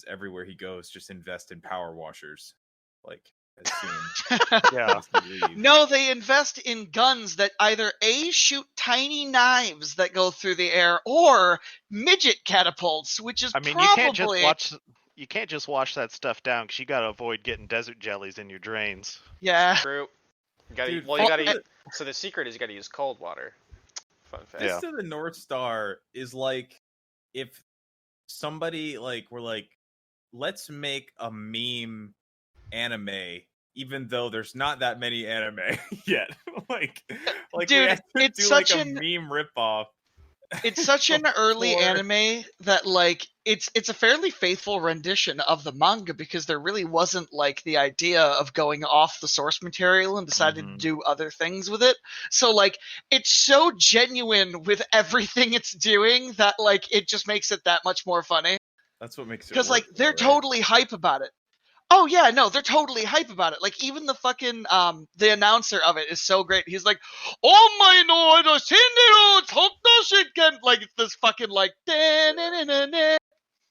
everywhere he goes, just invest in power washers. Like, as soon Yeah. as he leaves. No, they invest in guns that either A, shoot tiny knives that go through the air, or midget catapults, which is I mean, probably... you can't just wash that stuff down because you gotta avoid getting desert jellies in your drains. Yeah. True. Dude, So the secret is you gotta use cold water. Fun fact. Yeah. Fist of the North Star is like if somebody were like, let's make a meme anime, even though there's not that many anime yet. like Dude, we have to it's do such like a meme ripoff. It's such an early Or- anime that like it's a fairly faithful rendition of the manga because there really wasn't like the idea of going off the source material and decided to do other things with it. So like it's so genuine with everything it's doing that like it just makes it that much more funny. That's what makes it Because work, like they're though, right? totally hype about it. Oh yeah, no, they're totally hype about it. Like even the fucking the announcer of it is so great. He's like, "Oh my no, like it's this fucking like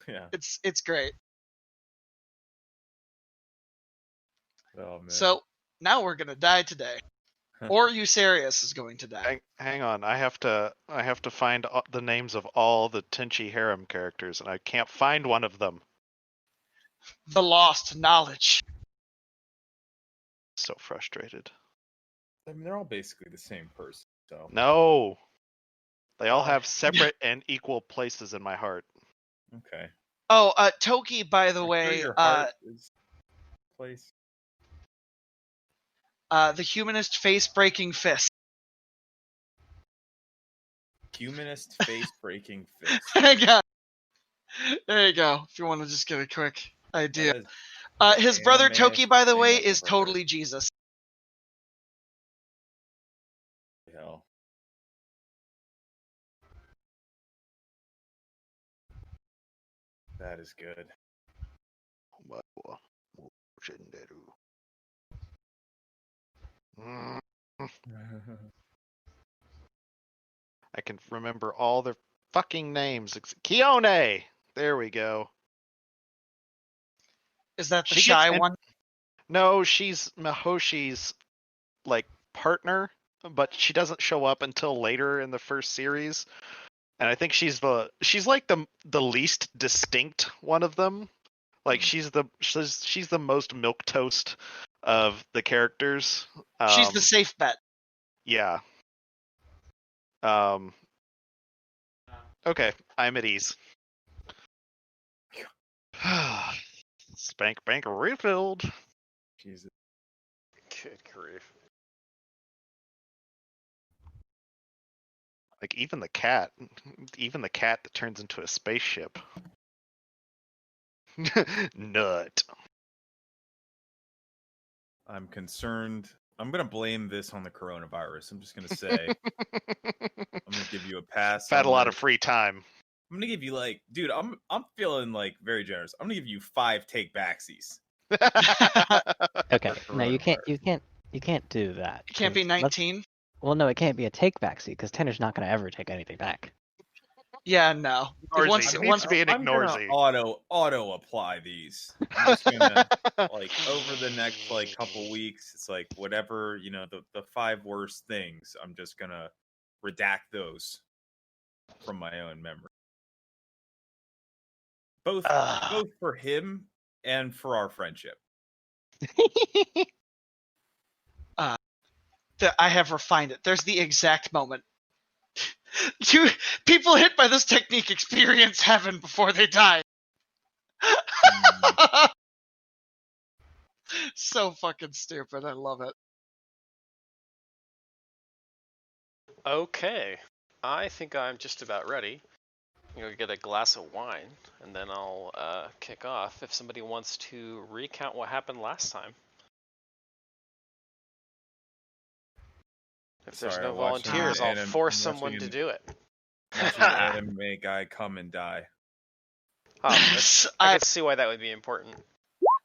Yeah. it's great. Oh man. So now we're gonna die today. Or Eucerius is going to die. Hang on, I have to find the names of all the Tenchi harem characters, and I can't find one of them. The lost knowledge. So frustrated. I mean, they're all basically the same person. So No, they all have separate and equal places in my heart. okay. Oh, Toki, by the I'm sure way, your heart is place. the humanist face-breaking fist. Humanist face breaking fist. There you go. If you want to just get a quick idea. That is His brother anime Toki, by the thing way, I've is ever totally Jesus. hell. That is good. I can remember all their fucking names. Kione! There we go. Is that the She shy gets one? No, she's Mahoshi's like partner, but she doesn't show up until later in the first series. And I think she's like the least distinct one of them. Like she's the most milquetoast of the characters. She's the safe bet. Yeah. Okay, I'm at ease. Spank bank refilled. Jesus. Good grief. Like even the cat that turns into a spaceship. Nut. I'm concerned. I'm gonna blame this on the coronavirus. I'm just gonna say I'm gonna give you a pass. I've had a lot of free time. I'm gonna give you like, dude, I'm feeling like very generous. I'm gonna give you 5 take backsies. Okay, For no, you can't do that. It can't be 'cause 19. Well, no, it can't be a take back seat because Tanner's not going to ever take anything back. Yeah, no. Ignorzy. It needs to be an I'm gonna Ignorzy. auto apply these. I'm just gonna like over the next like couple weeks. It's like whatever, you know, the 5 worst things. I'm just gonna redact those from my own memory. Both for him and for our friendship. I have refined it. There's the exact moment. People hit by this technique experience heaven before they die. So fucking stupid. I love it. Okay. I think I'm just about ready. I'm gonna get a glass of wine, and then I'll kick off if somebody wants to recount what happened last time. If there's no volunteers, I'll force someone to do it. Anime guy come and die. I can see why that would be important.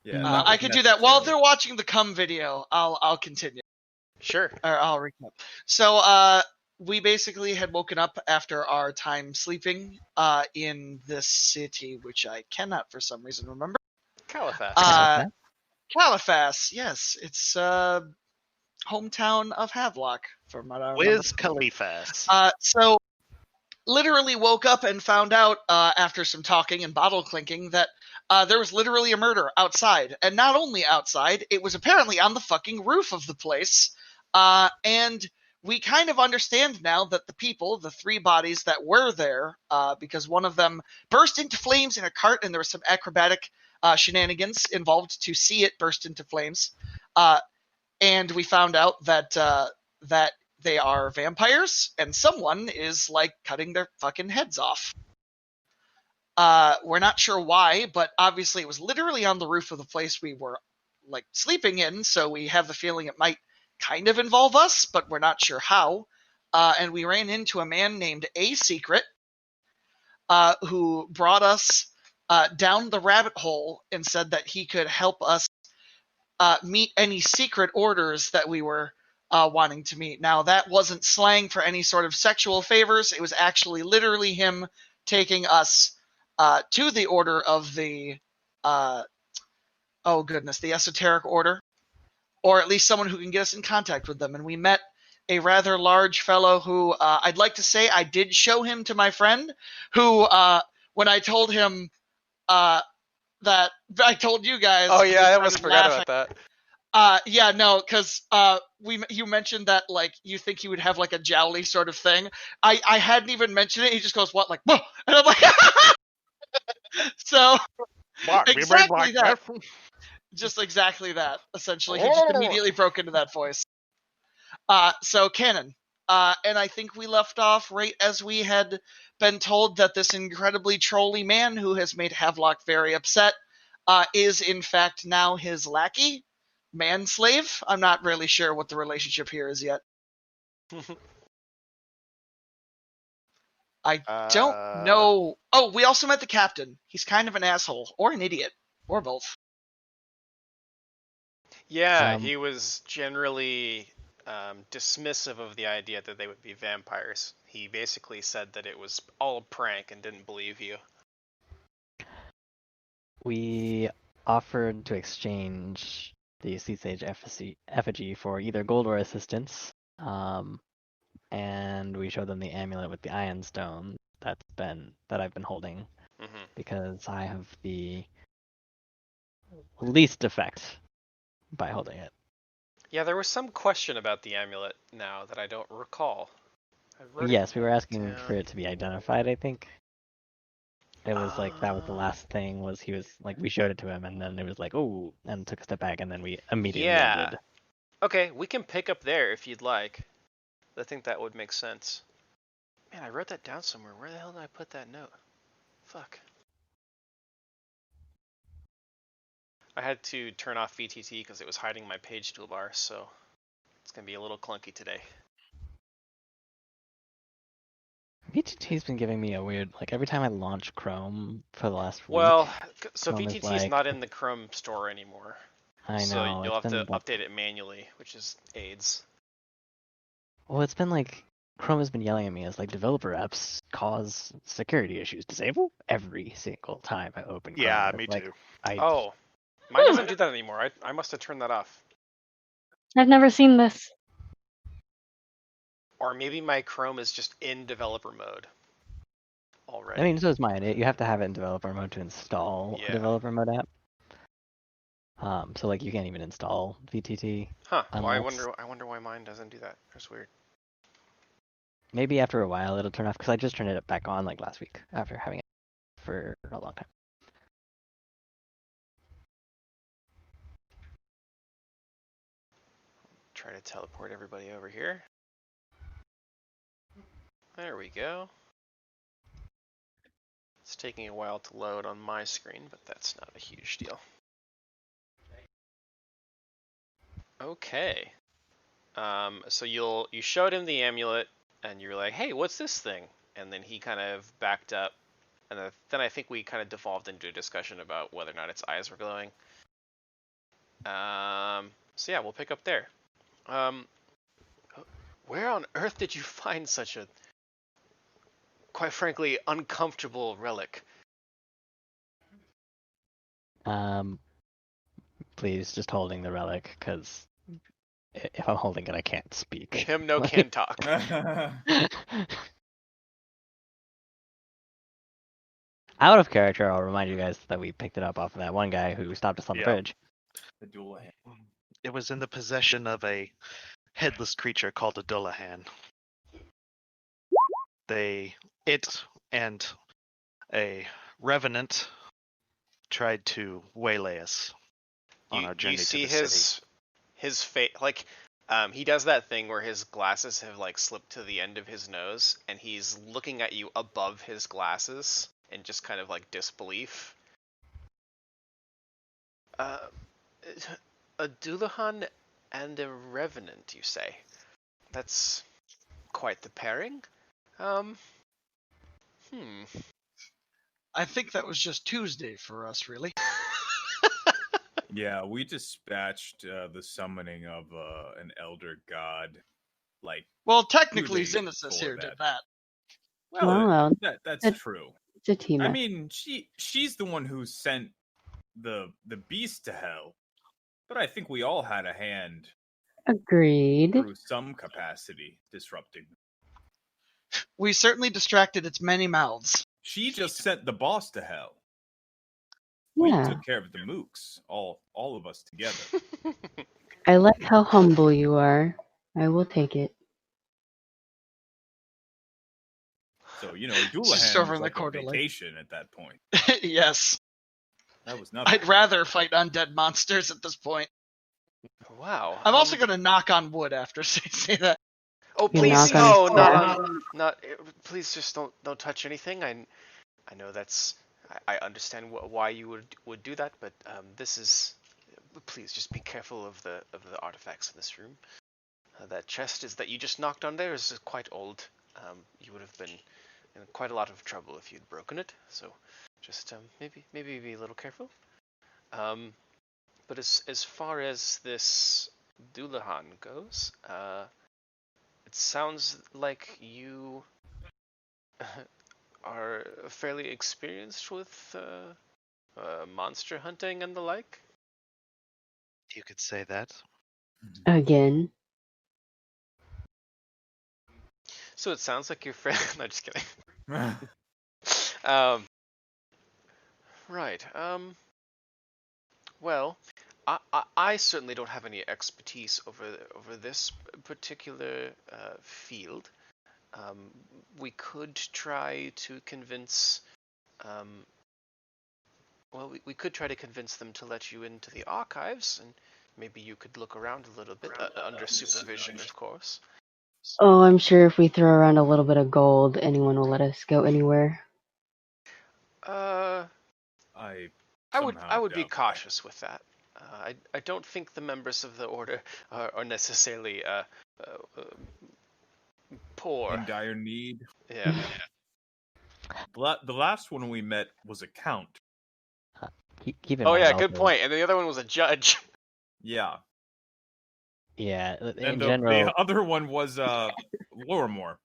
Yeah, I could do that while they're watching the cum video. I'll continue. Sure. Or I'll recap. So we basically had woken up after our time sleeping in this city, which I cannot for some reason remember. Caliphas. Caliphas, yes, it's hometown of Havelock, from what I remember. Wiz Khalifa's. So literally woke up and found out after some talking and bottle clinking that there was literally a murder outside, and not only outside, it was apparently on the fucking roof of the place. And we kind of understand now that the 3 bodies that were there, because one of them burst into flames in a cart, and there was some acrobatic shenanigans involved to see it burst into flames. And we found out that they are vampires, and someone is like cutting their fucking heads off. We're not sure why, but obviously it was literally on the roof of the place we were like sleeping in, so we have the feeling it might kind of involve us, but we're not sure how. And we ran into a man named A Secret, who brought us down the rabbit hole and said that he could help us meet any secret orders that we were wanting to meet. Now, that wasn't slang for any sort of sexual favors. It was actually literally him taking us to the order of the, the esoteric order, or at least someone who can get us in contact with them. And we met a rather large fellow who I'd like to say I did show him to my friend, who, when I told him that I told you guys. Oh yeah, I almost forgot laughing. about that. Yeah, no, because you mentioned that like you think he would have like a jowly sort of thing. I hadn't even mentioned it. He just goes, "What?" Like, whoa, and I'm like, so exactly that. Just exactly that. Essentially, he just immediately broke into that voice. So canon. And I think we left off right as we had been told that this incredibly trolly man who has made Havelock very upset is in fact now his lackey, manslave. I'm not really sure what the relationship here is yet. I don't know. Oh, we also met the captain. He's kind of an asshole, or an idiot, or both. Yeah, he was generally dismissive of the idea that they would be vampires. He basically said that it was all a prank and didn't believe you. We offered to exchange the Sea Sage effigy for either gold or assistance, and we showed them the amulet with the Iron Stone that I've been holding, because I have the least effect by holding it. Yeah, there was some question about the amulet now that I don't recall. Yes, we were asking for it to be identified, I think. It was like, that was the last thing, was he was like, we showed it to him, and then it was like, oh, and took a step back, and then we immediately ended. Okay, we can pick up there if you'd like. I think that would make sense. Man, I wrote that down somewhere. Where the hell did I put that note? Fuck. I had to turn off VTT because it was hiding my page toolbar, so it's going to be a little clunky today. VTT's been giving me a weird, like, every time I launch Chrome for the last week. Well, so Chrome VTT is like, not in the Chrome store anymore. I know. So you'll have to update it manually, which is AIDS. Well, it's been like, Chrome has been yelling at me as like, developer apps cause security issues. Disable every single time I open Chrome. Yeah, me like, too. Oh, mine doesn't do that anymore. I must have turned that off. I've never seen this. Or maybe my Chrome is just in developer mode already. I mean, so is mine. You have to have it in developer mode to install a developer mode app. So like, you can't even install VTT. Huh. Well, I wonder why mine doesn't do that. That's weird. Maybe after a while it'll turn off, because I just turned it back on like last week after having it for a long time. Try to teleport everybody over here. There we go. It's taking a while to load on my screen, but that's not a huge deal. Okay. So you showed him the amulet, and you were like, "Hey, what's this thing?" And then he kind of backed up, and then I think we kind of devolved into a discussion about whether or not its eyes were glowing. So yeah, we'll pick up there. Where on earth did you find such a, quite frankly, uncomfortable relic? Please, just holding the relic, because if I'm holding it, I can't speak. Him no can talk. Out of character, I'll remind you guys that we picked it up off of that one guy who stopped us on the bridge. The Dullahan. It was in the possession of a headless creature called a Dullahan. It and a revenant tried to waylay us on our journey you see to the city. his face, like, he does that thing where his glasses have like slipped to the end of his nose, and he's looking at you above his glasses in just kind of like disbelief. A Dullahan and a revenant, you say? That's quite the pairing. I think that was just Tuesday for us, really. Yeah, we dispatched the summoning of an elder god. Well, technically, 2 days Xenesis before here that. did that. Well, that's it- true. It's a team. I mean, she's the one who sent the beast to hell. But I think we all had a hand Agreed. through some capacity disrupting. We certainly distracted its many mouths. She just sent the boss to hell. Yeah. We took care of the mooks, all of us together. I like how humble you are. I will take it. So, you know, Just Dullahan over was in the like corner, on like- vacation at that point. Yes. That was nothing. I'd rather fight undead monsters at this point. Wow. I'm also going to knock on wood after say that. Oh, You please, knock no, on- not. Please, just don't touch anything. I know that's. I understand why you would do that, but this is. Please, just be careful of the artifacts in this room. That chest that you just knocked on there is quite old. You would have been in quite a lot of trouble if you'd broken it. So, just maybe be a little careful. But as far as this Dullahan goes, it sounds like you are fairly experienced with monster hunting and the like. You could say that. Again. So it sounds like you're fairly. No, just kidding. Right. Well, I certainly don't have any expertise over this particular field. We could try to convince. We could try to convince them to let you into the archives, and maybe you could look around a little bit under supervision, of course. Oh, I'm sure if we throw around a little bit of gold, anyone will let us go anywhere. I would be doubt cautious with that. I don't think the members of the order are necessarily poor. in dire need. Yeah. The last one we met was a count. Keep in Oh mind yeah, good also- point. And the other one was a judge. Yeah. Yeah, in And general, the other one was Lorimore.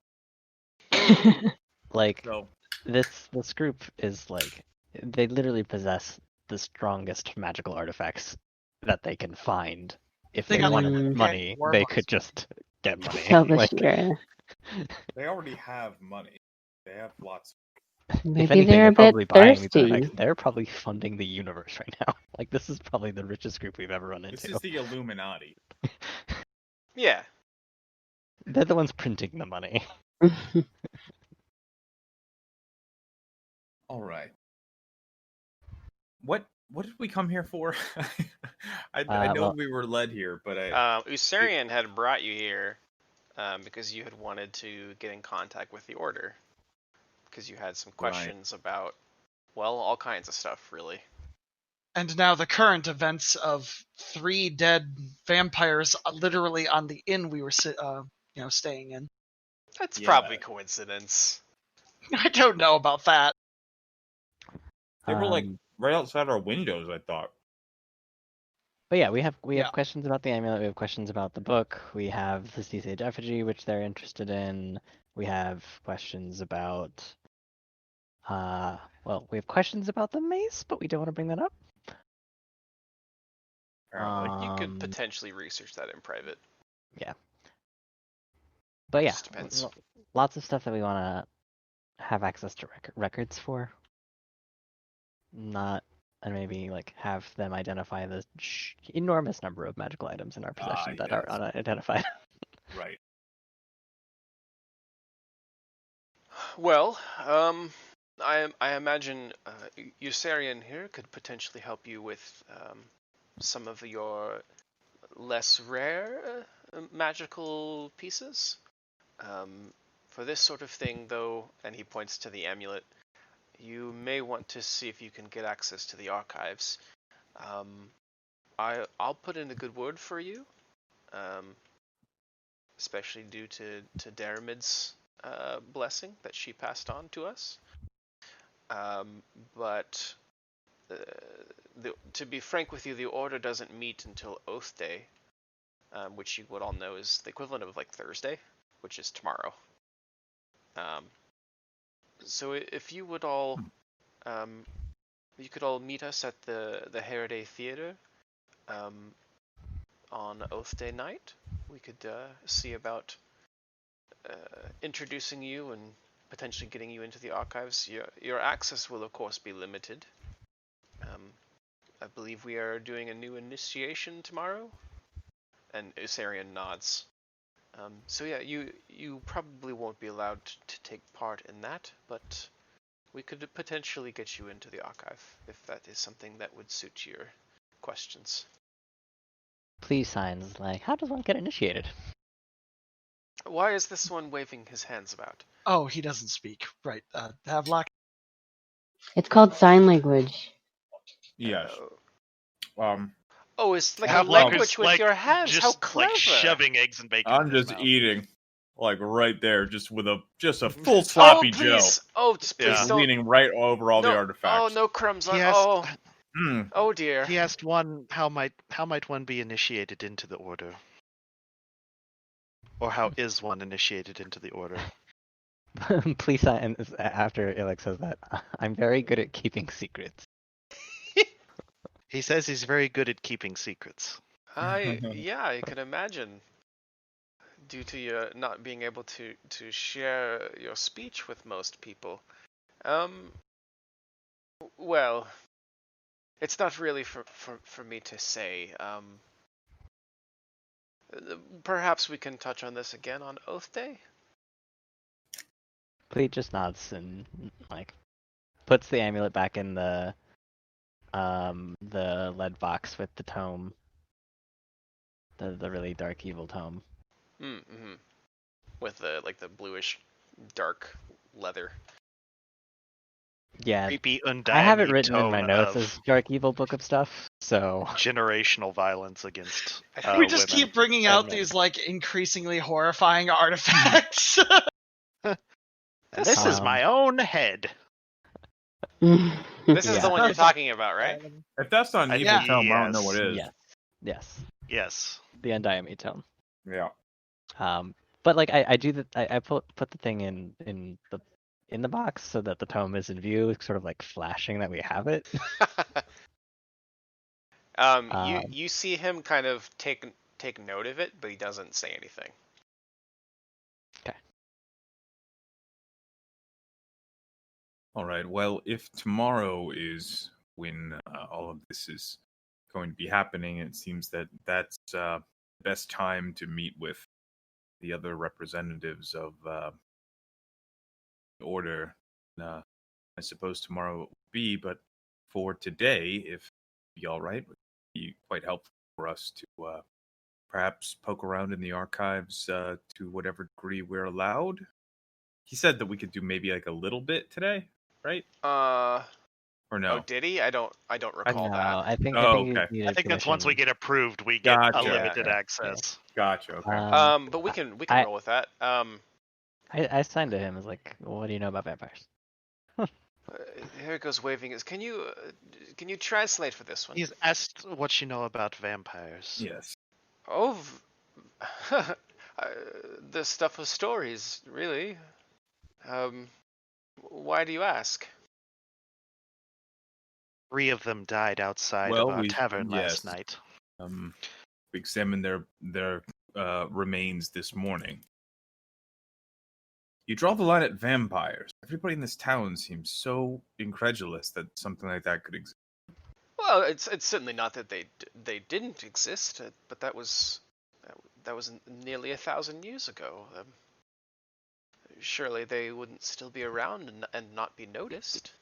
like So this group is like they literally possess the strongest magical artifacts that they can find. If They they got, like, wanted a money, war they monster. could just get money. Tell the Like, share. they already have money. They have lots. if Maybe anything, they're a bit probably buying these thirsty. artifacts. They're probably funding the universe right now. Like this is probably the richest group we've ever run This into. is the Illuminati. Yeah. They're the ones printing the money. All right. What did we come here for? I know well- we were led here, but Usarian had brought you here because you had wanted to get in contact with the Order. Because you had some questions about, well, all kinds of stuff, really. And now the current events of 3 dead vampires literally on the inn we were staying in. That's Yeah. probably coincidence. I don't know about that. they were like Um, right outside our windows. I thought. But yeah, we have Yeah. questions about the amulet. We have questions about the book. We have the Sea Sage effigy, which they're interested in. We have questions about. Well, we have questions about the mace, but we don't want to bring that up. Apparently. You could potentially research that in private. Yeah. But yeah, Just depends. lots of stuff that we want to have access to records for. Not, and maybe like have them identify the enormous number of magical items in our possession that are Yes. unidentified. Right. Well, I imagine Eucerian here could potentially help you with some of your less rare magical pieces. For this sort of thing, though, and he points to the amulet, you may want to see if you can get access to the archives. I'll put in a good word for you, especially due to Daramid's blessing that she passed on to us. But to be frank with you, the order doesn't meet until Oathday, which you would all know is the equivalent of like Thursday, which is tomorrow. So if you would all, you could all meet us at the Heriday Theater on Oathday night. We could see about introducing you and potentially getting you into the archives. Your access will, of course, be limited. I believe we are doing a new initiation tomorrow. And Usarian nods. So yeah, you probably won't be allowed to take part in that, but we could potentially get you into the archive if that is something that would suit your questions. Please signs like, how does one get initiated? Why is this one waving his hands about? Oh, he doesn't speak. Right. Havelock. It's called sign language. Yes. Oh, it's like a Havelock is language with like your hands. How just clever! like shoving eggs and bacon. I'm in his just mouth. eating, like right there, just with a full sloppy Joe. Please! Oh, just please Just don't. leaning right over all the artifacts. Oh, no crumbs on. He asked, Oh dear. he asked one, how might one be initiated into the order? Or how is one initiated into the order? Please sign. And after Ilix says that, I'm very good at keeping secrets. He says he's very good at keeping secrets. Yeah, I can imagine. Due to your not being able to share your speech with most people. Well, it's not really for me to say. Perhaps we can touch on this again on Oathday? Please just nods and like puts the amulet back in the lead box with the tome. The really dark evil tome. Mm-hmm. With the bluish dark leather. Yeah. Creepy, I have it written in tone my notes of as dark evil book of stuff, so generational violence against We just women keep bringing and out men. these like increasingly horrifying artifacts. This is my own head. This is Yeah. the one you're talking about, right? If that's not an evil Yeah. tome, I don't know what is. Yes. Yes. The Undiame tome. Yeah. But like I do that. I put the thing in the box so that the tome is in view, sort of like flashing that we have it. You see him kind of take note of it, but he doesn't say anything. Okay. All right. Well, if tomorrow is when all of this is going to be happening, it seems that that's the best time to meet with the other representatives of the order. I suppose tomorrow it will be, but for today, if it'd be all right, it would be quite helpful for us to perhaps poke around in the archives to whatever degree we're allowed. He said that we could do maybe like a little bit today, right? Or no? Oh, did he? I don't recall No, that. I think okay. you I think that's once we permission. get approved, we get Gotcha. unlimited Yeah. access. Gotcha. Okay. But we can I- roll with that. I signed to him as like, well, what do you know about vampires? Here it goes waving. Can you translate for this one? He's asked what you know about vampires. Yes. Oh, the stuff of stories, really. Why do you ask? 3 of them died outside Well, of our we- tavern yes. last night. We examined their remains this morning. You draw the line at vampires. Everybody in this town seems so incredulous that something like that could exist. Well, it's certainly not that they didn't exist, but that was nearly 1,000 years ago. Surely they wouldn't still be around and not be noticed.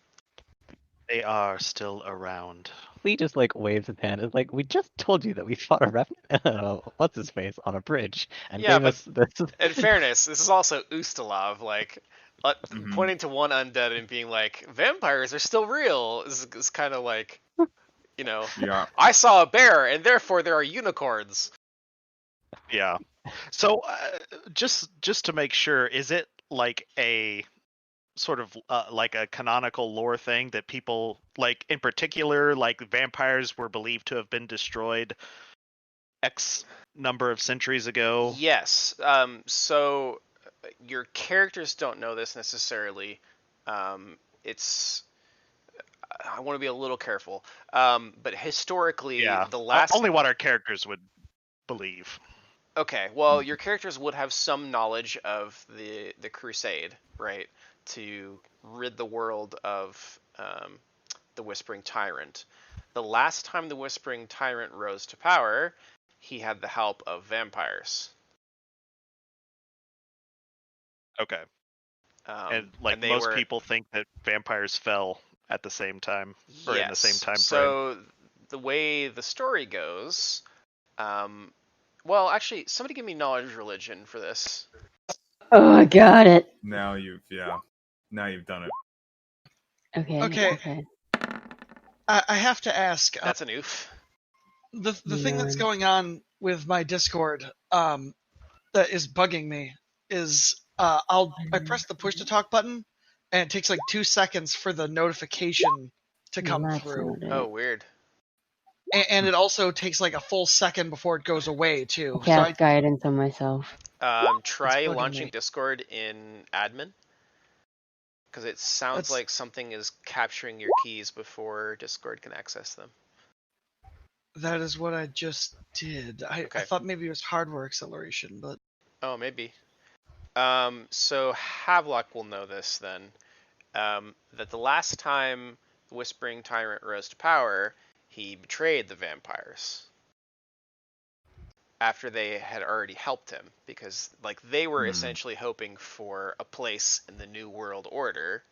They are still around. Lee just like waves his hand. It's like, we just told you that we fought a revenant, what's his face, on a bridge, and Yeah, gave us this. In fairness, this is also Ustalov, like pointing to one undead and being like, "Vampires are still real." Is kind of like, Yeah. I saw a bear, and therefore there are unicorns. Yeah. So, just to make sure, is it like a sort of like a canonical lore thing that people like, in particular, like vampires were believed to have been destroyed X number of centuries ago? Yes. So your characters don't know this necessarily. It's I want to be a little careful. But historically, the last only what our characters would believe. Okay, well, your characters would have some knowledge of the Crusade, right? To rid the world of the Whispering Tyrant. The last time the Whispering Tyrant rose to power, he had the help of vampires. Okay. And most people think that vampires fell at the same time, or in the same time frame. So the way the story goes, well, actually, somebody give me knowledge religion for this. Oh, I got it. Now you've done it. Okay. I have to ask. That's an oof. The thing that's going on with my Discord that is bugging me is I press the push to talk button and it takes like 2 seconds for the notification to come through. Oh, weird. And it also takes like a full second before it goes away too. Cast guidance on myself. Try launching Discord in admin, because it sounds like something is capturing your keys before Discord can access them. That is what I just did. I thought maybe it was hardware acceleration, but oh, maybe. So Havelock will know this then. That the last time the Whispering Tyrant rose to power, he betrayed the vampires after they had already helped him, because like they were essentially hoping for a place in the New World Order,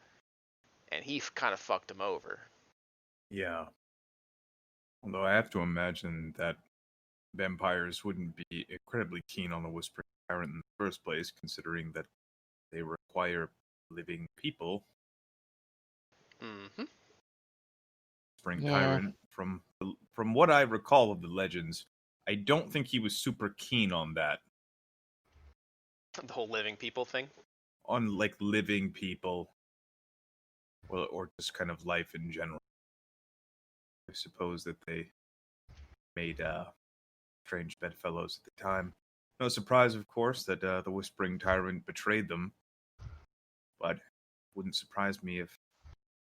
and he kind of fucked them over. Yeah. Although I have to imagine that vampires wouldn't be incredibly keen on the Whispering Tyrant in the first place, considering that they require living people. Mm-hmm. Whispering Tyrant, from what I recall of the legends, I don't think he was super keen on that. The whole living people thing? On like living people. Well, or just kind of life in general. I suppose that they made strange bedfellows at the time. No surprise, of course, that the Whispering Tyrant betrayed them. But wouldn't surprise me if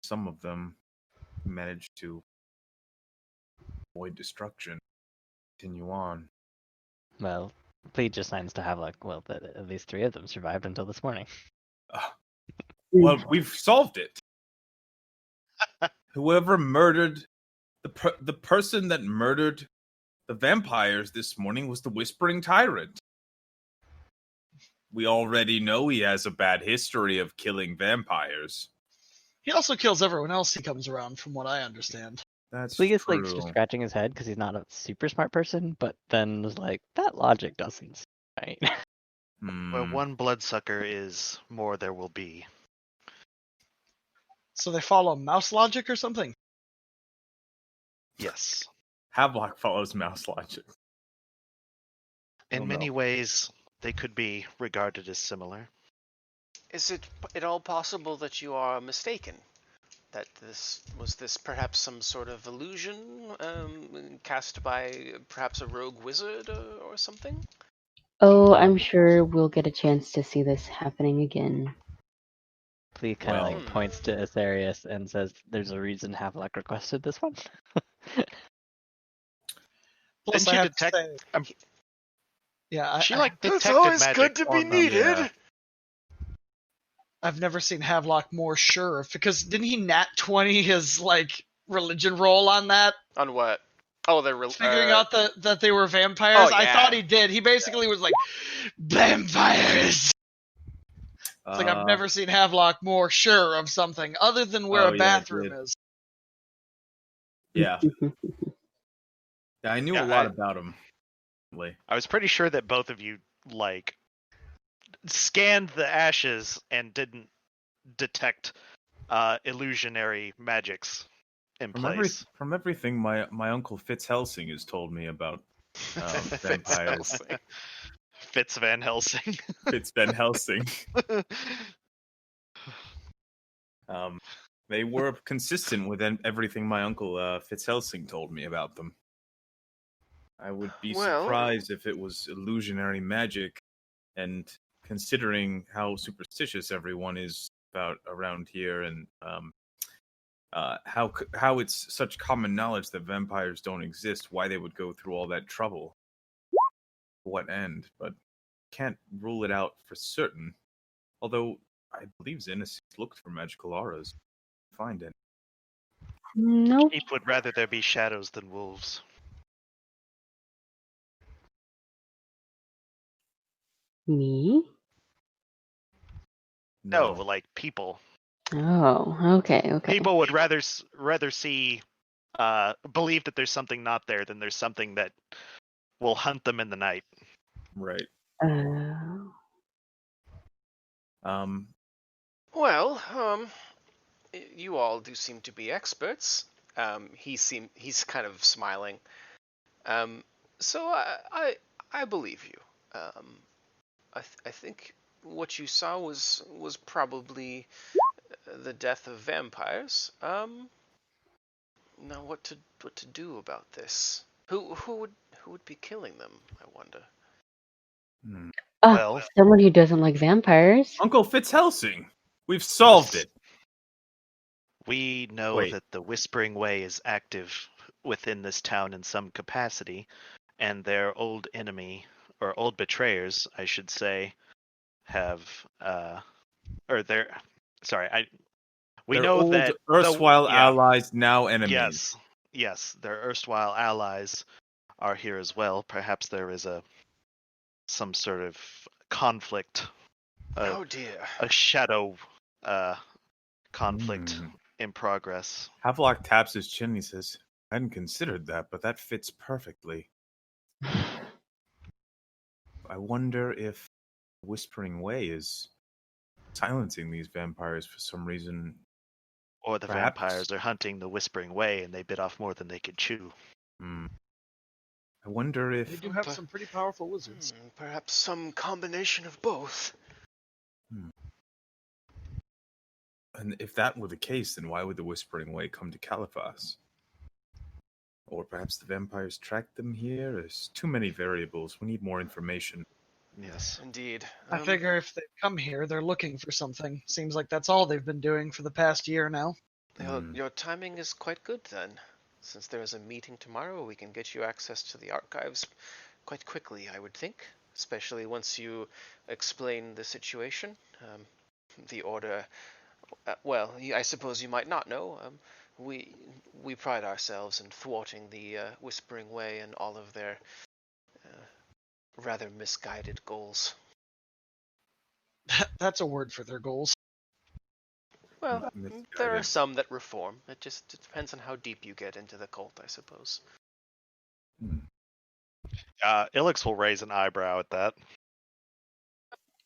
some of them managed to avoid destruction. Continue on. Well, Lee just signs to have like, well, at least 3 of them survived until this morning. Well, we've solved it. Whoever murdered the person that murdered the vampires this morning was the Whispering Tyrant. We already know he has a bad history of killing vampires. he also kills everyone else he comes around, from what I understand. That's Lee is true. like just scratching his head because he's not a super smart person, but then was like, that logic doesn't seem right. Where one bloodsucker is, more there will be. So they follow mouse logic or something? Yes. Havelock follows mouse logic. In many ways, they could be regarded as similar. Is it at all possible that you are mistaken? that this perhaps some sort of illusion cast by perhaps a rogue wizard or something? Oh, I'm sure we'll get a chance to see this happening again. Flea kind of Well- like points to Aetherius and says, "There's a reason Havelock requested this one." Plus, Didn't I you have detect? to say, yeah, She I, like It's detected always magic good to be on them. needed. I've never seen Havelock more sure of, because didn't he nat 20 his like religion roll on that, On what? Oh, they're figuring out that they were vampires? Oh, I yeah. thought he did. He basically was like, vampires. It's like I've never seen Havelock more sure of something other than where Oh, a yeah, bathroom dude. is. Yeah. Yeah, I knew Yeah, a lot about him. I was pretty sure that both of you like scanned the ashes and didn't detect illusionary magics in place. From everything my uncle Fitz Helsing has told me about vampires. Fitz Van Helsing. Fitz Van Helsing. They were consistent with everything my uncle Fitz Helsing told me about them. I would be surprised if it was illusionary magic, and considering how superstitious everyone is about around here, and how it's such common knowledge that vampires don't exist, why they would go through all that trouble. What end? But can't rule it out for certain. Although I believe Xenis looked for magical auras. Find it. Nope. Keep would rather there be shadows than wolves. Me? No, like people. Oh, okay. People would rather see, believe that there's something not there than there's something that will hunt them in the night. Right. Well, you all do seem to be experts. He's kind of smiling. So I believe you. I think what you saw was probably the death of vampires. Now what to do about this? Who would be killing them? I wonder. Well, someone who doesn't like vampires. Uncle Fitz Helsing. We've solved it. We know that the Whispering Way is active within this town in some capacity, and their old enemy, or old betrayers, I should say, have, we They're know old, that erstwhile allies, now enemies. Yes, their erstwhile allies are here as well. Perhaps there is some sort of conflict. Oh dear. A shadow conflict in progress. Havelock taps his chin and he says, I hadn't considered that, but that fits perfectly. I wonder if Whispering Way is silencing these vampires for some reason. Or the vampires are hunting the Whispering Way and they bit off more than they could chew. I wonder if... They do have some pretty powerful wizards. Perhaps some combination of both. And if that were the case, then why would the Whispering Way come to Caliphas? Or perhaps the vampires tracked them here? There's too many variables. We need more information. Yes. Indeed. I figure if they come here, they're looking for something. Seems like that's all they've been doing for the past year now. Your timing is quite good then. Since there is a meeting tomorrow, we can get you access to the archives quite quickly, I would think. Especially once you explain the situation. The Order... I suppose you might not know. We pride ourselves in thwarting the Whispering Way and all of their rather misguided goals. That's a word for their goals. Well, there are some that reform. It depends on how deep you get into the cult, I suppose. Ilix will raise an eyebrow at that.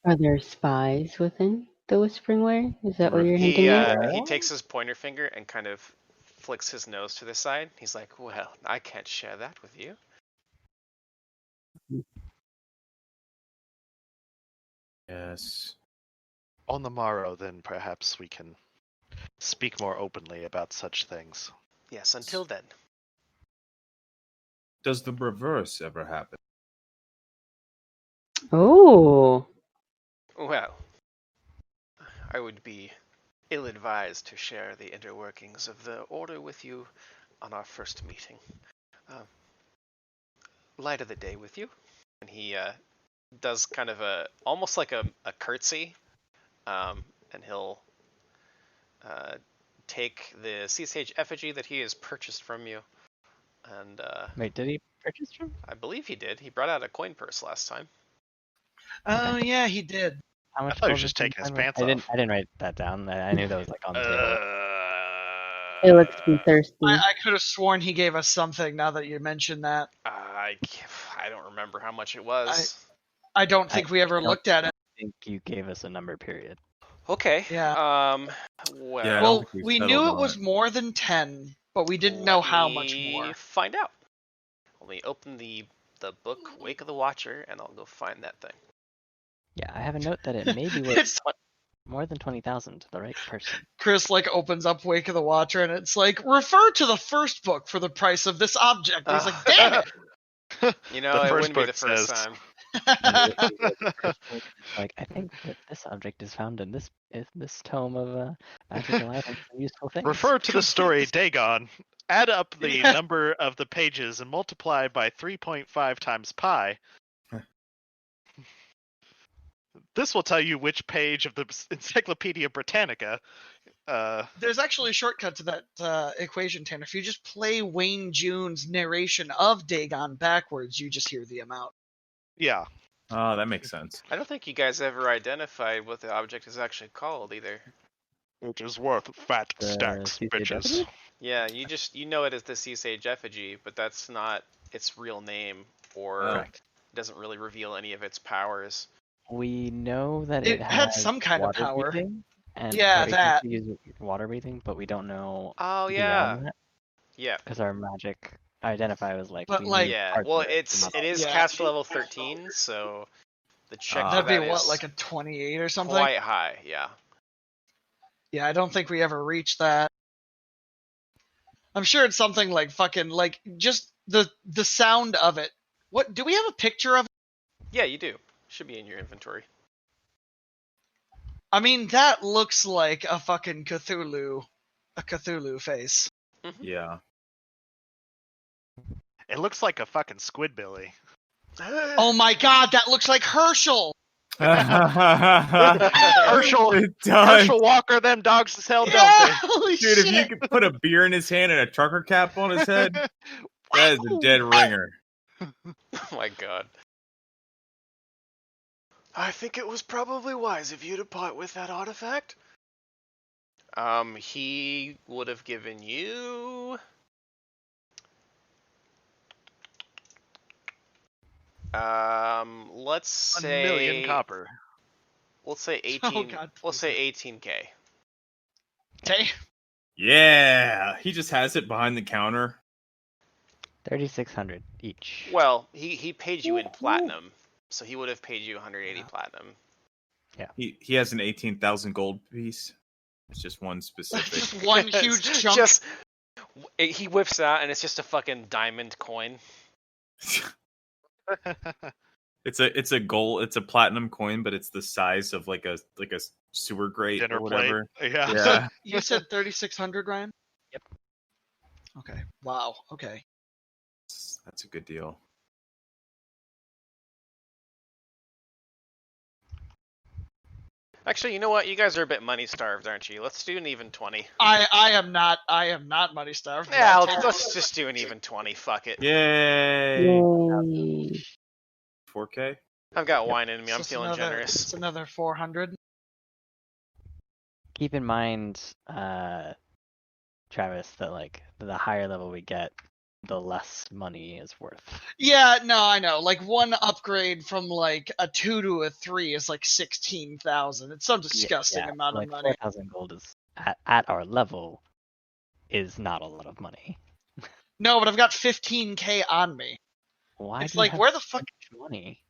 Are there spies within the Whispering Way? Is that what you're hinting at? He takes his pointer finger and kind of flicks his nose to the side. He's like, well, I can't share that with you. Yes. On the morrow, then perhaps we can speak more openly about such things. Yes, until then. Does the reverse ever happen? Oh. Well, I would be ill-advised to share the inner workings of the Order with you on our first meeting. Light of the day with you. And he does kind of almost like a curtsy, and he'll take the sea sage effigy that he has purchased from you, and Wait, did he purchase from? I believe he did. He brought out a coin purse last time. Oh yeah, he did. How much I thought he was gold just is in taking his coin? pants I didn't. off. I didn't write that down. I knew that was like on the table. He looks to be thirsty. I could have sworn he gave us something now that you mentioned that. I don't remember how much it was. I don't think we ever don't looked at it. I think you gave us a number period. Okay. Yeah. Well, Yeah, I don't Well, think we've we settled knew it on was it. more than 10, but we didn't know how much more. Find out. Let me open the book Wake of the Watcher, and I'll go find that thing. Yeah, I have a note that it may be worth It's more than 20,000 to the right person. Chris like opens up Wake of the Watcher and it's like, refer to the first book for the price of this object. And he's like, damn it. You know, The it first wouldn't be book the first says- time. Like, I think that this object is found in this tome of magical items and useful things. Refer to the story Dagon. Add up the Yeah. number of the pages and multiply by 3.5 times pi. This will tell you which page of the Encyclopedia Britannica. There's actually a shortcut to that equation, Tanner. If you just play Wayne June's narration of Dagon backwards, you just hear the amount. Yeah. Oh, that makes sense. I don't think you guys ever identified what the object is actually called either. Which is worth fat The stacks, sea sage bitches. effigy? Yeah, you know it as the sea sage effigy, but that's not its real name, or Correct. doesn't really reveal any of its powers. We know that It had has some kind of water power. breathing, and Yeah, or it that. can use water breathing, but we don't know Oh yeah, beyond that yeah, because our magic identify was like. But, we like- knew yeah. parts Well, of it is Yeah. caster level 13, so the check for That'd be that what, is like a 28 or something? quite high. Yeah. Yeah, I don't think we ever reached that. I'm sure it's something like fucking like just the sound of it. What do we have a picture of it? Yeah, you do. Should be in your inventory. I mean, that looks like a fucking Cthulhu face. Yeah. It looks like a fucking Squidbilly. Oh my god, that looks like Herschel. Herschel, It does. Herschel Walker, them dogs as hell, Yeah, don't holy Dude, if you shit. could put a beer in his hand and a trucker cap on his head, that is a dead ringer. Oh my god. I think it was probably wise of you to part with that artifact. He would have given you let's say 1 million copper. Let's say 18. Oh, God, Let's please. say 18k. Okay. Yeah, he just has it behind the counter. 3,600 each. Well, he paid you in platinum, so he would have paid you 180 platinum. He has an 18,000 gold piece. It's just one specific. Just one huge chunk. Just he whips it out, and it's just a fucking diamond coin. It's a platinum coin, but it's the size of like a sewer grate Dinner or whatever. plate. Yeah. Yeah. You said 3,600, Ryan? Yep. Okay. Wow. Okay. That's a good deal. Actually, you know what? You guys are a bit money starved, aren't you? Let's do an even 20. I am not money starved. but Yeah, I'll take let's just do an even 20. Fuck it. Yay! Yay. 4K? I've got wine in me. I'm It's feeling another- generous. It's another 400. Keep in mind, Travis, that like the higher level we get, the less money is worth. Yeah, no, I know. Like one upgrade from like a 2 to a 3 is like 16,000. It's some disgusting Yeah, amount like of money. 4,000 gold is at our level is not a lot of money. No, but I've got 15k on me. Why? It's do you like, have where the so fuck? much money?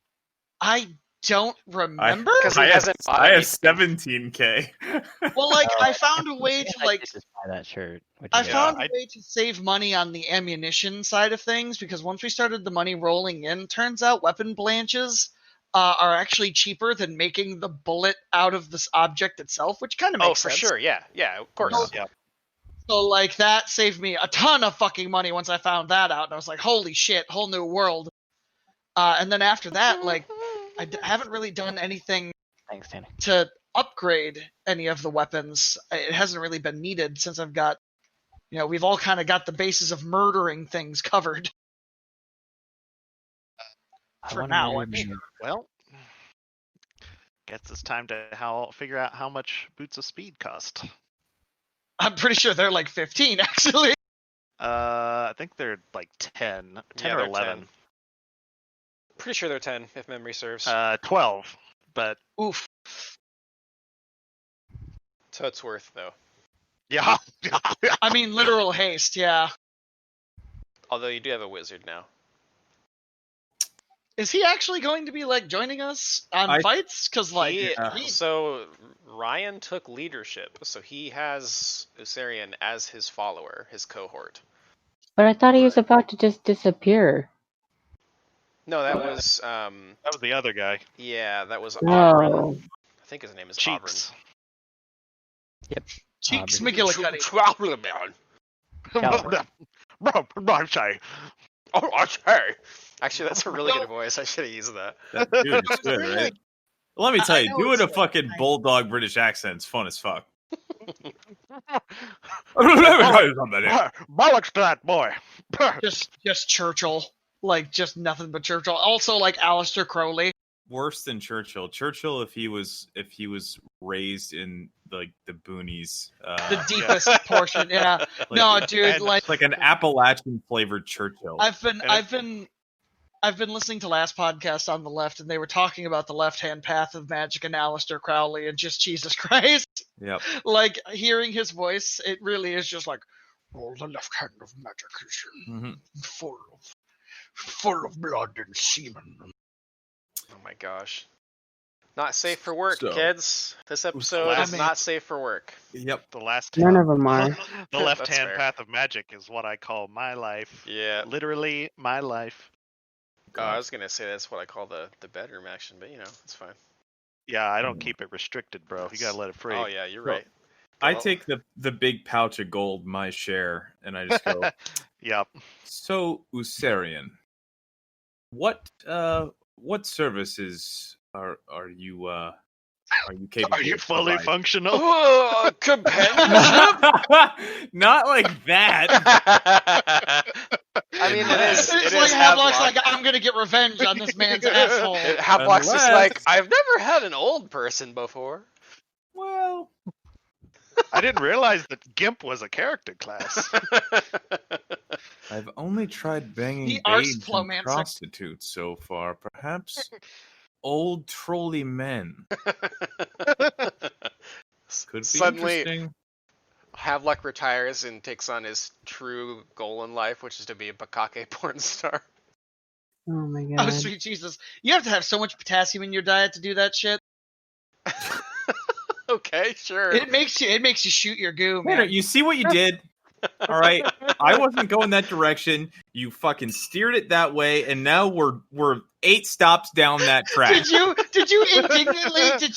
I don't remember. Because he hasn't bought I have anything. 17K. Well, like I found a way guess to I like did just buy that shirt. Which I is found awesome. a way to save money on the ammunition side of things because once we started the money rolling in, turns out weapon blanches are actually cheaper than making the bullet out of this object itself, which kind of makes for sense. sure. Yeah, of course. So, so like that saved me a ton of fucking money once I found that out, and I was like, holy shit, whole new world. And then after that, like I haven't really done anything Thanks, Tanner. to upgrade any of the weapons. It hasn't really been needed since I've got, we've all kind of got the basis of murdering things covered. For now, I'm sure. Well, guess it's time to figure out how much Boots of Speed cost. I'm pretty sure they're like 15, actually. I think they're like 10 Yeah, or they're 11. 10. Pretty sure they're 10, if memory serves. 12, but Oof. So it's worth, though. yeah. I mean, literal haste, yeah. Although you do have a wizard now. Is he actually going to be like joining us on fights? Because like, So Ryan took leadership, so he has Usarian as his follower, his cohort. But I thought he was about to just disappear. No, that was That was the other guy. yeah, that was No. Auburn. I think his name is Cheeks. Cheeks Aubrey. McGillicuddy. I'm sorry. Oh, I say. Actually, that's a really good voice. I should have used that. That dude is good, right? Let me tell you, doing a fucking bulldog British accent is fun as fuck. Bollocks to that boy. Just Churchill. Like, just nothing but Churchill. Also, like, Aleister Crowley. Worse than Churchill. Churchill, if he was raised in like the boonies, The deepest portion, yeah. Like- No, dude, like an Appalachian flavored Churchill. I've been listening to last podcast on the left, and they were talking about the left-hand path of magic and Aleister Crowley, and just Jesus Christ. Yep. Like, hearing his voice, it really is just like, oh, the left hand of magic is full of blood and semen. Oh my gosh. Not safe for work, So- kids. This episode is not safe for work. Yep. The last None of them are. the left That's hand fair. path of magic is what I call my life. Yeah. Literally my life. I was gonna say that's what I call the bedroom action, but it's fine. Yeah, I don't keep it restricted, bro. You gotta let it free. Oh yeah, you're Well, right. I Well- take the big pouch of gold, my share, and I just go. Yep. So Usarian, what services are you capable? Are you of fully providing? functional? Oh, companionship. Not like that. I mean, it is. It's It like is Havelock's Havelock. like, I'm gonna get revenge on this man's asshole. Havelock's just Unless- like, I've never had an old person before. Well, I didn't realize that Gimp was a character class. I've only tried banging The arse babes and flowmancer. prostitutes so far. Perhaps old trolly men could be Suddenly, interesting. Havelock retires and takes on his true goal in life, which is to be a Bakake porn star. Oh my Oh, god. sweet Jesus. You have to have so much potassium in your diet to do that shit. Okay, sure. It makes you shoot your goo, Tanner, man. you see what you did? All right, I wasn't going that direction. You fucking steered it that way, and now we're 8 stops down that track. Did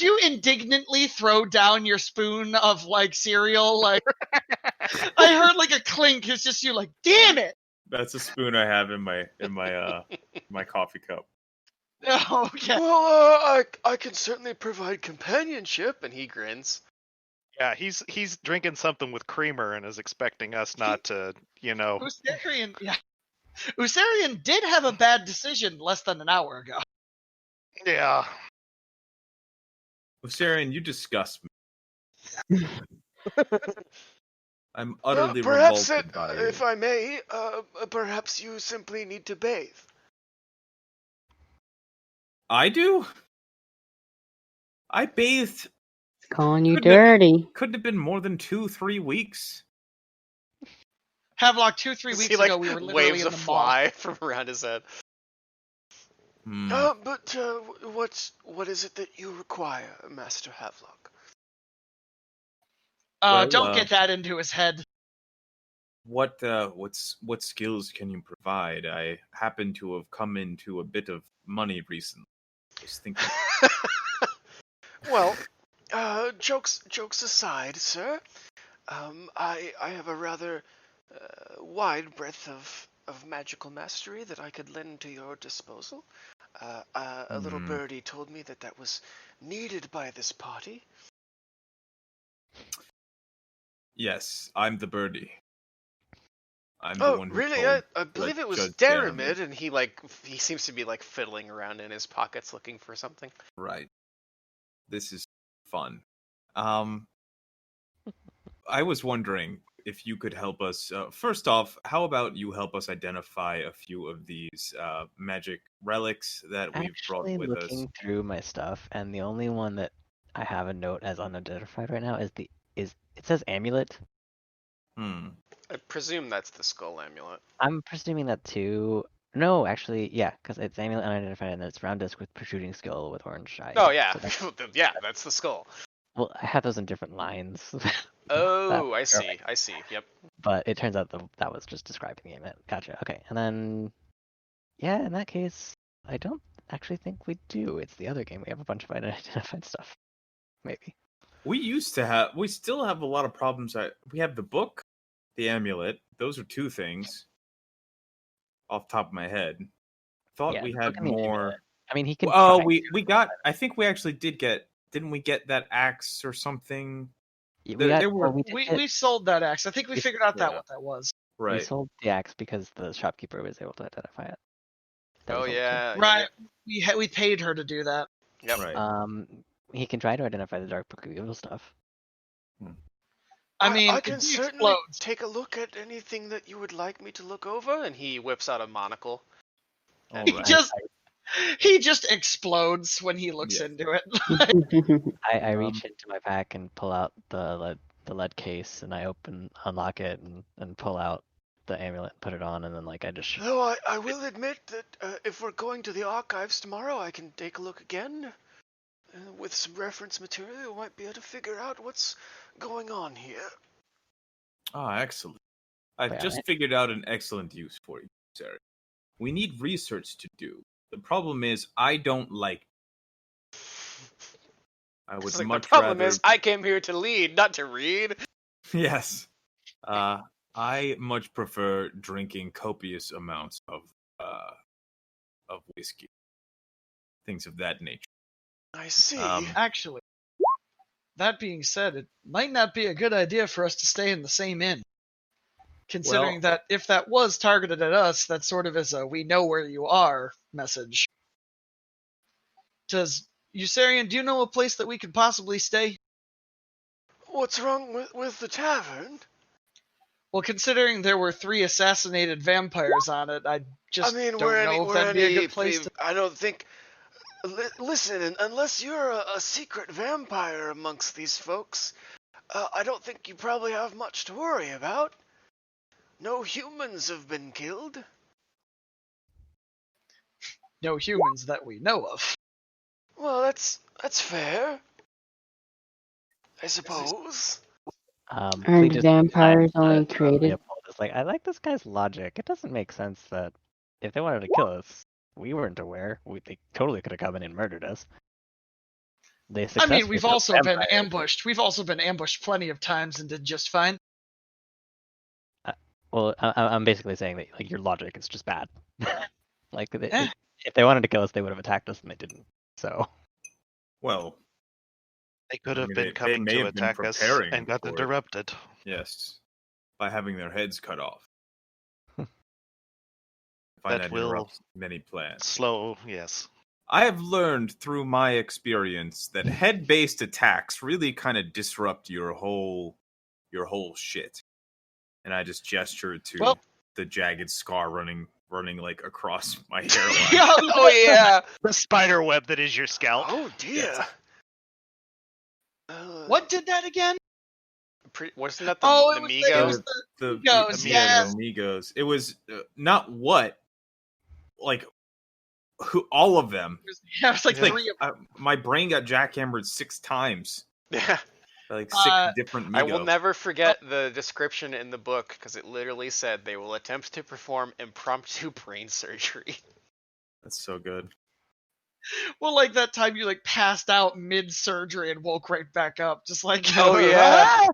you indignantly throw down your spoon of like cereal? Like I heard like a clink. It's just you like, damn it. That's a spoon I have in my my coffee cup. Oh, okay. Well, I can certainly provide companionship, and he grins. Yeah, he's drinking something with creamer and is expecting us not to, Usarian, yeah. Usarian did have a bad decision less than an hour ago. Yeah. Usarian, you disgust me. I'm utterly Perhaps revolted by you. if I may, perhaps you simply need to bathe. I do? I bathed. Calling you Couldn't have- dirty. Couldn't have been more than 2-3 weeks. Havelock 2-3 weeks He like ago we were literally waves in a the mall. fly from around his head. But what is it that you require, Master Havelock? Don't get that into his head. What skills can you provide? I happen to have come into a bit of money recently. I was thinking. Well, jokes aside, sir. I have a rather wide breadth of magical mastery that I could lend to your disposal. A little birdie told me that was needed by this party. Yes, I'm the birdie. I'm the one who really? told I believe it was Judge Daramid, and he seems to be like fiddling around in his pockets looking for something. Right. This is fun. I was wondering if you could help us. First off, how about you help us identify a few of these magic relics that we've brought with us? Looking through my stuff, and the only one that I have a note as unidentified right now is it says amulet. I presume that's the skull amulet. I'm presuming that too. No, actually, yeah, because it's amulet unidentified, and it's round disc with protruding skull with orange eye. Oh yeah, So yeah, that's the skull. Well, I have those in different lines. Oh, I see. Yep. But it turns out that was just describing the amulet. Gotcha. Okay, and then yeah, in that case, I don't actually think we do. It's the other game. We have a bunch of unidentified stuff. Maybe. We still have a lot of problems. We have the book, the amulet. Those are two things. Off the top of my head, thought we had more. I mean, he can. Oh, we got. I think we actually did get. Didn't we get that axe or something? Yeah, we sold that axe. I think we figured out what that was. Right. We sold the axe because the shopkeeper was able to identify it. Right. We paid her to do that. Yep. Right. He can try to identify the Dark Book of Evil stuff. I mean, I can certainly take a look at anything that you would like me to look over. And he whips out a monocle. He just explodes when he looks into it. I reach into my pack and pull out the lead case, and I unlock it, and pull out the amulet and put it on, and then I just. Though I will admit that if we're going to the archives tomorrow, I can take a look again. With some reference material, we might be able to figure out what's going on here. Ah, excellent. I've just figured out an excellent use for you, Sarah. We need research to do. The problem is, I don't like it. I would much the problem rather... is, I came here to lead, not to read. Yes. I much prefer drinking copious amounts of whiskey. Things of that nature. I see. Actually, that being said, it might not be a good idea for us to stay in the same inn. Considering that if that was targeted at us, that sort of is a "we know where you are" message. Does Usarian, do you know a place that we could possibly stay? What's wrong with the tavern? Well, considering there were 3 assassinated vampires on it, I don't know if that'd be a good place to... I don't think... Listen, unless you're a secret vampire amongst these folks, I don't think you probably have much to worry about. No humans have been killed. No humans that we know of. Well, that's fair. I suppose. Aren't vampires only created? I like this guy's logic. It doesn't make sense that if they wanted to kill us, we weren't aware. They totally could have come in and murdered us. I mean, we've also been ambushed. We've also been ambushed plenty of times and did just fine. Well, I'm basically saying that your logic is just bad. If they wanted to kill us, they would have attacked us, and they didn't. So, well, they could have been coming to attack us and got interrupted. Yes, by having their heads cut off. That will many plans. Slow, yes. I have learned through my experience that head-based attacks really kind of disrupt your whole shit. And I just gestured to the jagged scar running across my hairline. Oh yeah, the spider web that is your scalp. Oh dear. What did that again? Wasn't that the Amigos? The Amigos, yes. Amigos. It was not what. all of them. Yeah, it's like Like, 3 of my brain got jackhammered 6 times. Yeah. By, like 6 different Migo. I will never forget the description in the book because it literally said they will attempt to perform impromptu brain surgery. That's so good. Well, like that time you like passed out mid-surgery and woke right back up, just like Oh, yeah.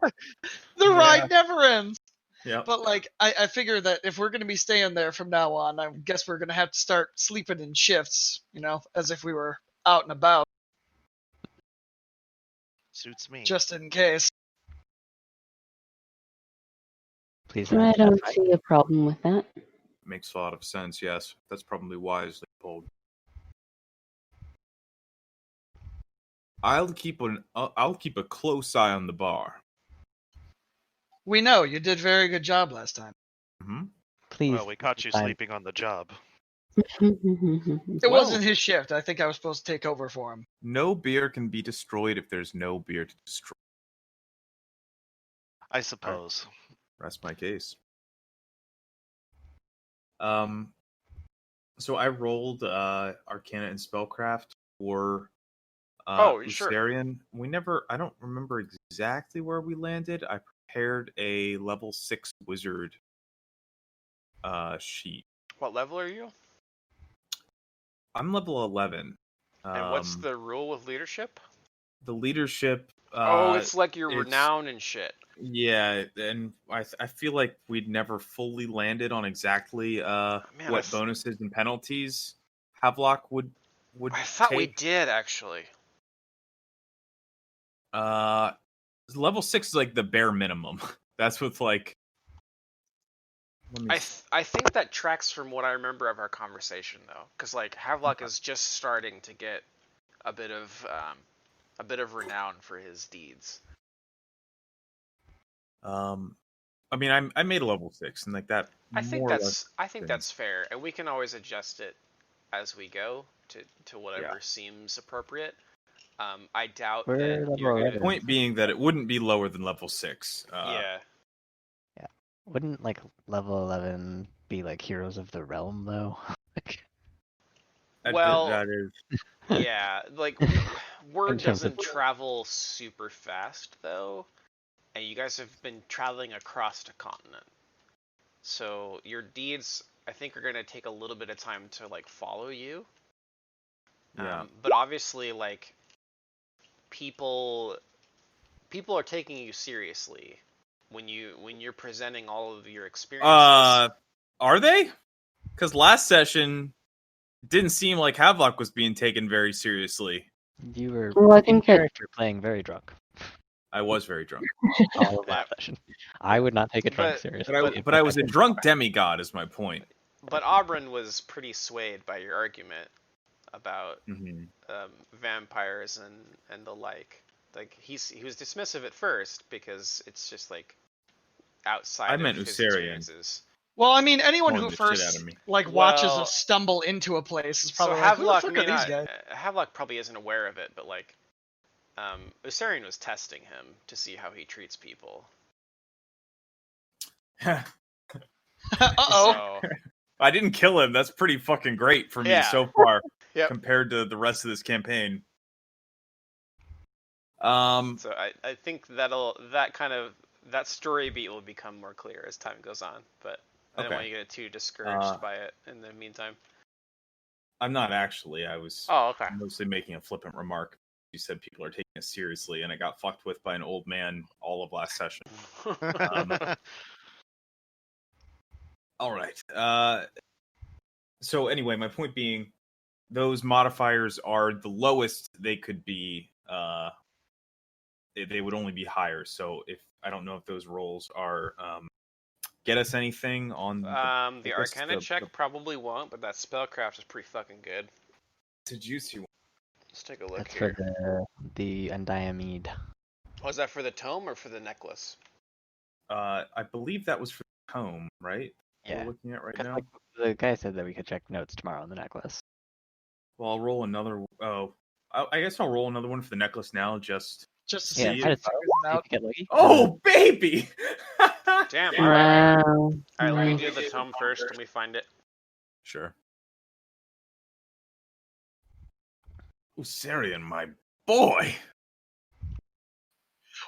the ride never ends. Yeah. But like I figure that if we're gonna be staying there from now on, I guess we're gonna have to start sleeping in shifts, as if we were out and about, Suits me. just in case. Please I don't identify. see a problem with that. Makes a lot of sense, yes. That's probably wisely pulled. I'll keep a close eye on the bar. We know you did a very good job last time. Mm-hmm. Please. Well, we caught you sleeping on the job. It wasn't his shift. I think I was supposed to take over for him. No beer can be destroyed if there's no beer to destroy. I suppose. Rest my case. So I rolled Arcana and Spellcraft for Sure. Usarian. I don't remember exactly where we landed. I prepared a level 6 wizard sheet. What level are you? I'm level 11. And what's the rule with leadership? The leadership? It's like your renown and shit. Yeah, and I feel like we'd never fully landed on exactly what bonuses and penalties Havelock would I thought take. we did actually. Level 6 is like the bare minimum. That's with like. I think that tracks from what I remember of our conversation though, because like Havelock is just starting to get a bit of renown for his deeds. I mean, I made a level 6, and like that. I think that's fair, and we can always adjust it as we go to whatever seems appropriate. I doubt We're that level you're 11. gonna... Point being that it wouldn't be lower than level 6. Yeah. Wouldn't like level 11 be like Heroes of the Realm though? That is. Yeah, like word doesn't travel super fast though, and you guys have been traveling across the continent, so your deeds I think are gonna take a little bit of time to like follow you. Yeah. But obviously, like people are taking you seriously when you're presenting all of your experiences. Are they? Because last session it didn't seem like Havelock was being taken very seriously. You were I in think character playing very drunk. I was very drunk. All of last session. I would not take a drunk seriously. But I was a drunk demigod, is my point. But Aubryn was pretty swayed by your argument about vampires and the like. Like he was dismissive at first because it's just like outside of his experiences. Well, I mean, anyone who first watches us stumble into a place is probably like, who the fuck are these guys? Havelock probably isn't aware of it, but like Usarian was testing him to see how he treats people. Uh-oh. So, I didn't kill him. That's pretty fucking great for me so far compared to the rest of this campaign. So I think that story beat will become more clear as time goes on, but I don't want you to get too discouraged by it in the meantime. I'm not actually. I was mostly making a flippant remark. You said people are taking it seriously, and I got fucked with by an old man all of last session. All right. So anyway, my point being, those modifiers are the lowest they could be. They would only be higher. So I don't know if those rolls are get us anything on the Arcana check probably won't, but that spellcraft is pretty fucking good. It's a juicy one. Let's take a look That's here. for the Undiamede. Was that for the tome or for the necklace? I believe that was for the tome, right? Yeah. We're looking at right now. Like, the guy said that we could check notes tomorrow on the necklace. Well, I'll roll another. I guess I'll roll another one for the necklace now, just to see it. Oh, baby! Damn. All right. Wow. All right, let me do the tome first. Let me find it. Sure. Usarian, my boy.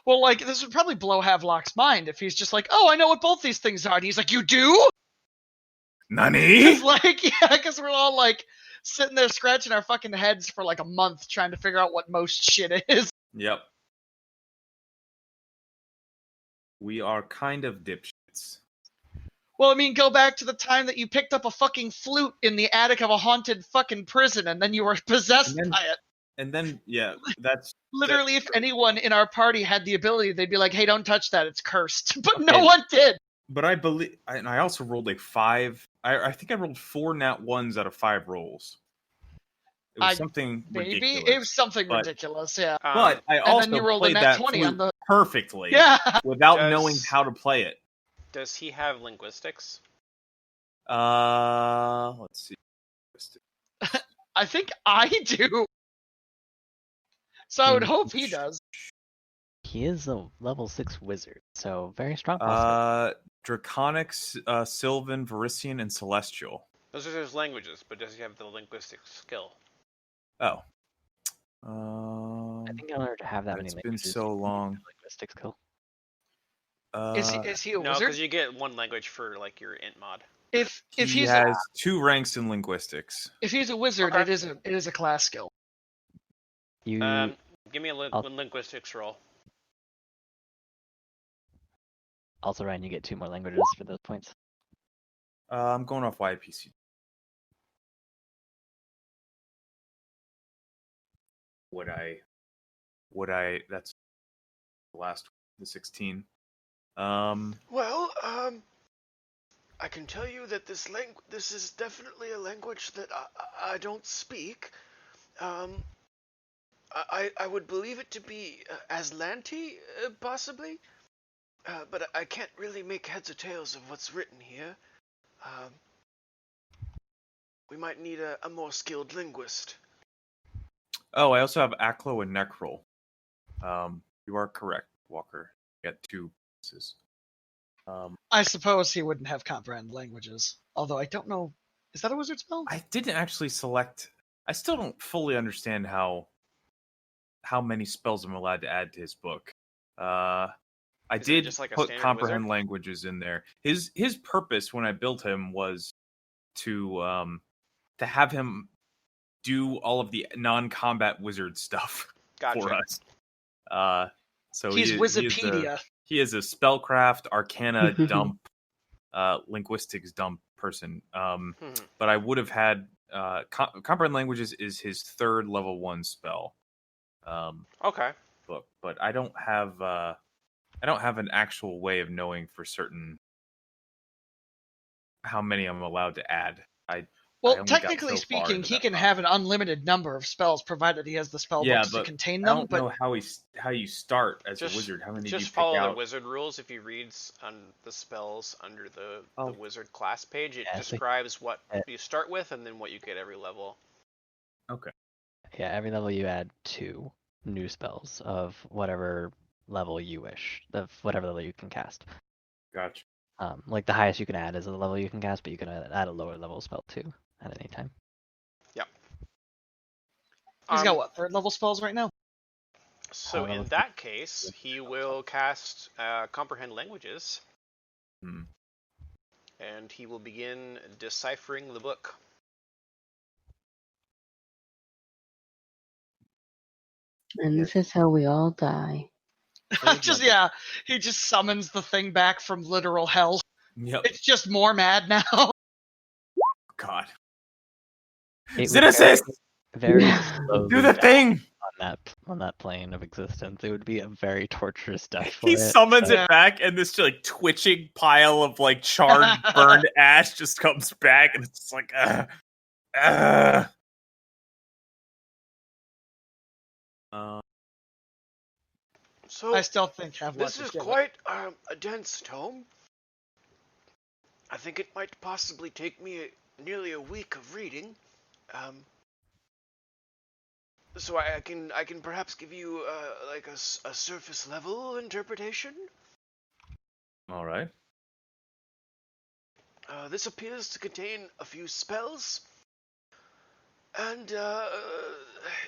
Well, like, this would probably blow Havelock's mind if he's just like, oh, I know what both these things are. And he's like, you do? Nani? Because, like, yeah, because we're all, like, sitting there scratching our fucking heads for, like, a month trying to figure out what most shit is. Yep. We are kind of dipshits. Well, I mean, go back to the time that you picked up a fucking flute in the attic of a haunted fucking prison and then you were possessed by it. And then, yeah, that's... Literally, if anyone in our party had the ability, they'd be like, hey, don't touch that, it's cursed. But no one did. But I believe... And I also rolled like 5... I think I rolled 4 nat 1s out of 5 rolls. It was something ridiculous. Maybe? It was something ridiculous, yeah. But I also then you rolled played a nat that 20 on the... perfectly without knowing how to play it. Does he have linguistics? Let's see. I think I do. So I would hope he does. He is a level 6 wizard, so very strong. Draconic, Sylvan, Varisian, and Celestial. Those are his languages, but does he have the linguistic skill? Oh. I think in order to have that many languages, it's been so long. Linguistic skill. Is he a no, wizard? because you get 1 language for like your int mod. If he has 2 ranks in linguistics. If he's a wizard, it is a class skill. You give me a linguistics roll. Also, Ryan, you get 2 more languages for those points. I'm going off YPC. Would I? That's the 16. Well, I can tell you that this is definitely a language that I don't speak. I would believe it to be Aslanti, possibly, but I can't really make heads or tails of what's written here. We might need a more skilled linguist. Oh, I also have Aklo and Necrol. You are correct, Walker. You got 2 pieces. I suppose he wouldn't have comprehend languages. Although I don't know, is that a wizard spell? I didn't actually select. I still don't fully understand how many spells I'm allowed to add to his book. I did just like put comprehend languages in there. His purpose when I built him was to have him do all of the non-combat wizard stuff for us. So he's Wikipedia. He is a spellcraft, arcana dump, linguistics dump person. But I would have had comprehend languages is his 3rd level 1 spell. Okay. But I don't have an actual way of knowing for certain how many I'm allowed to add. Well, technically speaking, he can have an unlimited number of spells, provided he has the spell books to contain them. I don't know how you start as a wizard. How many do you pick out? Just follow the wizard rules. If he reads on the spells under the wizard class page, it describes what you start with and then what you get every level. Okay. Yeah, every level you add 2 new spells of whatever level you wish, of whatever level you can cast. Gotcha. Like the highest you can add is the level you can cast, but you can add a lower level spell too at any time. Yep. He's got what, 3rd level spells right now? So in that case, he will cast comprehend languages, and he will begin deciphering the book. And this is how we all die. He just summons the thing back from literal hell. Yep. It's just more mad now. God. Xenesis! Very slowly do the thing on that plane of existence. It would be a very torturous death. He summons it back, and this like twitching pile of like charred, burned ash just comes back, and it's just like, So I still think this is quite a dense tome. I think it might possibly take me nearly a week of reading. So I can perhaps give you like a surface level interpretation. All right. This appears to contain a few spells. And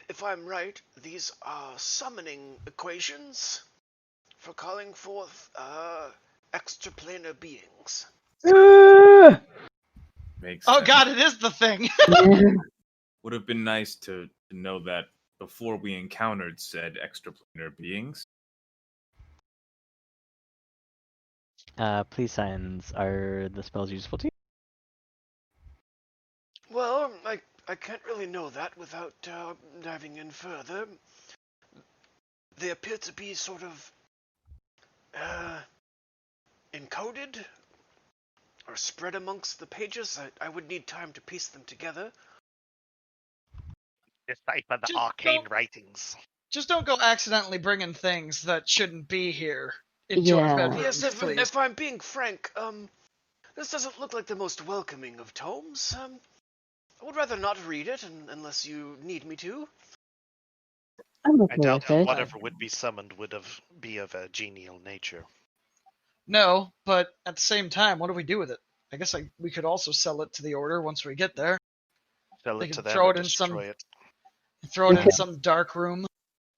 if I'm right, these are summoning equations for calling forth extraplanar beings. Makes Oh sense. god, it is the thing. Would have been nice to know that before we encountered said extraplanar beings. Please signs, are the spells useful to you? Well, I can't really know that without diving in further. They appear to be sort of encoded or spread amongst the pages. I would need time to piece them together. Decipher the Just arcane don't- writings. Just don't go accidentally bringing things that shouldn't be here into our Yeah. bedrooms, Yes, please. if I'm being frank, this doesn't look like the most welcoming of tomes. I would rather not read it unless you need me to. I'm I okay doubt with that it. whatever would be summoned would be of a genial nature. No, but at the same time, what do we do with it? I guess we could also sell it to the Order once we get there. Sell They it to could them throw or it in some- destroy it. Throw it in Okay. some dark room.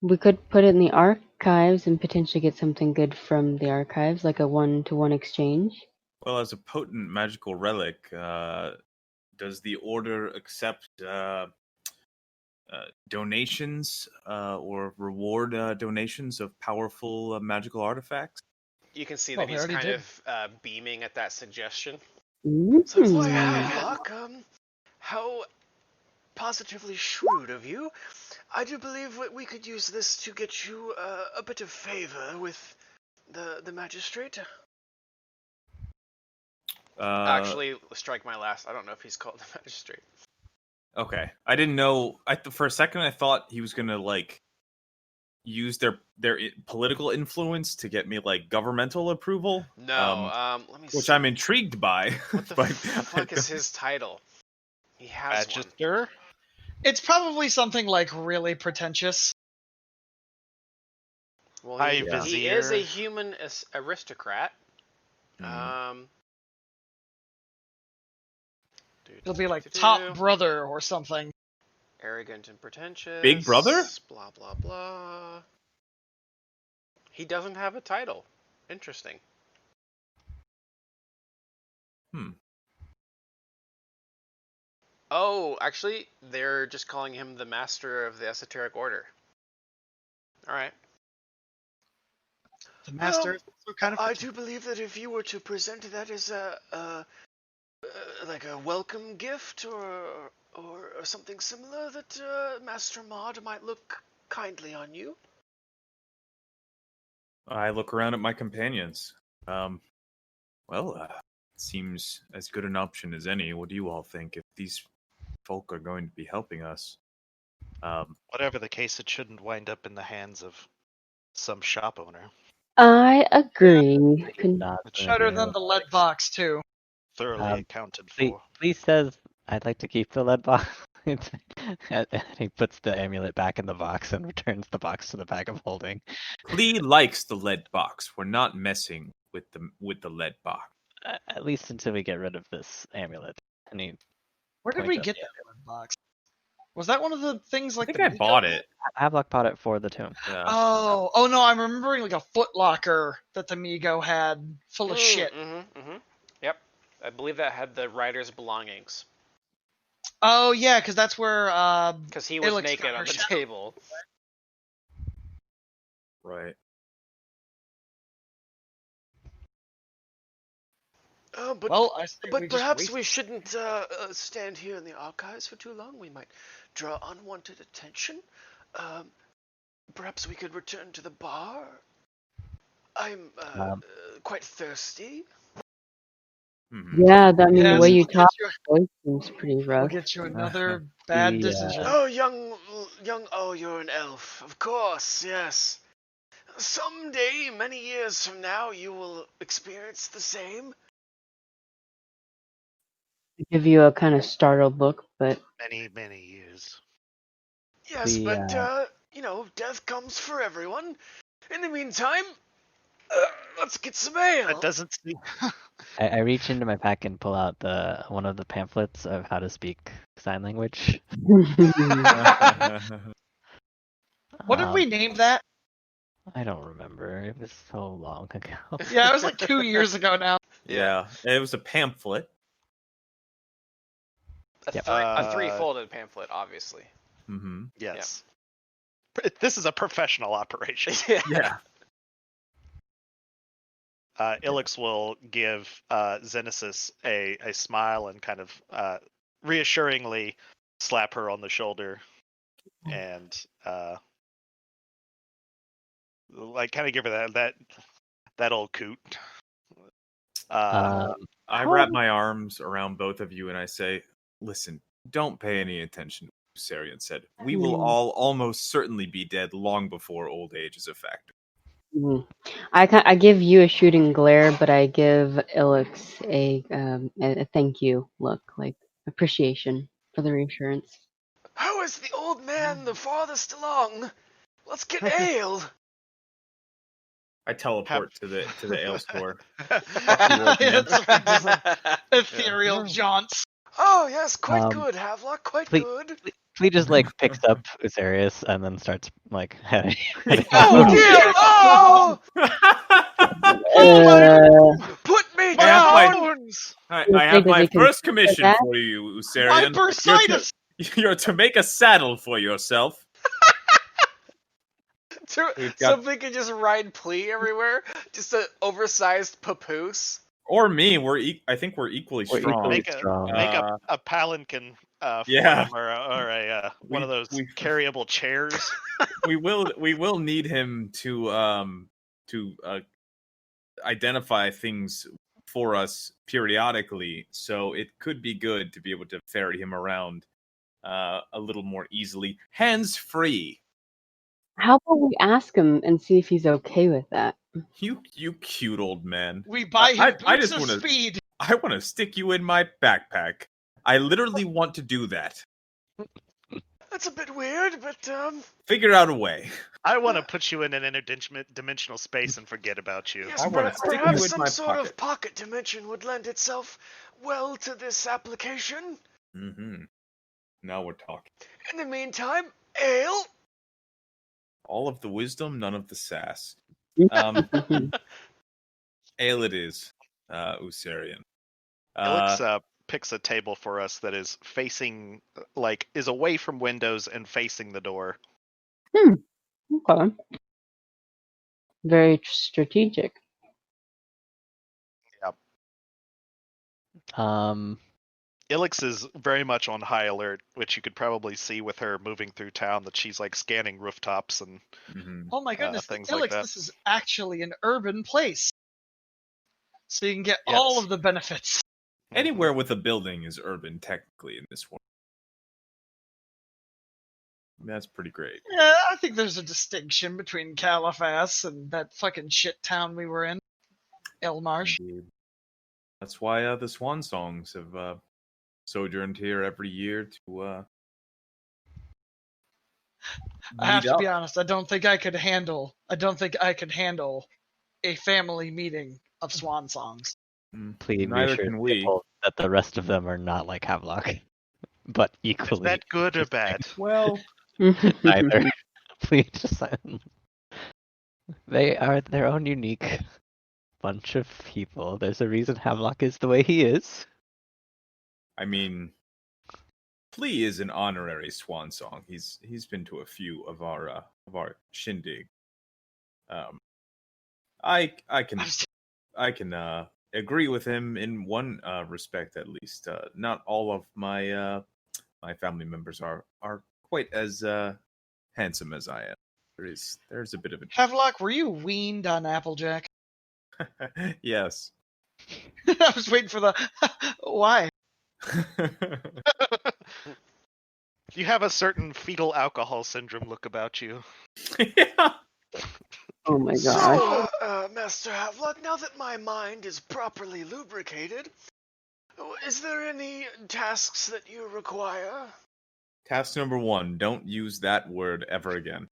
We could put it in the archives and potentially get something good from the archives, like a 1-to-1 exchange. Well, as a potent magical relic, does the Order accept donations or reward donations of powerful magical artifacts? You can see Well, that they he's already kind did. of beaming at that suggestion. So, Mm. boy, Havelock, how positively shrewd of you. I do believe we could use this to get you a bit of favor with the magistrate. Actually, strike my last. I don't know if he's called the magistrate. Okay, I didn't know. For a second, I thought he was gonna like use their political influence to get me like governmental approval. No, let me see. Which I'm intrigued by. What the but fuck is his title? He has one. Magister? It's probably something like really pretentious. Well, High he Vizier. is a human aristocrat. Mhm. It'll be like top brother or something. Arrogant and pretentious. Big brother? Blah blah blah. He doesn't have a title. Interesting. Oh, actually, they're just calling him the Master of the Esoteric Order. All right. The master. Kind of. I do believe that if you were to present that as like a welcome gift or something similar, that Master Maud might look kindly on you. I look around at my companions. Seems as good an option as any. What do you all think? If these folk are going to be helping us, Whatever the case, it shouldn't wind up in the hands of some shop owner. I agree. Not Better than the lead box too. Thoroughly accounted Lee for. says, "I'd like to keep the lead box." And he puts the amulet back in the box and returns the box to the bag of holding. Klee likes the lead box. We're not messing with the lead box. At least until we get rid of this amulet. And he Where did points we at get the that lead box? Was that one of the things I like think the I Miko bought had? it. Havelock bought it for the tomb. Yeah. Oh no! I'm remembering like a Foot Locker that the Migo had full of shit. Yep. I believe that had the rider's belongings. Oh yeah, because that's where Because he was Alex naked got on her the shadow. table. Right. But perhaps we shouldn't stand here in the archives for too long. We might draw unwanted attention. Perhaps we could return to the bar. I'm quite thirsty. Yeah, I mean, the way you we'll talk seems pretty We'll rough. get you another bad decision. Oh, young, oh, you're an elf. Of course, yes. Someday, many years from now, you will experience the same. I give you a kind of startled look, but Many, many years. Yes, but, death comes for everyone. In the meantime, Let's get some ale. That doesn't seem. I reach into my pack and pull out one of the pamphlets of how to speak sign language. What did we name that? I don't remember. It was so long ago. Yeah, it was like 2 years ago now. Yeah, it was a pamphlet. Yep. A three-folded pamphlet, obviously. Mm-hmm. Yes. This is a professional operation. Yeah. Ilix will give Xenesis a smile and kind of reassuringly slap her on the shoulder and like kind of give her that old coot. I wrap my arms around both of you and I say, listen, don't pay any attention to what Carrion said. We will all almost certainly be dead long before old age is a factor. I give you a shooting glare, but I give Ilix a thank you look, like appreciation for the reassurance. How is the old man the farthest along? Let's get ale. I teleport to the ale store. Ethereal jaunts. Oh yes, quite good, Havelock, quite good. Flea just like picks up Usarius and then starts like heading. Oh dear! Oh! Put me down! I have my first commission for you, Usarian. Hypersitus! You're to make a saddle for yourself. So we can just ride Plea everywhere? Just an oversized papoose? Or me, I think we're equally strong. Make a palanquin for yeah. him or one of those carryable chairs. we will need him to identify things for us periodically, so it could be good to be able to ferry him around a little more easily, hands free. How about we ask him and see if he's okay with that? You cute old man. We buy him boots of speed. I want to stick you in my backpack. I literally want to do that. That's a bit weird, but figure out a way. I want to put you in an interdimensional space and forget about you. Yes, I want to stick you perhaps in some my sort pocket. of pocket dimension would lend itself well to this application. Mm-hmm. Now we're talking. In the meantime, ale. All of the wisdom, none of the sass. Ale it is, Usarian. Ilix picks a table for us that is facing, is away from windows and facing the door. Okay. Very strategic. Yep. Ilix is very much on high alert, which you could probably see with her moving through town, that she's scanning rooftops and oh my goodness, things Ilix, like that. this is actually an urban place. So you can get all of the benefits. Anywhere with a building is urban, technically, in this one. That's pretty great. Yeah, I think there's a distinction between Caliphas and that fucking shit town we were in, Elmarsh. Indeed. That's why the Swan Songs have sojourned here every year to I have to be honest, I don't think I could handle a family meeting of swan songs. Please Neither be can we. sure that the rest of them are not like Havelock, but equally. Is that good or bad? Well, neither. Please just they are their own unique bunch of people. There's a reason Havelock is the way he is. I mean, Flea is an honorary swan song. He's been to a few of our shindig. I can agree with him in one respect, at least. Not all of my my family members are quite as handsome as I am. There's a bit of a Havelock, were you weaned on Applejack? yes. I was waiting for the why. You have a certain fetal alcohol syndrome look about you. Yeah. Oh my gosh. So, Master Havelock, now that my mind is properly lubricated, is there any tasks that you require? Task number 1, don't use that word ever again.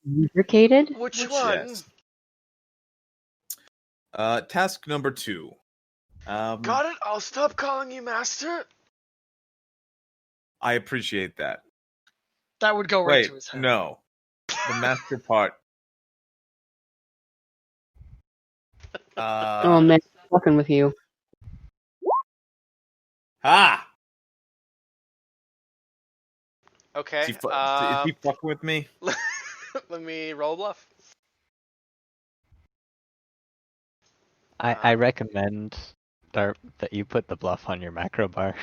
Lubricated? Which one? Yes. Task number 2. Got it? I'll stop calling you master. I appreciate that. That would go right Wait, to his head. no. The master part. Oh man, I'm fucking with you. Ah! Okay. Is he fucking with me? Let me roll a bluff. I recommend, Darp, that you put the bluff on your macro bar.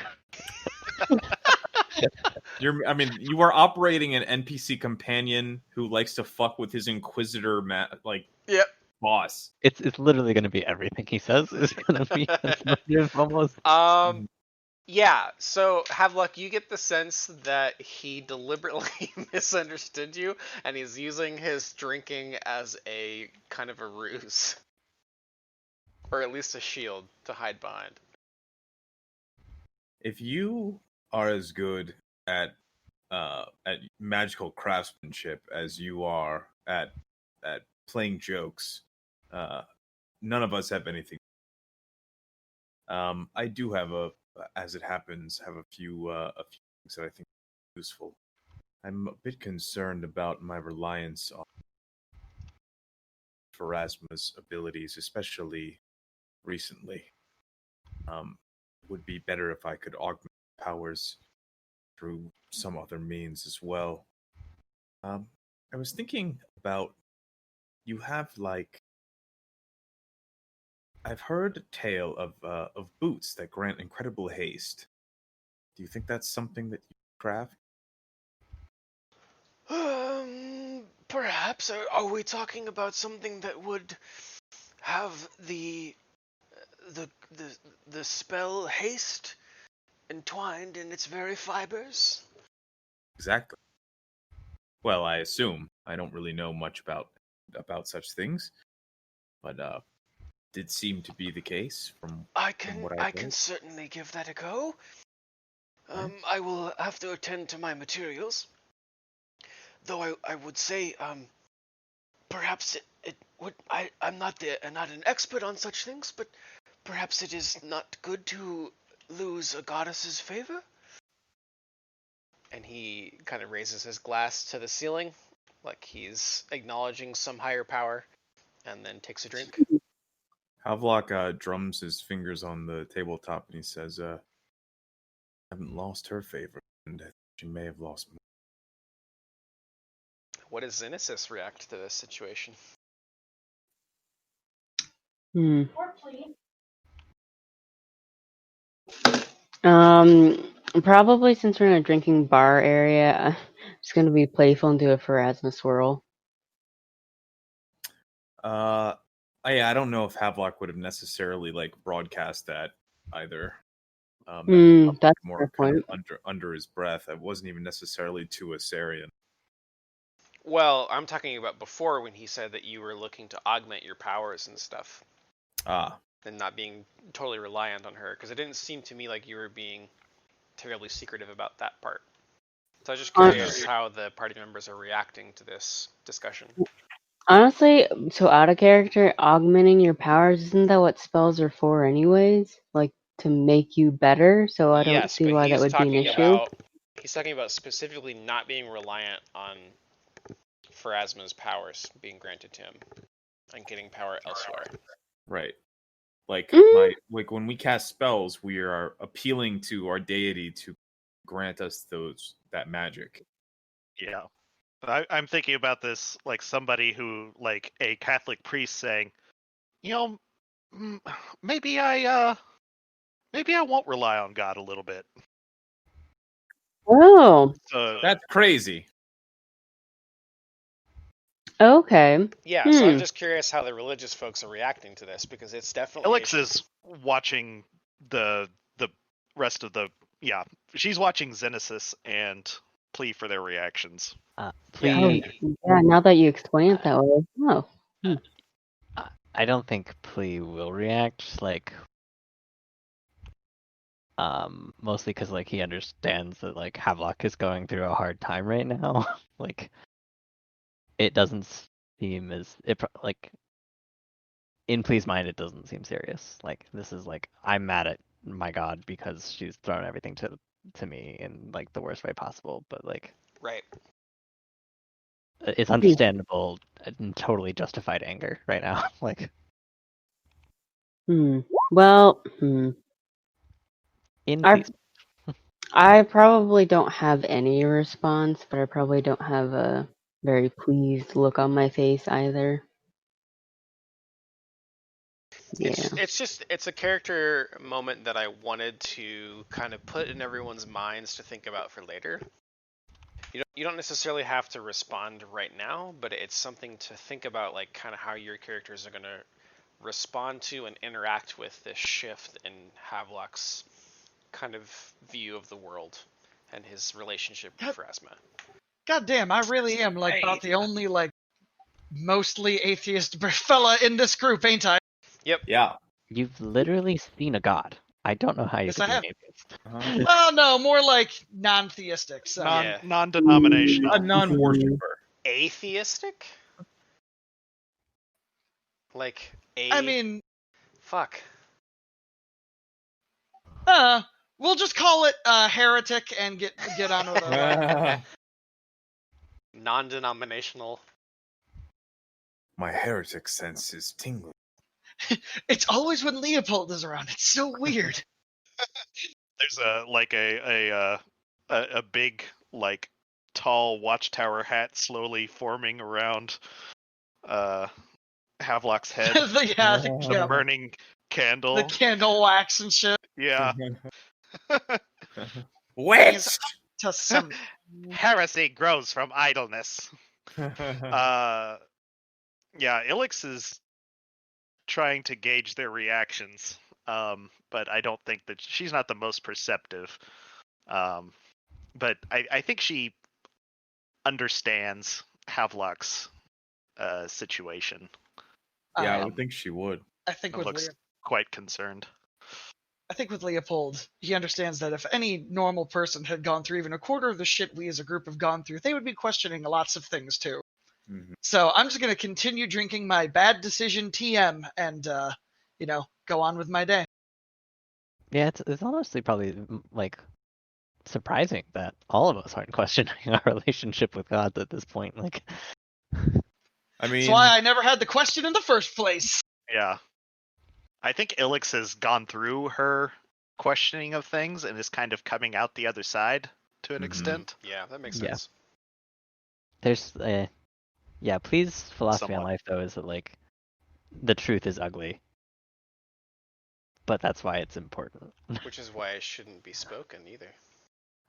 You are operating an NPC companion who likes to fuck with his Inquisitor, Yep. boss. It's literally going to be everything he says is going to be transformative almost. Yeah, so Havelock, you get the sense that he deliberately misunderstood you, and he's using his drinking as a kind of a ruse. Or at least a shield to hide behind. If you are as good at magical craftsmanship as you are at playing jokes, none of us have anything. I do have as it happens, have a few things that I think are useful. I'm a bit concerned about my reliance on Pharasma's abilities, especially recently. Would be better if I could augment powers through some other means as well. I was thinking about, you have I've heard a tale of boots that grant incredible haste. Do you think that's something that you craft? Perhaps. Are we talking about something that would have the spell haste entwined in its very fibers? Exactly. Well, I assume. I don't really know much about such things, but did seem to be the case from what I can heard. certainly give that a go. Okay. I will have to attend to my materials. Though I would say, perhaps it would. I'm not an expert on such things, but perhaps it is not good to lose a goddess's favor. And he kind of raises his glass to the ceiling, like he's acknowledging some higher power, and then takes a drink. Havelock drums his fingers on the tabletop and he says, I haven't lost her favor, and she may have lost more. What does Xenesis react to this situation? Probably since we're in a drinking bar area, I'm just gonna be playful and do a Pharasma swirl. I don't know if Havelock would have necessarily broadcast that either. That's more a kind point. of under his breath. It wasn't even necessarily to a Sarian. Well, I'm talking about before when he said that you were looking to augment your powers and stuff. And not being totally reliant on her, because it didn't seem to me like you were being terribly secretive about that part. So I was just curious how the party members are reacting to this discussion. Honestly, so out of character, augmenting your powers, isn't that what spells are for anyways? Like, to make you better, so I don't see why that would be an issue. He's talking about specifically not being reliant on Pharasma's powers being granted to him and getting power elsewhere. Right. Like when we cast spells, we are appealing to our deity to grant us that magic. Yeah. I'm thinking about this like somebody who, like a Catholic priest saying, maybe I won't rely on God a little bit. Oh. That's crazy. Okay. Yeah, so I'm just curious how the religious folks are reacting to this, because it's definitely... Alex is watching the rest of the... Yeah, she's watching Xenesis and Plea for their reactions. Yeah, now that you explain it that way. Oh. I don't think Plea will react, mostly because he understands that Havelock is going through a hard time right now. It doesn't seem as in Please Mind, it doesn't seem serious. Like, this is like, I'm mad at my god because she's thrown everything to me in like the worst way possible. But like, Right. it's understandable and totally justified anger right now. Like, Well, in Please. I probably don't have any response, but I probably don't have a very pleased look on my face either. Yeah. It's a character moment that I wanted to kind of put in everyone's minds to think about for later. You don't necessarily have to respond right now, but it's something to think about, like kind of how your characters are going to respond to and interact with this shift in Havelock's kind of view of the world and his relationship with Phrasma. God damn, I really am like about the only like mostly atheist fella in this group, ain't I? Yep. Yeah. You've literally seen a god. I don't know how you Yes, could I be have. an atheist. Uh-huh. Well, no, more like non-theistic. So. Non-denominational. A non-worshiper. Atheistic? Like I mean, fuck. we'll just call it heretic and get on with it. Non-denominational. My heretic sense is tingling. It's always when Leopold is around. It's so weird. There's a big like tall watchtower hat slowly forming around Havelock's head. The burning candle. The candle wax and shit. Yeah. Witch! To some Heresy grows from idleness. Yeah, Ilix is trying to gauge their reactions, but I don't think that she's not the most perceptive. But I think she understands Havelock's situation. Yeah, I would think she would. I think with looks quite concerned. I think with Leopold, he understands that if any normal person had gone through even a quarter of the shit we as a group have gone through, they would be questioning lots of things too. Mm-hmm. So I'm just going to continue drinking my bad decision TM and, go on with my day. Yeah, it's honestly probably like surprising that all of us aren't questioning our relationship with God at this point. Like, I mean, that's why I never had the question in the first place. Yeah. I think Ilix has gone through her questioning of things and is kind of coming out the other side to an extent. Yeah, that makes sense. There's please philosophy on Somewhat. life though is that like the truth is ugly. But that's why it's important. Which is why it shouldn't be spoken either.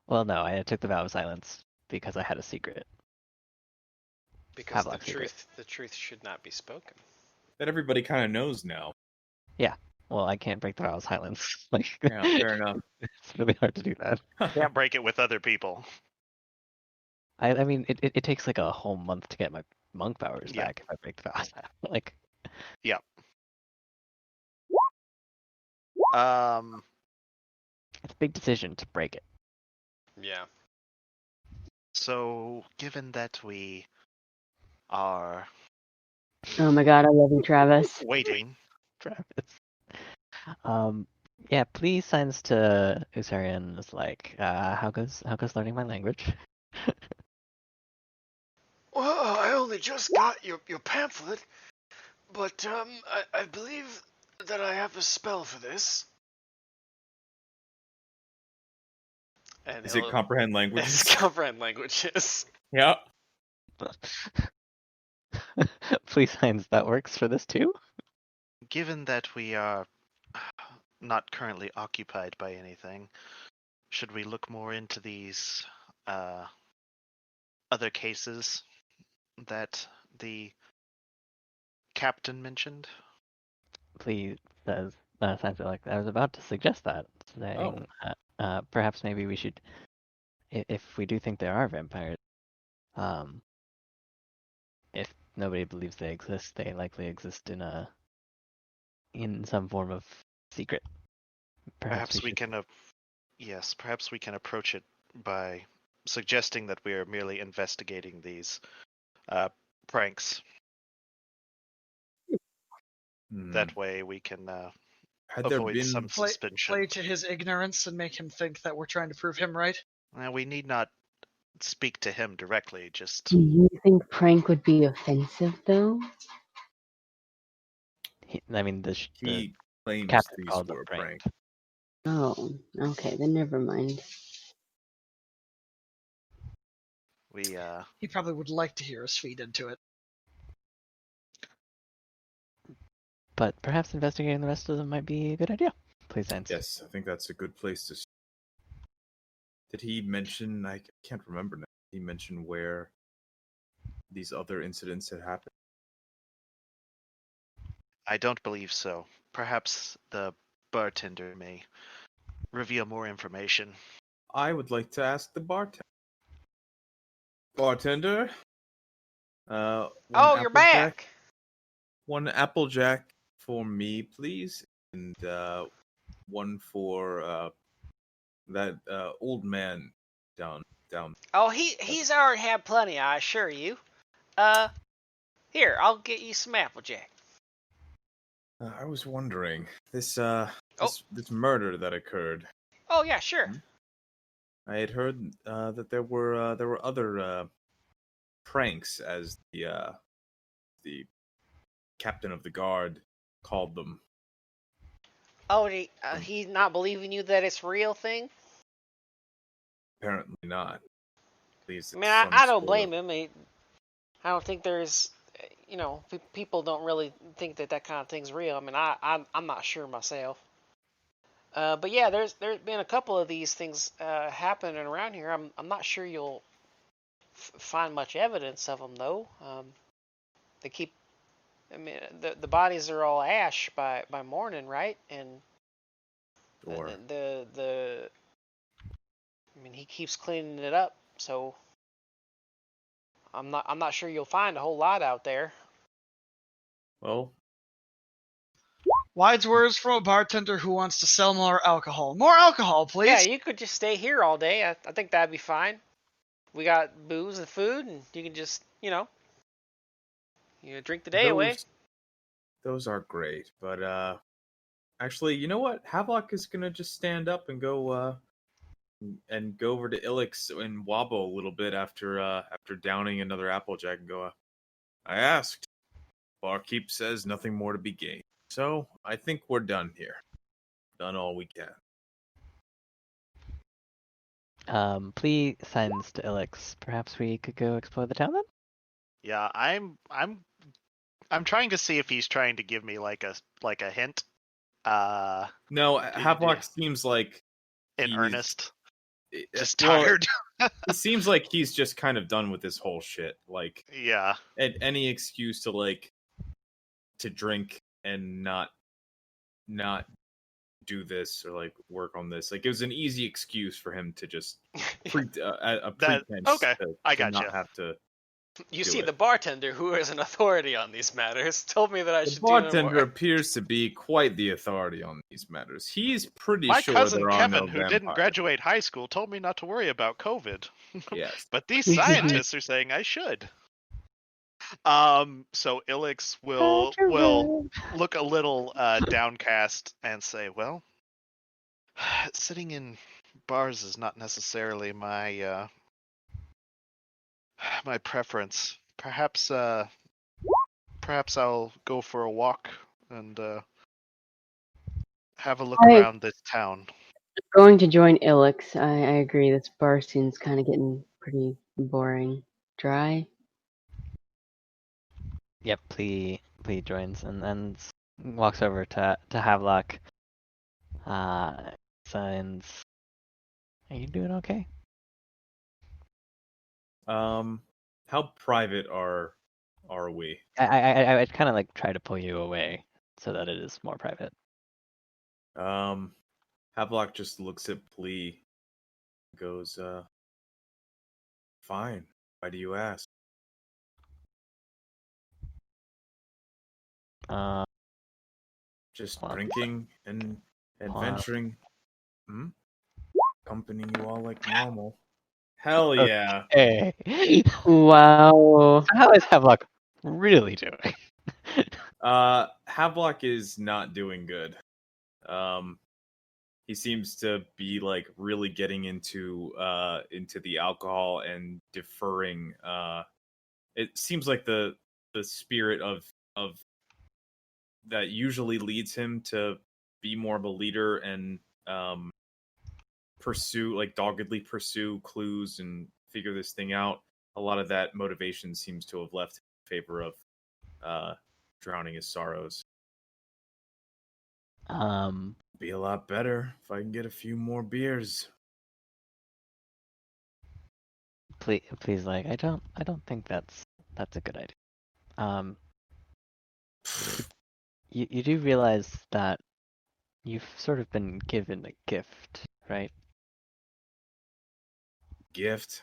Well, no, I took the vow of silence because I had a secret. Because Havelock secret. the truth should not be spoken. that everybody kind of knows now. Yeah. Well, I can't break the vow of silence. Like, Yeah, fair enough. It's really hard to do that. Can't break it with other people. I mean, it takes like a whole month to get my monk powers Yeah. back if I break the vow. Like, Yeah. it's a big decision to break it. Yeah. So, given that we are Oh my god, I love you, Travis. waiting, Travis. Yeah, please signs to Usarian is like, how goes learning my language? Well, I only just got your pamphlet, but I believe that I have a spell for this. And Is it comprehend languages? It's comprehend languages. Yeah. Please signs that works for this too? given that we are not currently occupied by anything, should we look more into these other cases that the captain mentioned? Please says signs it like I was about to suggest that, saying perhaps maybe we should, if we do think there are vampires, if nobody believes they exist, they likely exist in some form of secret. Perhaps we can perhaps we can approach it by suggesting that we are merely investigating these pranks. That way we can Had there avoid been some suspicion. Play to his ignorance and make him think that we're trying to prove him right. We need not speak to him directly. Just. Do you think prank would be offensive, though? he claims captain these called were a prank. Oh, okay, then never mind. He probably would like to hear us feed into it. But perhaps investigating the rest of them might be a good idea. Please answer. Yes, I think that's a good place to start. Did he mention, I can't remember now, did he mention where these other incidents had happened? I don't believe so. Perhaps the bartender may reveal more information. I would like to ask the bartender. Bartender? You're back! One Applejack for me, please. And one for that old man down. Oh, he's already had plenty, I assure you. Here, I'll get you some Applejack. I was wondering, this murder that occurred. Oh yeah, sure. I had heard that there were other pranks, as the captain of the guard called them. Oh, he's not believing you that it's real thing? Apparently not. Please, I mean, I don't blame him. I don't think there's, people don't really think that kind of thing's real. I mean, I'm not sure myself. But yeah, there's been a couple of these things happening around here. I'm not sure you'll find much evidence of them though. They keep. I mean, the bodies are all ash by morning, right? And sure. I mean, he keeps cleaning it up, so I'm not sure you'll find a whole lot out there. Well, wise words from a bartender who wants to sell more alcohol. More alcohol, please. Yeah, you could just stay here all day. I think that'd be fine. We got booze and food, and you can just, drink the day away. Those are great, but actually, you know what? Havelock is gonna just stand up and go over to Ilix and wobble a little bit after downing another Applejack and go. I asked. Barkeep says nothing more to be gained. So I think we're done here. Done all we can. Please signs to Ilix. Perhaps we could go explore the town then? Yeah, I'm trying to see if he's trying to give me like a hint. No, Havelock seems like in earnest. Just tired. It seems like he's just kind of done with this whole shit. Like, yeah, any excuse to drink and not do this or work on this. Like, it was an easy excuse for him to just a pretense. Okay, I got you. Not have to. You see, the bartender, who is an authority on these matters, told me that I should do no more. The bartender appears to be quite the authority on these matters. He's pretty My sure cousin there Kevin, are no who didn't graduate high school, told me not to worry about COVID. Yes. But these scientists are saying I should. So Ilix will look a little downcast and say, well, sitting in bars is not necessarily my my preference. Perhaps I'll go for a walk and have a look around this town. I'm going to join Ilix. I agree. This bar scene's kind of getting pretty boring. Dry. Yep, Plea joins and walks over to Havelock. Signs. Are you doing okay? How private are we? I kind of try to pull you away so that it is more private. Havelock just looks at Plea, goes, fine. Why do you ask? Just drinking and adventuring. Accompanying you all like normal. Hell yeah. Hey. Wow. How is Havelock really doing? Havelock is not doing good. He seems to be like really getting into the alcohol and deferring. It seems like the spirit of that usually leads him to be more of a leader and doggedly pursue clues and figure this thing out. A lot of that motivation seems to have left in favor of drowning his sorrows. Be a lot better if I can get a few more beers. Please, like, I don't think that's a good idea. You do realize that you've sort of been given a gift, right? Gift?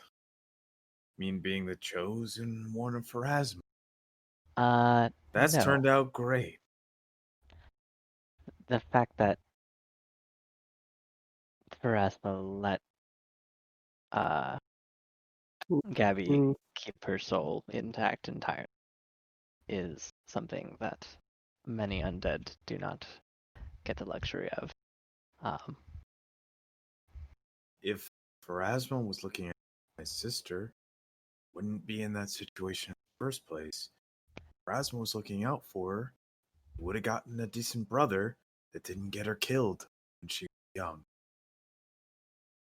Mean being the chosen one of Pharasma? That's no. turned out great. The fact that Pharasma let Gabby keep her soul intact entirely is something that many undead do not get the luxury of. If Pharasma was looking at my sister, wouldn't be in that situation in the first place. If Pharasma was looking out for her, would have gotten a decent brother that didn't get her killed when she was young.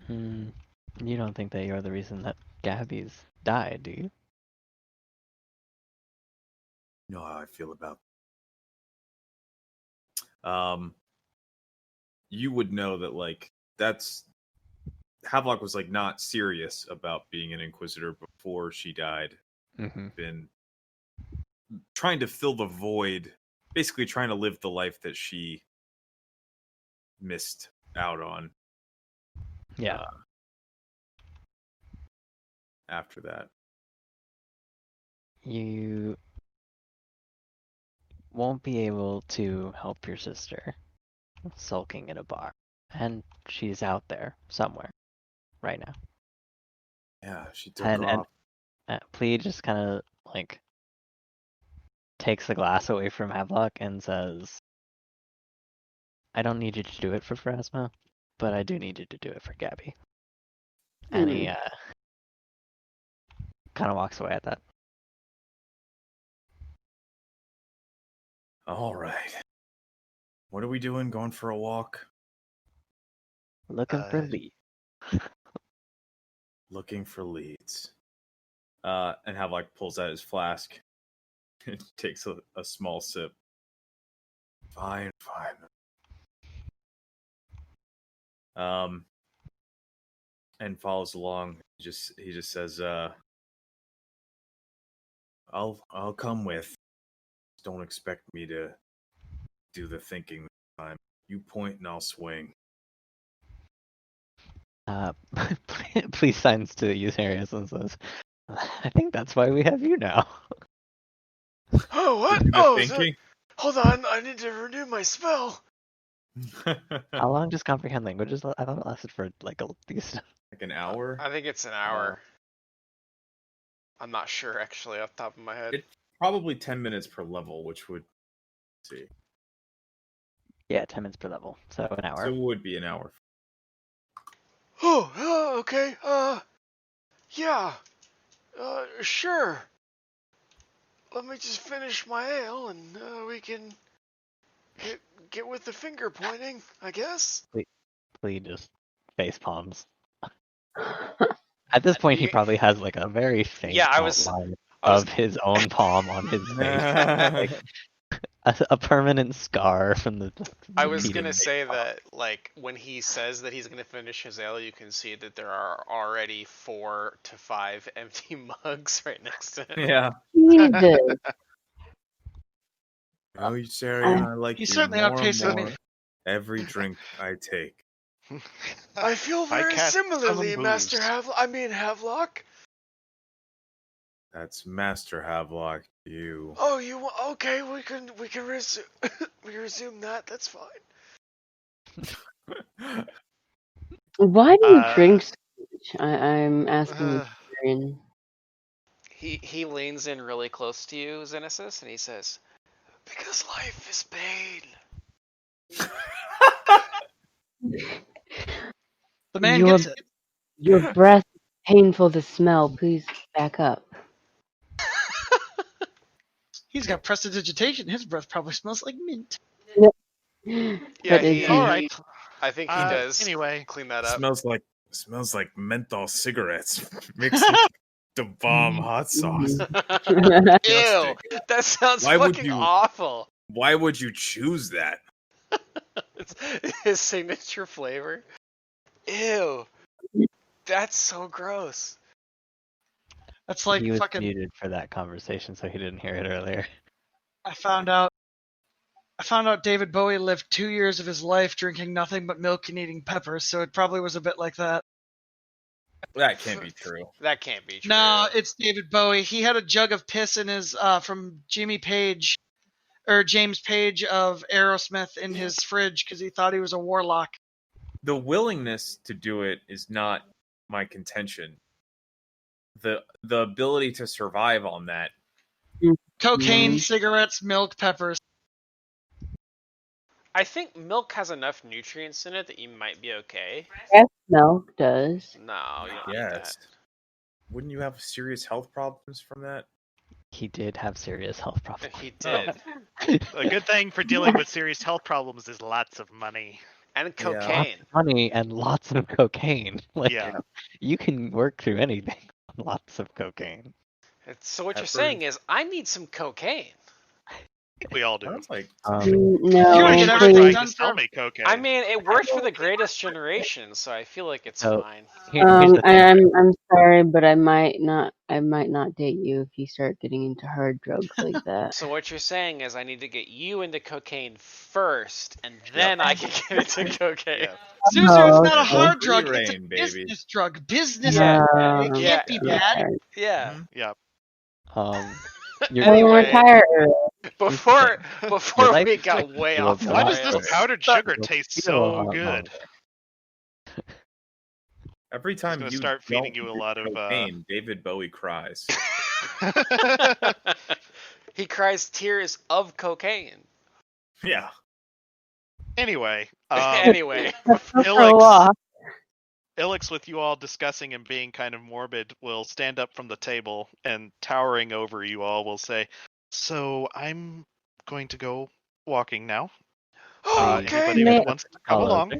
You don't think that you're the reason that Gabby's died, do you? You know how I feel about you would know that like that's Havelock was like not serious about being an Inquisitor before she died. Been trying to fill the void, basically trying to live the life that she missed out on. Yeah. After that, you won't be able to help your sister sulking in a bar, and she's out there somewhere right now. Yeah, she took off. And Plea just kind of like takes the glass away from Havelock and says, "I don't need you to do it for Pharasma, but I do need you to do it for Gabby." And he kind of walks away at that. All right. What are we doing? Going for a walk? Looking for leads. Looking for leads. And Havelock pulls out his flask and takes a small sip. Fine. And follows along. He just says, I'll come with. Don't expect me to do the thinking this time. You point and I'll swing. Please signs to Eutharius and says, "I think that's why we have you now." Oh, what? Hold on, I need to renew my spell. How long does comprehend languages? I thought it lasted for like at least like an hour. I think it's an hour. I'm not sure actually off the top of my head. It's probably 10 minutes per level, which would see. Yeah, 10 minutes per level, so an hour. So it would be an hour. Oh, okay. Yeah. Sure. Let me just finish my ale, and we can get with the finger pointing, I guess. Please just face palms. At this point, he probably has like a very faint outline of his own palm on his face. Like, a permanent scar from the. I was gonna say that, like, when he says that he's gonna finish his ale, you can see that there are already 4 to 5 empty mugs right next to him. Yeah. Jesus. Oh, Sarian, I like you certainly more and outtasted more me. every drink I take. I feel very similarly, Master Havelock. That's Master Havelock. You. Oh, okay? We can resume. We resume that. That's fine. Why do you drink so much? I'm asking Carrion. He leans in really close to you, Xenesis, and he says, Because life is pain. The man gets it. Your breath is painful to smell. Please back up. He's got prestidigitation. His breath probably smells like mint. Yeah, But it's All right. I think he does. Anyway, clean that up. Smells like menthol cigarettes mixed with the bomb hot sauce. Ew, that sounds fucking awful. Why would you choose that? It's his signature flavor. Ew, that's so gross. That's like he was fucking. muted for that conversation, so he didn't hear it earlier. I found out David Bowie lived 2 years of his life drinking nothing but milk and eating peppers, so it probably was a bit like that. That can't be true. That can't be true. No, it's David Bowie. He had a jug of piss in his from James Page of Aerosmith in his fridge because he thought he was a warlock. The willingness to do it is not my contention. The ability to survive on that. Cocaine, cigarettes, milk, peppers. I think milk has enough nutrients in it that you might be okay. Breast milk does. No, you don't need that. Wouldn't you have serious health problems from that? He did have serious health problems. He did. A good thing for dealing with serious health problems is lots of money. And cocaine. Lots of money and lots of cocaine. Like, Yeah. You can work through anything on lots of cocaine. So what you're saying is, I need some cocaine. I think we all do. Sounds like No, You're gonna get everything please. done to sell me cocaine. I mean, it worked for the greatest generation, so I feel like it's So- fine. Here's the thing. I'm sorry, but I might not date you if you start getting into hard drugs like that. So what you're saying is I need to get you into cocaine first, and then I can get into cocaine. Yeah. Suzu, it's not a okay. hard drug. Free It's a reign, baby. business drug. Business. Yeah. It can't Yeah. be bad. Yeah. Yeah. You're I Anyway. retire early. Before life we is got like way you off. will the Why die. does rails. this powdered sugar You'll taste feel a so lot good? every time gonna you start feeding don't you a do lot of, cocaine, David Bowie cries. He cries tears of cocaine. Yeah. Anyway, Anyway, Ilix, with you all discussing and being kind of morbid, will stand up from the table and, towering over you all, will say, "So I'm going to go walking now. Okay. Anybody who wants to come along?"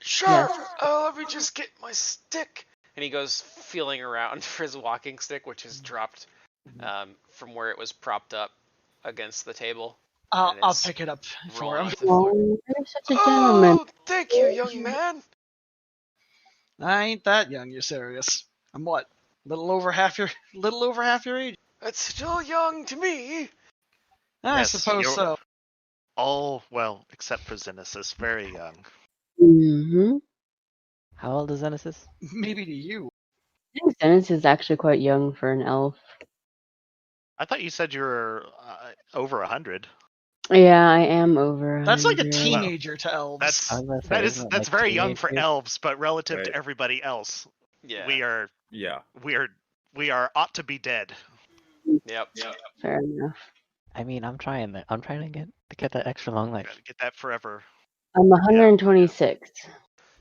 Sure. Yes. Let me just get my stick. and he goes feeling around for his walking stick, which is dropped from where it was propped up against the table. I'll pick it up for rolling him. off the floor. Oh, you're such a gentleman. Oh, thank you, young man. I ain't that young, you serious? I'm what? Little over half your age. That's still young to me. I Yes, suppose you're- so. All, well, except for Xenesis, very young. Mm-hmm. How old is Genesis? Maybe to you. I think Dennis is actually quite young for an elf. I thought you said you were over 100. Yeah, I am over. That's like a 100. teenager to elves. That's I was gonna say, that is isn't it that's like very young for teenagers? elves, but relative Right. to everybody else, Yeah. we are Yeah. ought to be dead. Yep. Fair enough. I mean, I'm trying to get that extra long life. Gotta get that forever. I'm 126.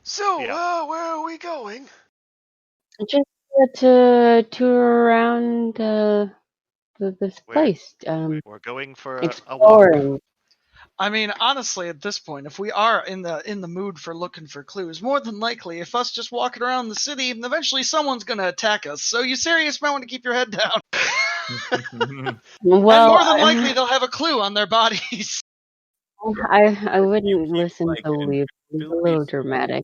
So, Yeah. where are we going? Just to tour around this place. We're going for a walk. Exploring. I mean, honestly, at this point, if we are in the mood for looking for clues, more than likely, if us just walking around the city, eventually someone's gonna attack us. So you serious might want to keep your head down. Well, and more than likely, they'll have a clue on their bodies. I wouldn't listen like to Leaf. He's a little dramatic.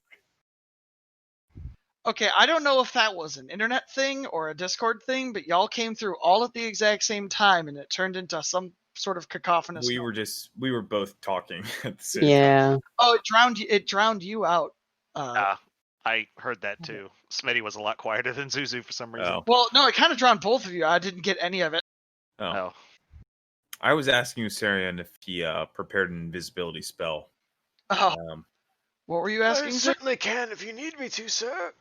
Okay, I don't know if that was an internet thing or a Discord thing, but y'all came through all at the exact same time, and it turned into some sort of cacophonous. we were both talking at the same time. Yeah. Oh, it drowned you out. I heard that too. Smitty was a lot quieter than Zuzu for some reason. Oh. Well, no, it kind of drowned both of you. I didn't get any of it. Oh. I was asking Usarian if he prepared an invisibility spell. Oh, Um, what were you I asking? sir? certainly can if you need me to, sir.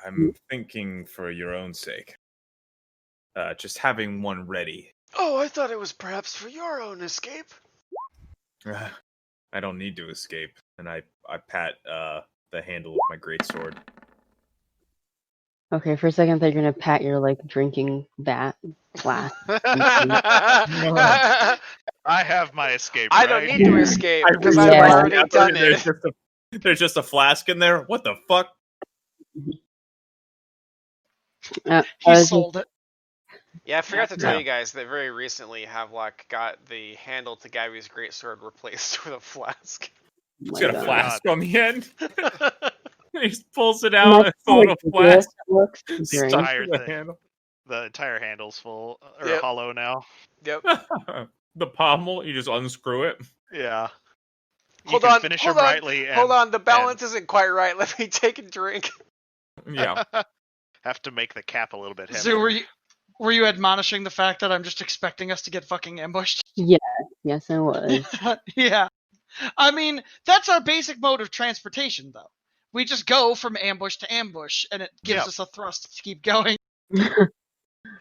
I'm thinking for your own sake. Just having one ready Oh, I thought it was perhaps for your own escape. I don't need to escape. And I pat the handle of my greatsword. Okay, for a second, I thought you're gonna pat your like drinking vat glass. I have my escape. I right? don't need to escape because reach I've in my already snapper, done and it. There's just a flask in there. What the fuck? He sold it. Yeah, I forgot to tell Yeah. you guys that very recently Havelock got the handle to Gabby's greatsword replaced with a flask. Oh He's my got a God. flask on the end. He just pulls it And out. that's It's a how little ridiculous flask. it looks to The drink. entire The thing. handle. The entire handle's full or Yep. hollow now. Yep. The pommel, you just unscrew it. Yeah. You Hold can on. finish Hold him on. rightly. Hold on. The balance isn't quite right. Let me take a drink. Yeah. Have to make the cap a little bit heavier. Zoo, were you admonishing the fact that I'm just expecting us to get fucking ambushed? Yes, I was. Yeah. I mean, that's our basic mode of transportation, though. We just go from ambush to ambush, and it gives us a thrust to keep going.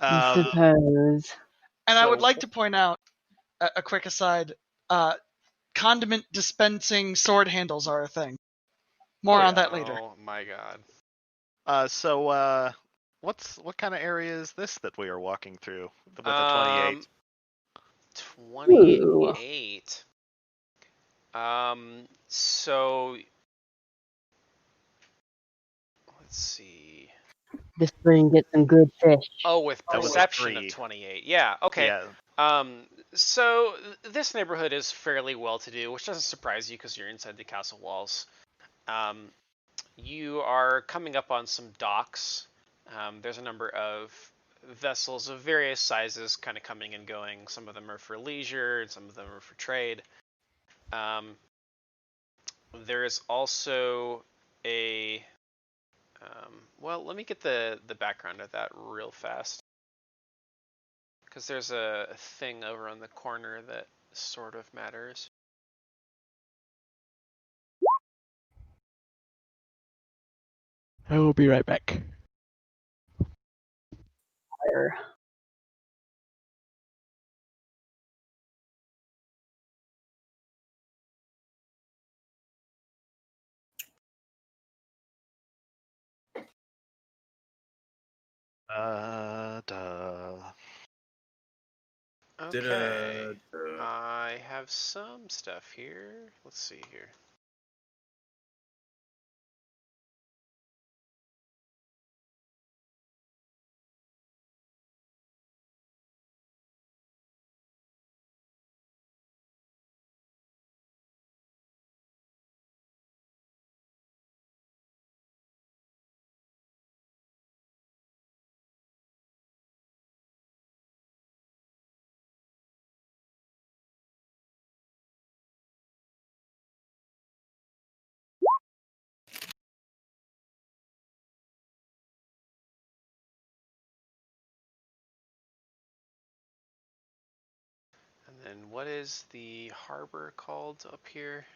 I suppose. And I would like to point out, a quick aside, condiment dispensing sword handles are a thing. More on that later. Oh my god. What kind of area is this that we are walking through with the 28? 28. So let's see. This way and get some good fish. Oh, with That was perception of three. 28. Yeah, okay. Yeah. So this neighborhood is fairly well-to-do, which doesn't surprise you because you're inside the castle walls. You are coming up on some docks. There's a number of vessels of various sizes kind of coming and going. Some of them are for leisure, and some of them are for trade. There is also a... well, let me get the background of that real fast. Because there's a thing over on the corner that sort of matters. I will be right back. Fire. Okay. I have some stuff here. Let's see here. And then what is the harbor called up here?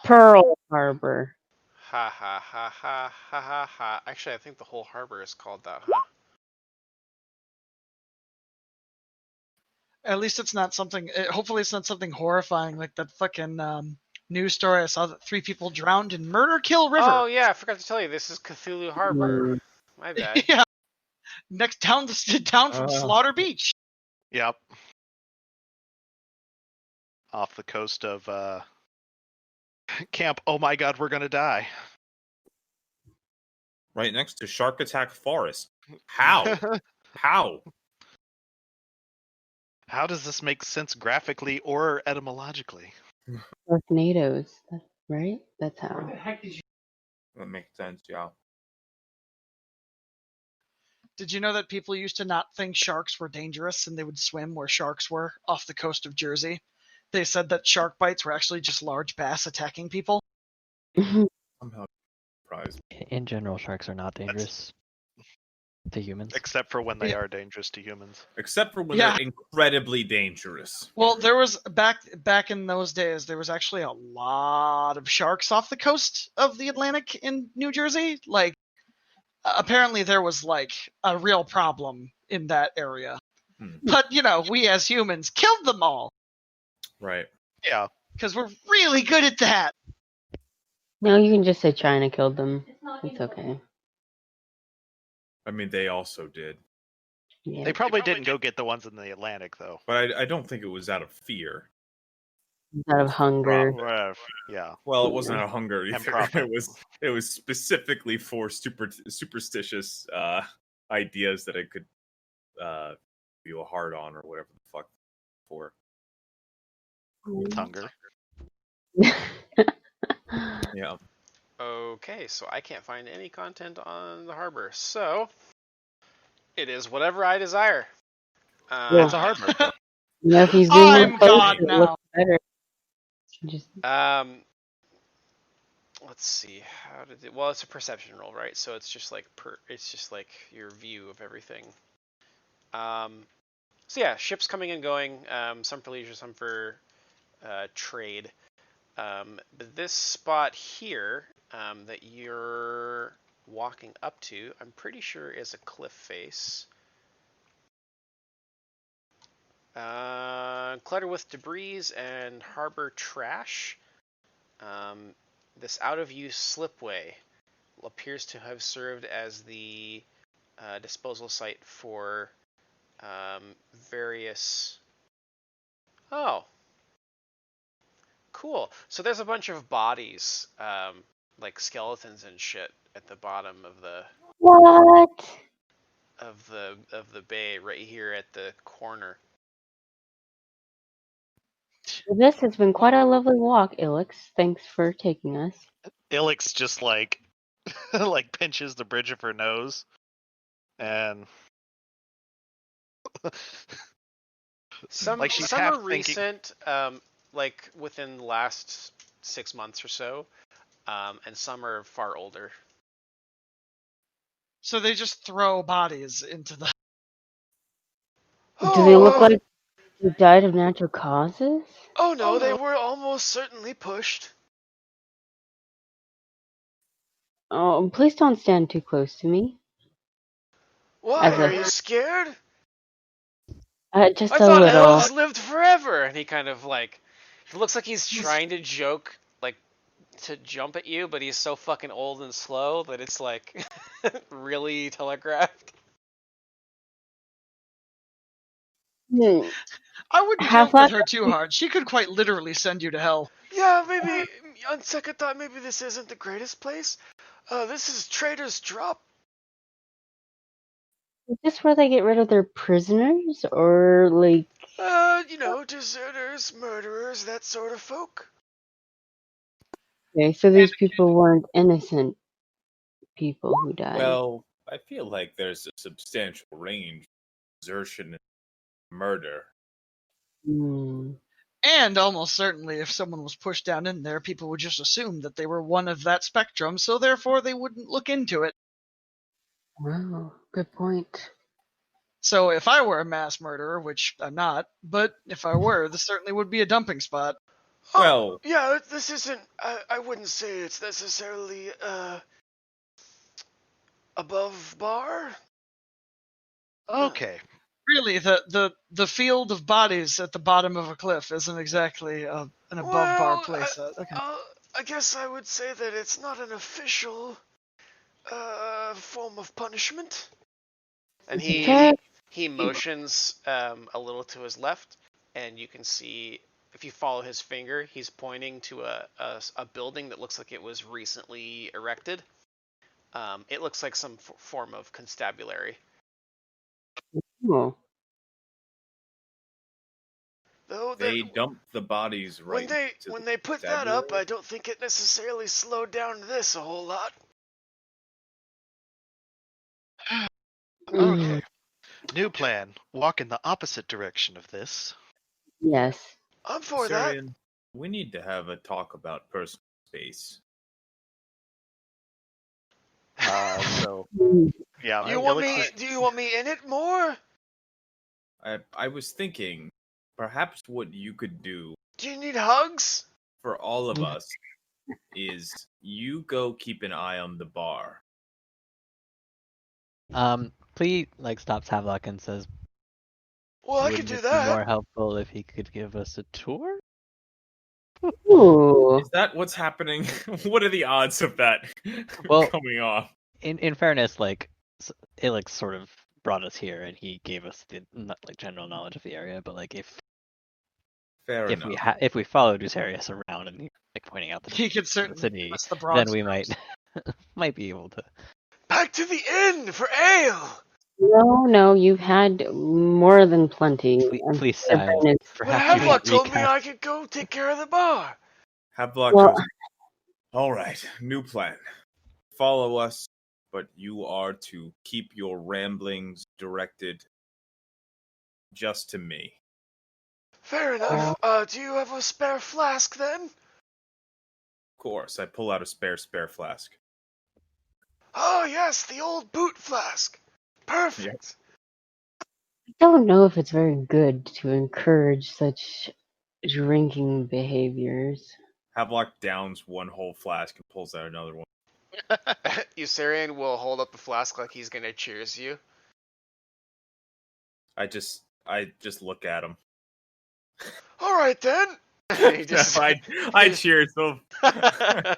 Pearl Harbor. Ha ha ha ha ha ha ha. Actually, I think the whole harbor is called that, huh? At least it's not something. Hopefully, it's not something horrifying like that fucking news story I saw that 3 people drowned in Murder Kill River. Oh yeah, I forgot to tell you, this is Cthulhu Harbor. My bad. Yeah. Next down from Slaughter Beach. Yep. Off the coast of Camp. Oh my God, we're gonna die. Right next to Shark Attack Forest. How? How? How does this make sense graphically or etymologically? Sharknadoes, right? That's how. That makes sense, yeah. Did you know that people used to not think sharks were dangerous and they would swim where sharks were off the coast of Jersey? They said that shark bites were actually just large bass attacking people. Somehow surprised. In general, sharks are not dangerous to humans. Except for when they are dangerous to humans. Except for when they're incredibly dangerous. Well, there was back in those days, there was actually a lot of sharks off the coast of the Atlantic in New Jersey. Like, apparently there was like a real problem in that area. Hmm. But we as humans killed them all. Right. Yeah. Because we're really good at that. No, you can just say China killed them. It's okay. I mean, they also did. Yeah. They probably didn't go get the ones in the Atlantic, though. But I don't think it was out of fear. Out of hunger. Yeah. Well, it wasn't out of hunger And either. profit. It was specifically for superstitious ideas that it could feel hard on or whatever the fuck for. It's hunger. Yeah. Okay, so I can't find any content on the harbor. So it is whatever I desire. It's a harbor. If you zoom I'm in close, God it now. looks better. Just Let's see. How did it? Well, it's a perception roll, right? So it's just like your view of everything. So yeah, ships coming and going. Some for leisure, some for trade. But this spot here that you're walking up to, I'm pretty sure is a cliff face. Cluttered with debris and harbor trash. This out-of-use slipway appears to have served as the disposal site for various... Oh. Cool. So there's a bunch of bodies, like skeletons and shit, at the bottom of the what? of the bay right here at the corner. This has been quite a lovely walk, Ilix. Thanks for taking us. Ilix just like pinches the bridge of her nose, and Some like she's some half are recent, like within the last 6 months or so, and some are far older. So they just throw bodies into the... Do they look like they died of natural causes? Oh no, they were almost certainly pushed. Oh, please don't stand too close to me. Why, are you scared? Just I a thought little. elves lived forever. And he kind of like, it looks like he's trying to joke, like to jump at you, but he's so fucking old and slow that it's like really telegraphed. I wouldn't joke with her too hard. She could quite literally send you to hell. Yeah, maybe, on second thought, maybe this isn't the greatest place. This is Trader's Drop. Is this where they get rid of their prisoners, or like... Deserters, murderers, that sort of folk. Okay, so these people weren't innocent people who died. Well, I feel like there's a substantial range of desertion and murder. And almost certainly, if someone was pushed down in there, people would just assume that they were one of that spectrum, so therefore they wouldn't look into it. Wow, good point. So if I were a mass murderer, which I'm not, but if I were, this certainly would be a dumping spot. Well, yeah, this isn't. I wouldn't say it's necessarily above bar. Okay. Really, the field of bodies at the bottom of a cliff isn't exactly an above bar place. I guess I would say that it's not an official form of punishment. And he motions a little to his left, and you can see, if you follow his finger, he's pointing to a building that looks like it was recently erected. It looks like some form of constabulary. Oh. Though they dumped the bodies right. When they put that up, I don't think it necessarily slowed down this a whole lot. Okay. New plan. Walk in the opposite direction of this. Yes. I'm for Carrion, that. We need to have a talk about personal space. Yeah. Do you want me in it more? I was thinking, perhaps what you could do. Do you need hugs? For all of us, is you go keep an eye on the bar. Plee stops Havelock and says, Well, I could "Wouldn't do it be that. more helpful if he could give us a tour?" Ooh. Is that what's happening? What are the odds of that Well, coming off? In fairness, Alex sort of brought us here, and he gave us the general knowledge of the area. But Fair if enough. if we followed Usarius around and pointing out He could the certainly city, give us the then broad we strokes. might be able to. Back to the inn for ale. No, you've had more than plenty. Please, Could have been But perhaps you Havelock should told me recap. I could go take care of the bar. Havelock Well, goes, all right, new plan. Follow us, but you are to keep your ramblings directed just to me. Fair enough. Do you have a spare flask then? Of course, I pull out a spare flask. Oh yes, the old boot flask. Perfect. I don't know if it's very good to encourage such drinking behaviors. Havelock downs one whole flask and pulls out another one. Usarian will hold up the flask like he's gonna cheers you. I just look at him. All right then. I cheers them. I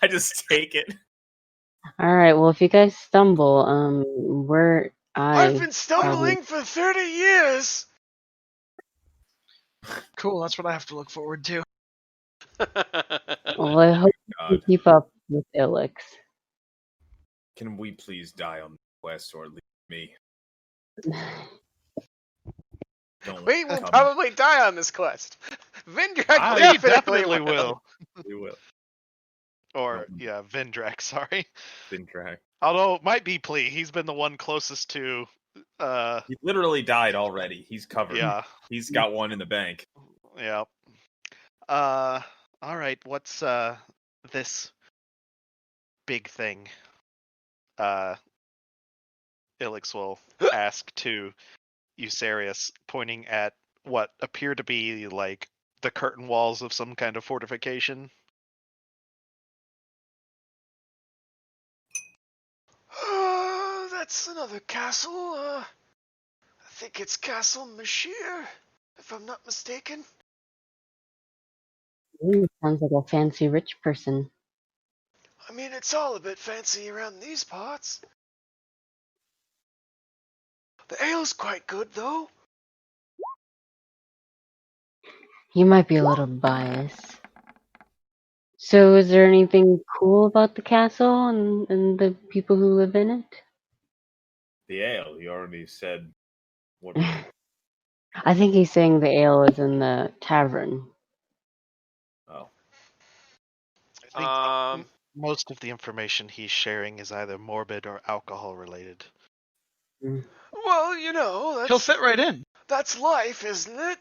just take it. All right. Well, if you guys stumble, I've been stumbling for 30 years. Cool, that's what I have to look forward to. Well, I hope you can keep up with Ilix. Can we please die on the quest or leave me? We will probably die on this quest. Vindrak definitely will. We will. Or, yeah, Vindrak, sorry. Vindrak. Although, it might be Plee. He's been the one closest to... He literally died already. He's covered. Yeah. He's got one in the bank. Yeah. Alright, what's, this big thing? Ilix will ask to Usarius, pointing at what appear to be, the curtain walls of some kind of fortification. That's another castle. I think it's Castle Mashir, if I'm not mistaken. Sounds like a fancy rich person. I mean, it's all a bit fancy around these parts. The ale's quite good, though. You might be a little biased. So, is there anything cool about the castle and the people who live in it? The ale. You already said what. I think he's saying the ale is in the tavern. Oh. I think most of the information he's sharing is either morbid or alcohol related. Well, you know, He'll fit right in. That's life, isn't it?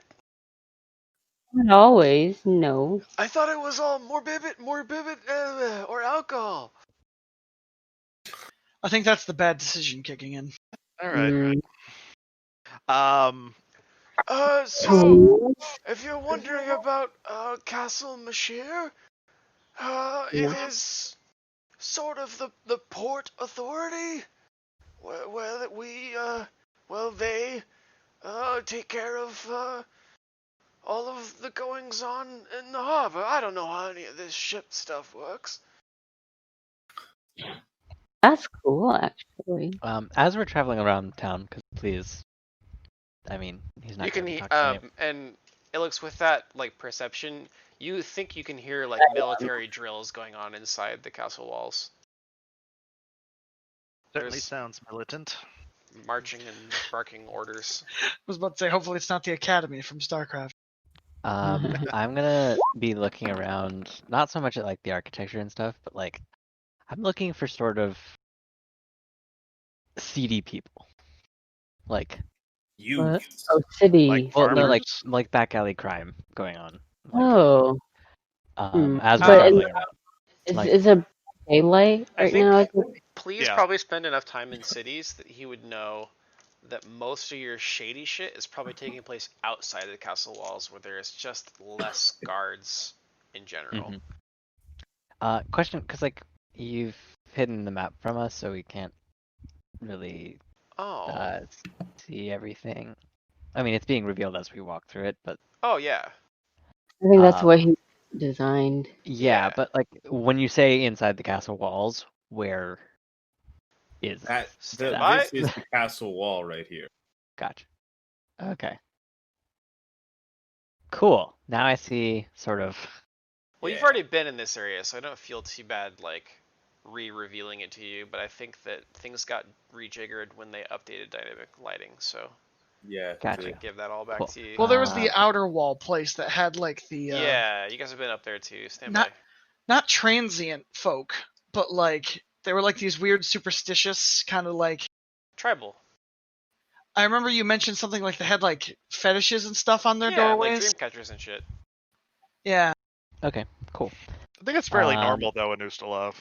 Not always, no. I thought it was all morbid, or alcohol. I think that's the bad decision kicking in. All right. So if you're wondering about Castle Mashir, it is sort of the port authority where they take care of all of the goings on in the harbor. I don't know how any of this ship stuff works. That's cool, actually. As we're traveling around town, because please, I mean, he's not. You can and Ilix, with that perception, you think you can hear military drills going on inside the castle walls. Certainly sounds militant. Marching and barking orders. I was about to say, hopefully it's not the Academy from StarCraft. I'm gonna be looking around, not so much at the architecture and stuff, but I'm looking for sort of seedy people, city. Well, no, back alley crime going on. As we're traveling around. Is it daylight right now? Please probably spend enough time in cities that he would know that most of your shady shit is probably taking place outside of the castle walls, where there is just less guards in general. Question, because you've hidden the map from us, so we can't really Oh. see everything. I mean, it's being revealed as we walk through it, but Oh yeah. I think that's what he designed. Yeah, but like when you say inside the castle walls, where is This is the castle wall right here. Gotcha. Okay. Cool. Now I see sort of. Well, you've already been in this area, so I don't feel too bad like re-revealing it to you. But I think that things got rejiggered when they updated dynamic lighting, so yeah, gotcha. Give that all back to you. Well, there was the outer wall place that had like the yeah, you guys have been up there too. Stand by. Not transient folk, but like they were like these weird superstitious kind of like tribal. I remember you mentioned something like they had like fetishes and stuff on their doorways. Like dream catchers and shit. Yeah. Okay, cool. I think it's fairly normal though in Ustalav.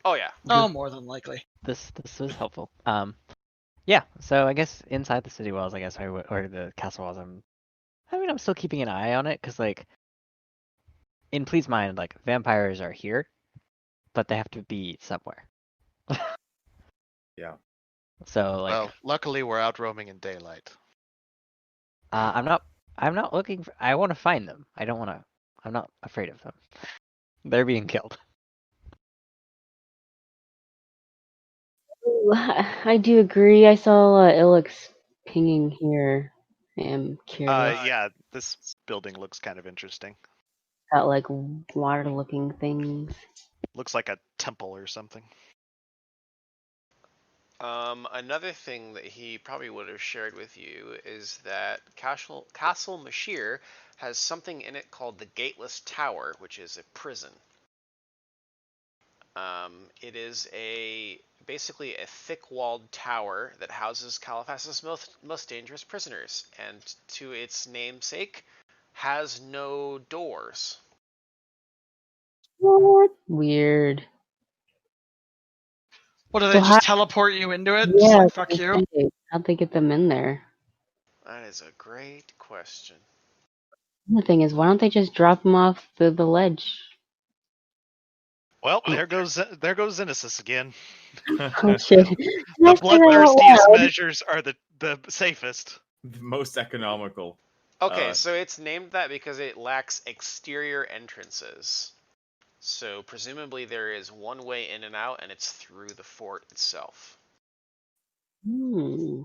Oh yeah. Oh, more than likely. This was helpful. Yeah. So I guess inside the city walls, I guess or the castle walls, I'm still keeping an eye on it because like in Plea's mind, like vampires are here, but they have to be somewhere. Yeah. So like. Well, luckily we're out roaming in daylight. I'm not looking for. I want to find them. I don't want to. I'm not afraid of them. They're being killed. I do agree. I saw Ilix pinging here. I am curious. Yeah, this building looks kind of interesting. Got like water-looking things. Looks like a temple or something. Another thing that he probably would have shared with you is that Castle Mashir has something in it called the Gateless Tower, which is a prison. It is basically a thick-walled tower that houses Caliphas's most dangerous prisoners, and to its namesake, has no doors. What? Weird. What, do they just teleport you into it? Yeah, just like, fuck you? How'd they get them in there? That is a great question. The thing is, why don't they just drop them off the ledge? Well, there goes Xenesis again. Oh shit! The bloodthirstiest measures are the safest. The most economical. Okay, so it's named that because it lacks exterior entrances. So presumably there is one way in and out, and it's through the fort itself. I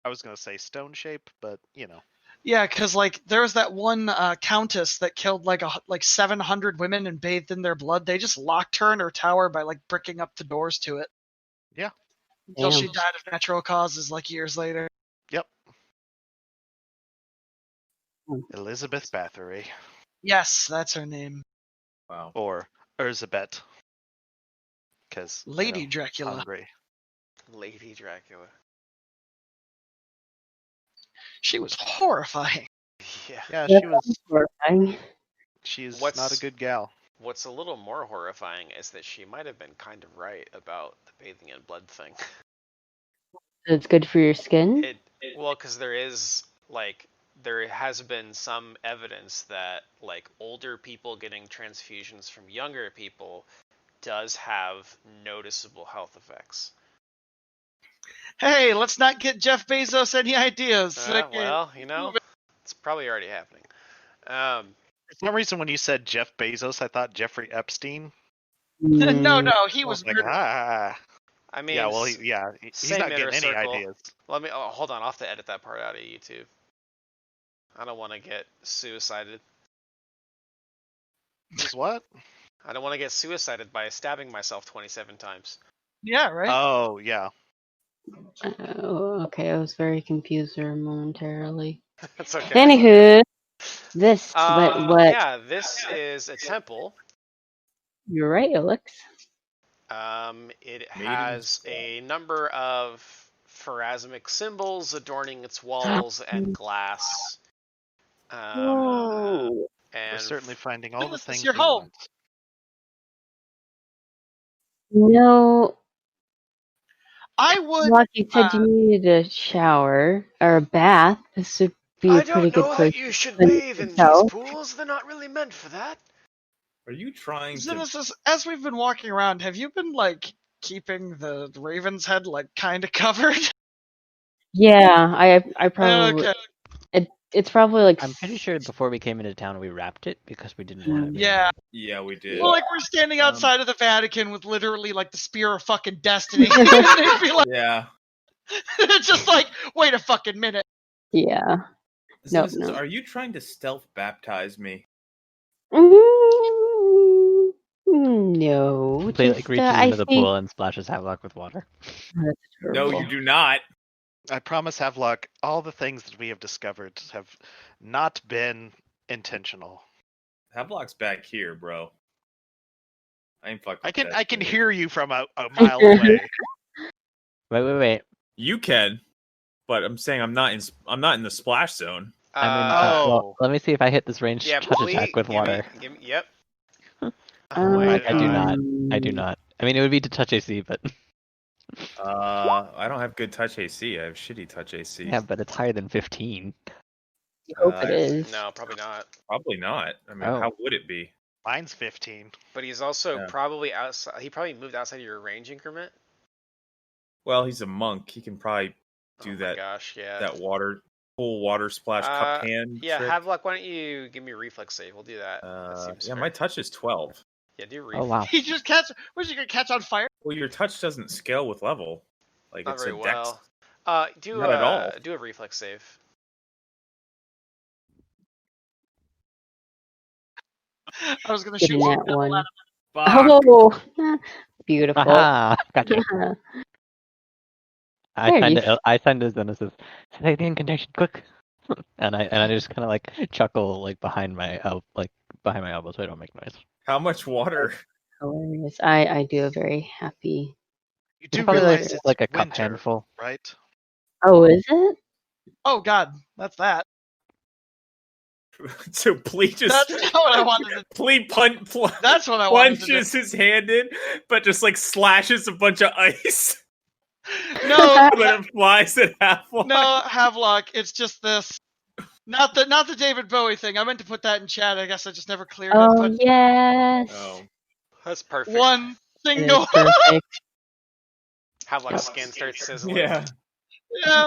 was gonna say stone shape, but you know. Yeah, because like there was that one countess that killed like 700 women and bathed in their blood. They just locked her in her tower by like bricking up the doors to it. Yeah. Until she died of natural causes like years later. Yep. Elizabeth Bathory. Yes, that's her name. Wow. Or Erzabet. Because Lady Dracula. Hungry. Lady Dracula. She was horrifying. Yeah, she was horrifying. She's not a good gal. What's a little more horrifying is that she might have been kind of right about the bathing in blood thing. It's good for your skin? Well, because there has been some evidence that like older people getting transfusions from younger people does have noticeable health effects. Hey, let's not get Jeff Bezos any ideas. Well, it's probably already happening. For some reason, when you said Jeff Bezos, I thought Jeffrey Epstein. No, he was like, I mean, yeah, well, he's not getting any ideas. Let me hold on. I'll have to edit that part out of YouTube. I don't want to get suicided. Just what? I don't want to get suicided by stabbing myself 27 times. Yeah, right? Oh, yeah. Oh, okay. I was very confused there momentarily. That's okay. Anywho, this what? Yeah, this is a temple. You're right, Alex. It has a number of pharasmic symbols adorning its walls and glass. And we're certainly finding all the things. Your home. No. I would. Like you said, you needed a shower or a bath. This would be a pretty good place. I don't know that you should bathe in these pools. They're not really meant for that. Are you trying to... As we've been walking around, have you been like keeping the Raven's head like kind of covered. Yeah, I probably it's probably like I'm pretty sure before we came into town we wrapped it because we didn't want to. Yeah. Yeah, we did. Well, like we're standing outside of the Vatican with literally like the spear of fucking destiny. It'd be like, yeah. It's just like, wait a fucking minute. Yeah. No. Are you trying to stealth baptize me? No. Play like reaches into the pool and splashes Havelock with water. That's no, you do not. I promise, Havelock, all the things that we have discovered have not been intentional. Havelock's back here, bro. I ain't fucking. I can hear you from a mile away. Wait. You can, but I'm saying I'm not in the splash zone. Well, let me see if I hit this range touch attack with water. Yep. I do not. I mean, it would be to touch AC, but. I don't have good touch AC. I have shitty touch AC. Yeah, but it's higher than 15. I hope it is. No, probably not. Probably not. I mean, how would it be? Mine's 15. But he's also probably outside. He probably moved outside of your range increment. Well, he's a monk. He can probably do that. Gosh, yeah. That full water splash cup hand. Yeah, trick. Havelock, why don't you give me a reflex save? We'll do that. Yeah, my touch is 12. Yeah, do reflex. Oh wow. He just catch. Where's he gonna catch on fire? Well, your touch doesn't scale with level. Like Not it's very a dex. well. Not at all. Do a reflex save. I was gonna shoot that one. Fuck. Oh, beautiful. Gotcha. I signed as Genesis. Say the incantation, quick. and I just kind of like chuckle like behind my elbow so I don't make noise. How much water? Hilarious. I do a very happy. You do probably realize it's like a winter, cup handful, right? Oh, is it? Oh God, that's that. So Plea just. That's not what I wanted to. Plea That's what I wanted to do. punches his hand in, but just like slashes a bunch of ice. No, but it flies at Havelock. No, Havelock. It's just this. Not the David Bowie thing. I meant to put that in chat. I guess I just never cleared it. But Yes. Oh, that's perfect. One single. Perfect. Havelock's skin starts sizzling. Yeah. Yeah.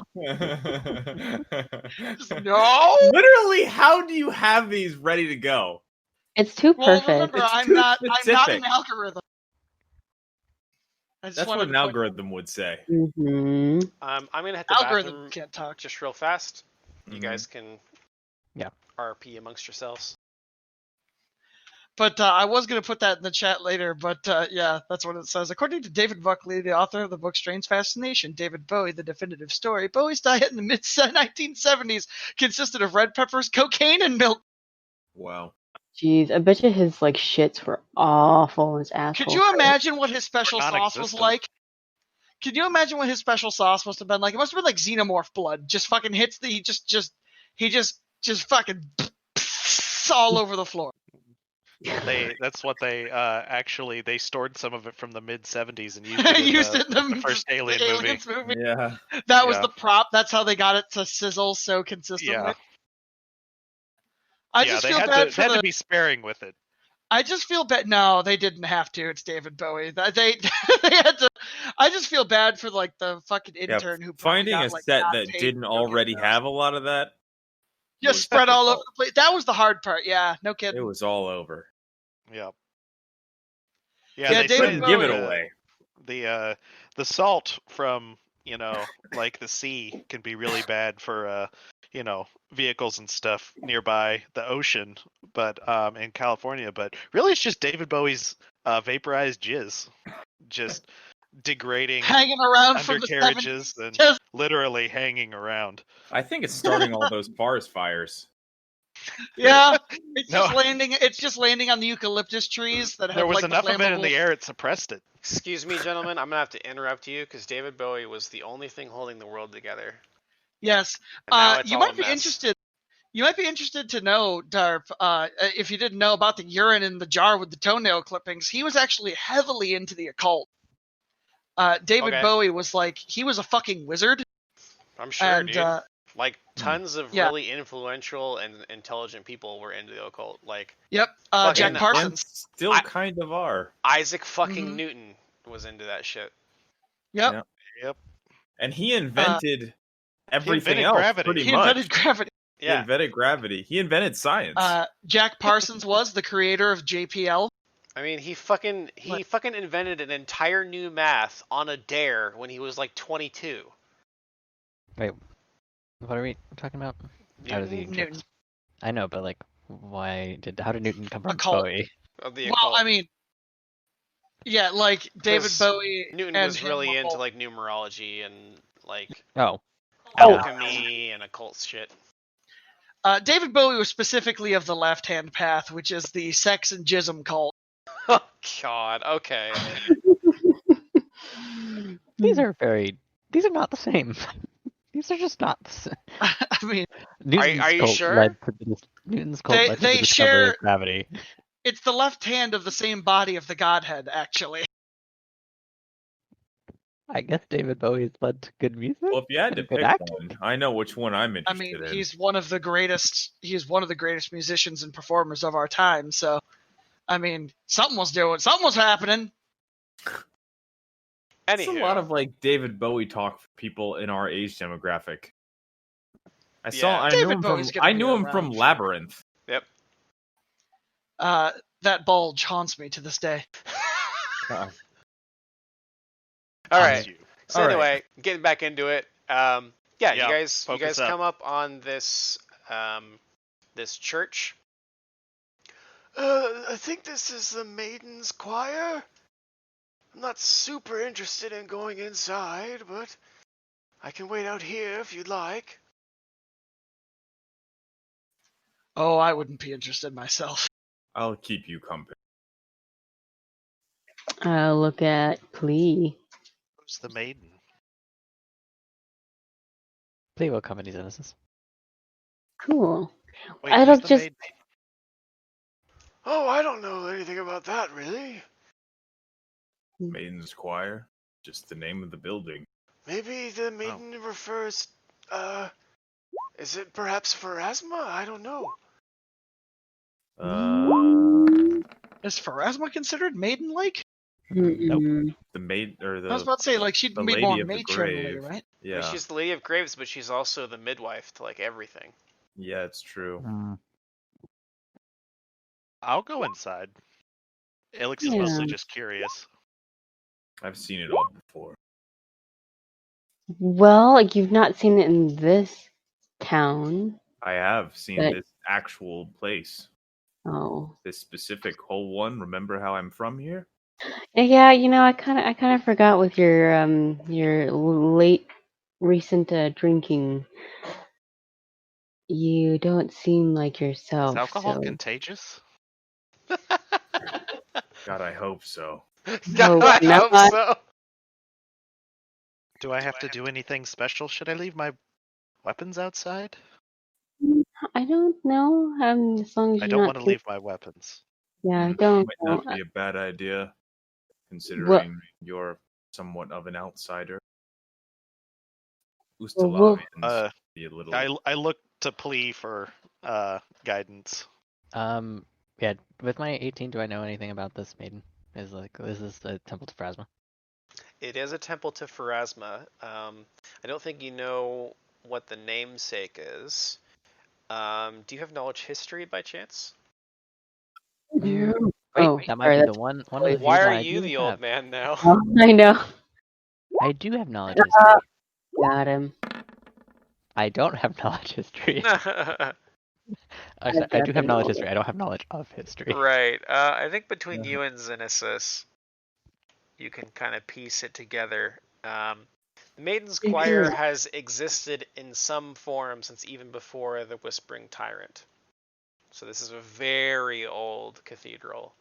No. Literally, how do you have these ready to go? It's too perfect. Remember, I'm not an algorithm. That's what an algorithm would say. Mm-hmm. I'm gonna hit the bathroom. Can't talk. Just real fast. You guys can, RP amongst yourselves. But I was going to put that in the chat later, but yeah, that's what it says. According to David Buckley, the author of the book Strange Fascination, David Bowie, The Definitive Story, Bowie's diet in the mid-1970s consisted of red peppers, cocaine, and milk. Wow. Jeez, I bet you his like shits were awful. His asshole. Could you imagine what his special sauce was like? Could you imagine what his special sauce must have been like? It must have been like xenomorph blood. Just fucking hits the he just fucking all over the floor. That's what they actually they stored some of it from the mid-70s and used it in the first Alien movie. Yeah. That was the prop. That's how they got it to sizzle so consistently. Yeah. I just feel bad for they had to be sparing with it. I just feel bad. No, they didn't have to. It's David Bowie. They had to. I just feel bad for like the fucking intern who finding got, a set that didn't already have a lot of that. Just spread all over the place. That was the hard part. Yeah, no kidding. It was all over. Yeah. Yeah, they David give it away. The salt from like the sea can be really bad for vehicles and stuff nearby the ocean, but in California. But really, it's just David Bowie's vaporized jizz, just degrading, hanging around undercarriages and literally hanging around. I think it's starting all those forest fires. Yeah, it's just landing on the eucalyptus trees that have. There was like, enough the of it in the air; it suppressed it. Excuse me, gentlemen. I'm gonna have to interrupt you because David Bowie was the only thing holding the world together. Yes, you might be interested. You might be interested to know, Darp, if you didn't know about the urine in the jar with the toenail clippings. He was actually heavily into the occult. David Bowie was he was a fucking wizard. I'm sure, dude. Like tons of really influential and intelligent people were into the occult. Like Jack Parsons still kind of are. Isaac fucking Newton was into that shit. Yep. And he invented everything else, gravity. pretty He much. invented gravity. He invented gravity. He invented science. Jack Parsons was the creator of JPL. I mean, he fucking invented an entire new math on a dare when he was like 22. Wait, what are we talking about? Newton. I know, but like, how did Newton come from Occult. Bowie? Well, I mean, yeah, like David Bowie. Newton and was really into like numerology and like alchemy alchemy and occult shit. David Bowie was specifically of the left-hand path, which is the sex and jism cult. Oh God. Okay. These are not the same. These are just not the same. I mean, are you sure? Newton's cult led to the discovery of gravity. It's the left hand of the same body of the Godhead, actually. I guess David Bowie's led to good music. Well, if you had to pick one, I know which one I'm interested in. He's one of the greatest. He's one of the greatest musicians and performers of our time. So, I mean, something was happening. It's a lot of like David Bowie talk for people in our age demographic. I knew him from Labyrinth. Yep. That bulge haunts me to this day. God. All right. So anyway, getting back into it. You guys come up on this this church. I think this is the Maiden's Choir. I'm not super interested in going inside, but I can wait out here if you'd like. Oh, I wouldn't be interested myself. I'll keep you company. Look at Plea. Who's the maiden? Plea will accompany Genesis. Cool. Wait, I don't just. Oh, I don't know anything about that, really. Maiden's Choir? Just the name of the building. Maybe the maiden refers, is it perhaps Pharasma? I don't know. Is Pharasma considered maiden-like? Nope. The maid or the. I was about to say, like, she'd be more matronly, right? Yeah. I mean, she's the Lady of Graves, but she's also the midwife to like everything. Yeah, it's true. I'll go inside. Alex is mostly just curious. I've seen it all before. Well, like you've not seen it in this town. I have seen this actual place. Oh. This specific whole one. Remember how I'm from here? Yeah, I kind of forgot with your late recent drinking. You don't seem like yourself. Is alcohol contagious? God, I hope so. God, I hope so. Do I have to do anything special? Should I leave my weapons outside? I don't know. As long as I don't want to leave my weapons. Yeah, I don't. Might not be a bad idea, considering you're somewhat of an outsider. Be a little. I look to Plea for guidance. Yeah. With my 18, do I know anything about this maiden? Is this a temple to Pharasma? It is a temple to Pharasma. I don't think you know what the namesake is. Do you have knowledge history by chance? Yeah. Wait, that might be the one. Why are you the old man now? Oh, I know. I do have knowledge history. Got him. I don't have knowledge history. I do have knowledge history. I don't have knowledge of history. Right. I think between you and Xenesis, you can kind of piece it together. The Maiden's Choir has existed in some form since even before the Whispering Tyrant. So this is a very old cathedral.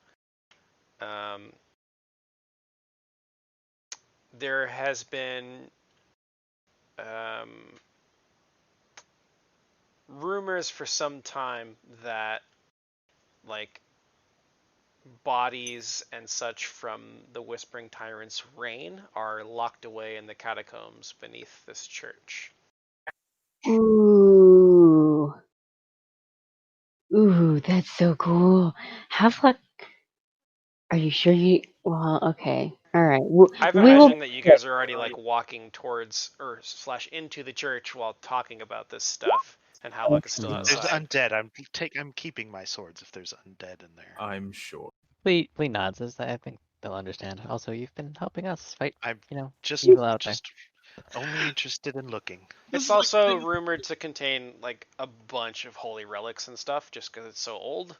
There has been rumors for some time that like bodies and such from the Whispering Tyrant's reign are locked away in the catacombs beneath this church. Ooh, that's so cool. Are you sure you? Well, okay. All right. I've We will. imagined that you guys are already like walking towards or slash into the church while talking about this stuff, and Halleck is still There's outside. undead. I'm keeping my swords if there's undead in there. I'm sure. Lee nods as I think they'll understand. Also, you've been helping us fight. I'm Just just evil out there. only interested in looking. It's also rumored to contain like a bunch of holy relics and stuff, just because it's so old.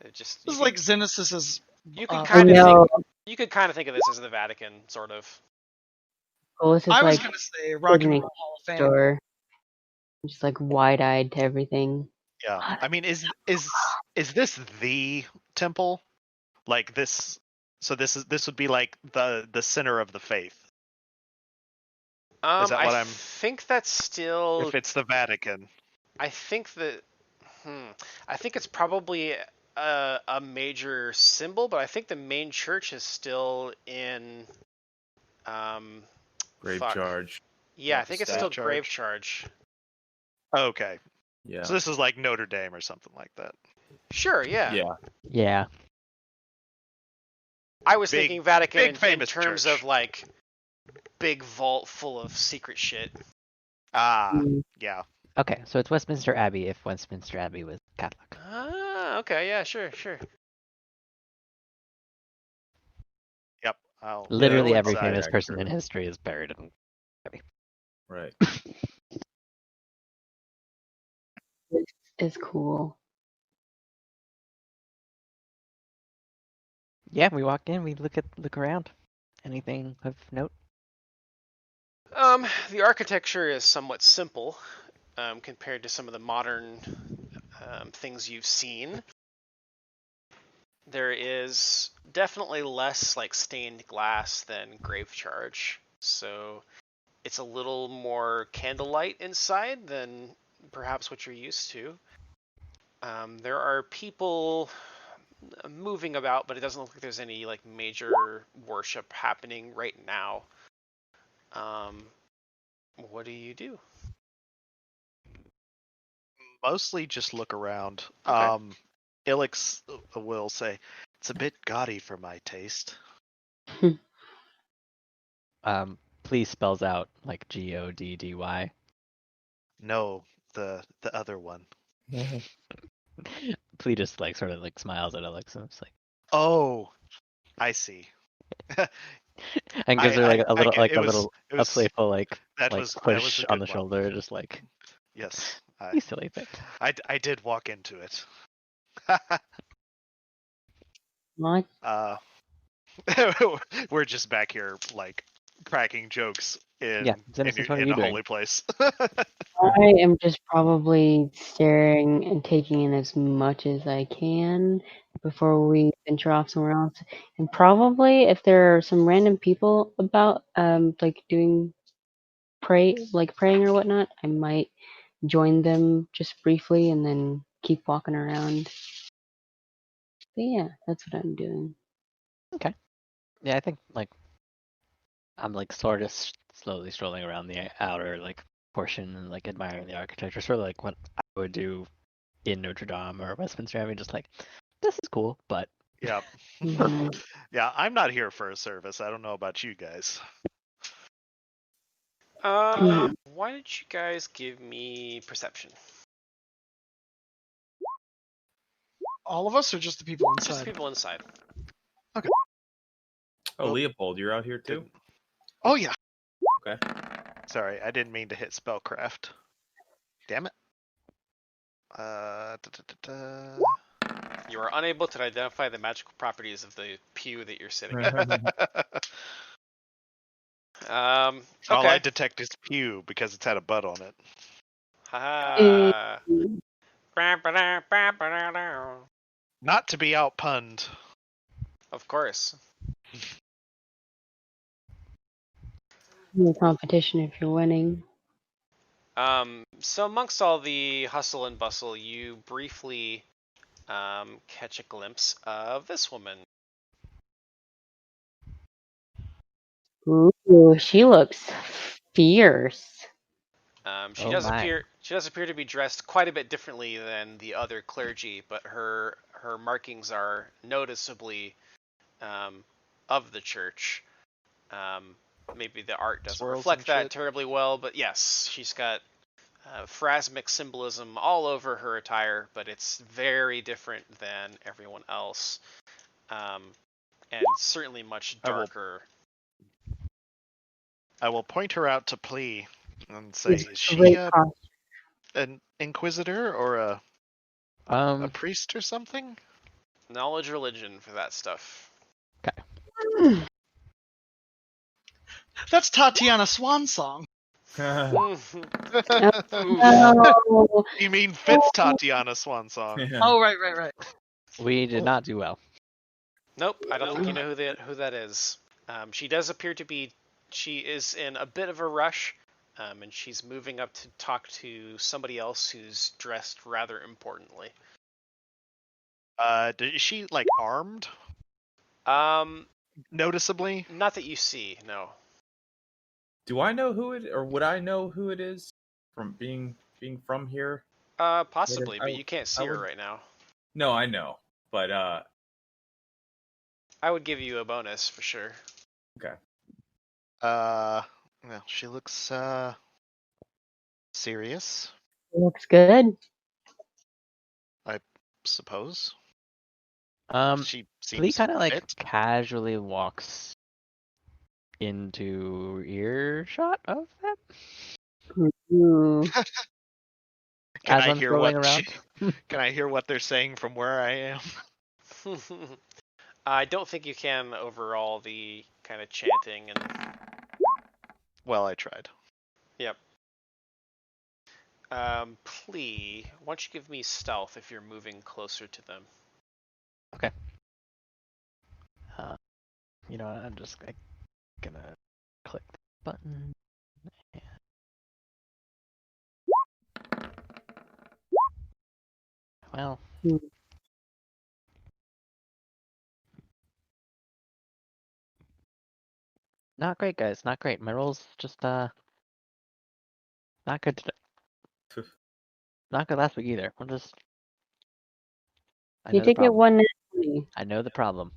It just This is like Xenosis's. you could I kind of know. think of this as the Vatican, sort of. Well, this is I was like gonna say Rock and Disney Roll Hall of Fame. store, just like wide-eyed to everything. Yeah, I mean, is this the temple? Like this? So this would be like the center of the faith. Is that what I think that's still. If it's the Vatican. I think that. I think it's probably a major symbol, but I think the main church is still in. Grave charge. Yeah, I think it's still Charge. grave charge. Okay. Yeah. So this is like Notre Dame or something like that. Sure. Yeah. Yeah. Yeah. I was thinking Vatican big in famous terms church. of like big vault full of secret shit. Ah, yeah. Okay, so it's Westminster Abbey if Westminster Abbey was Catholic. Ah, okay, yeah, sure. Yep. Literally Yeah, every outside, famous person actually. in history is buried in Abbey. Right. This is cool. Yeah, we walk in, we look around. Anything of note? The architecture is somewhat simple compared to some of the modern things you've seen. There is definitely less like stained glass than grave charge, so it's a little more candlelight inside than perhaps what you're used to. There are people moving about, but it doesn't look like there's any like major worship happening right now. What do you do? Mostly just look around. Okay. Ilix will say, it's a bit gaudy for my taste. Please spells out like Goddy. No, the other one. Plea just like sort of like smiles at Alexa. It's like, Oh, I see. and gives her like a little it was, playful like that like was push a on the good one. shoulder, just like Yes, you silly thing. I did walk into it. What? We're just back here like cracking jokes in Xenos, what are in you a doing? holy place. I am just probably staring and taking in as much as I can before we venture off somewhere else. And probably if there are some random people about, like doing praying or whatnot, I might join them just briefly and then keep walking around. But yeah, that's what I'm doing. Okay. Yeah, I think like I'm like sort of slowly strolling around the outer like portion and like admiring the architecture, sort of like what I would do in Notre Dame or Westminster Abbey, just like this is cool, but Yeah. Mhm. Yeah, I'm not here for a service. I don't know about you guys. Mhm. Why don't you guys give me perception? All of us, or just the people inside? Just the people inside. Okay. Oh, Leopold, you're out here too? Oh yeah. Okay. Sorry, I didn't mean to hit spellcraft. Damn it. You are unable to identify the magical properties of the pew that you're sitting in. All Okay. I detect is pew because it's had a butt on it. Ha. Not to be outpunned. Of course. No competition if you're winning. So amongst all the hustle and bustle, you briefly catch a glimpse of this woman. Ooh, she looks fierce. She does appear to be dressed quite a bit differently than the other clergy, but her markings are noticeably of the church. Maybe the art doesn't Swirls reflect and that shit. terribly well, but yes, she's got phrasmic symbolism all over her attire, but it's very different than everyone else, and certainly much darker. I will point her out to Plea and say, It's is she great costume. an inquisitor or a priest or something? Knowledge religion for that stuff. That's Tatiana Swan song. No. You mean Fitz Tatiana Swan Song? Oh, right. We did not do well. Nope, I don't think you know who that is. She does appear to be. She is in a bit of a rush, and she's moving up to talk to somebody else who's dressed rather importantly. Is she like armed? Noticeably? Not that you see, no. Do I know who it, or would I know who it is from being from here? Possibly, but you can't see her would- right now. No, I know, but I would give you a bonus for sure. okay. Well, she looks serious, Looks good. I suppose. She Lee seems kind of like fit. casually walks into earshot of them Ooh. Can as I I'm hear scrolling what around. Can I hear what they're saying from where I am? I don't think you can over all the kind of chanting and. Well, I tried. Yep. Plea, why don't you give me stealth if you're moving closer to them? Okay. You know what? I'm just gonna click the button. Well. Hmm. Not great, guys. Not great. My roll's just not good today. Not good last week either. I'm just. I You know the did get problem. one. Naturally. I know the problem.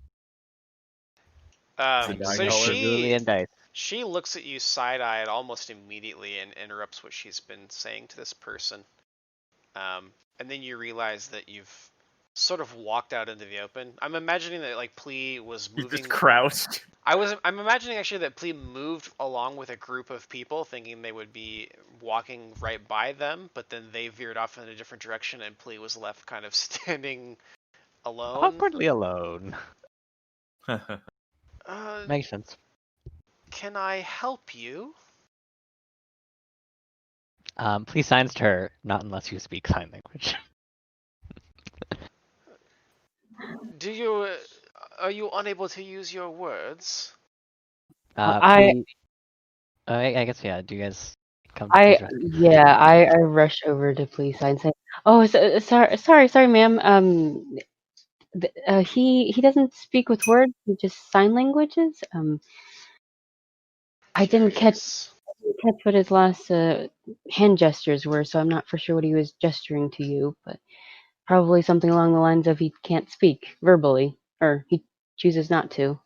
Is it So color? Julian dice. she looks at you side-eyed almost immediately and interrupts what she's been saying to this person. And then you realize that you've sort of walked out into the open. I'm imagining that like Plea was You moving. just crouched. I'm imagining actually that Plea moved along with a group of people, thinking they would be walking right by them, but then they veered off in a different direction, and Plea was left kind of standing alone. Awkwardly alone. Makes sense. Can I help you? Please signs to her, not unless you speak sign language. Are you unable to use your words? I guess yeah. Do you guys come to please rescue? yeah, I rush over to police and say, "Oh, sorry, ma'am. He doesn't speak with words. He just sign languages. I didn't catch what his last hand gestures were, so I'm not for sure what he was gesturing to you, but probably something along the lines of he can't speak verbally, or he chooses not to."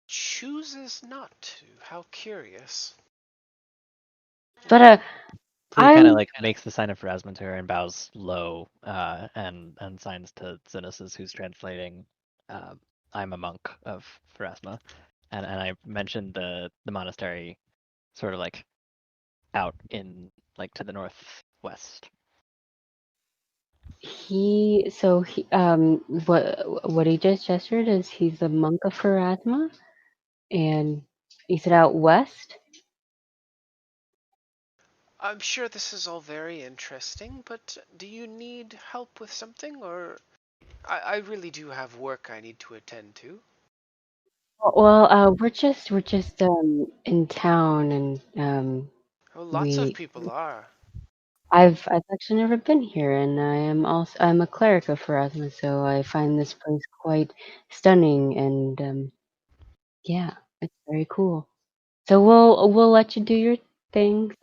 Chooses not to. How curious. But He kind of I'm like makes the sign of Pharasma to her and bows low, and signs to Zinus, who's translating. I'm a monk of Pharasma, and I mentioned the monastery, sort of like out in like to the northwest. What he just gestured is he's a monk of Pharasma, and he said out west. I'm sure this is all very interesting, but do you need help with something, or I really do have work I need to attend to. Well, we're just in town, and Oh, lots of people are. I've actually never been here, and I'm a cleric of Pharasma, so I find this place quite stunning, and yeah, it's very cool. So we'll let you do your thing.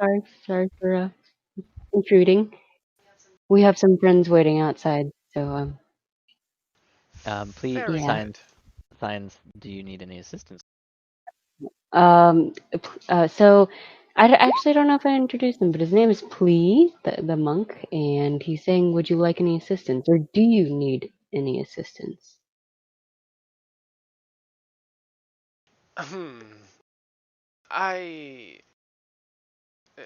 Sorry for intruding. We have some friends waiting outside, so Please Very Yeah. good. signs. Do you need any assistance? So actually don't know if I introduced him, but his name is Plee, the monk, and he's saying, "Would you like any assistance, or do you need any assistance?" I. Uh,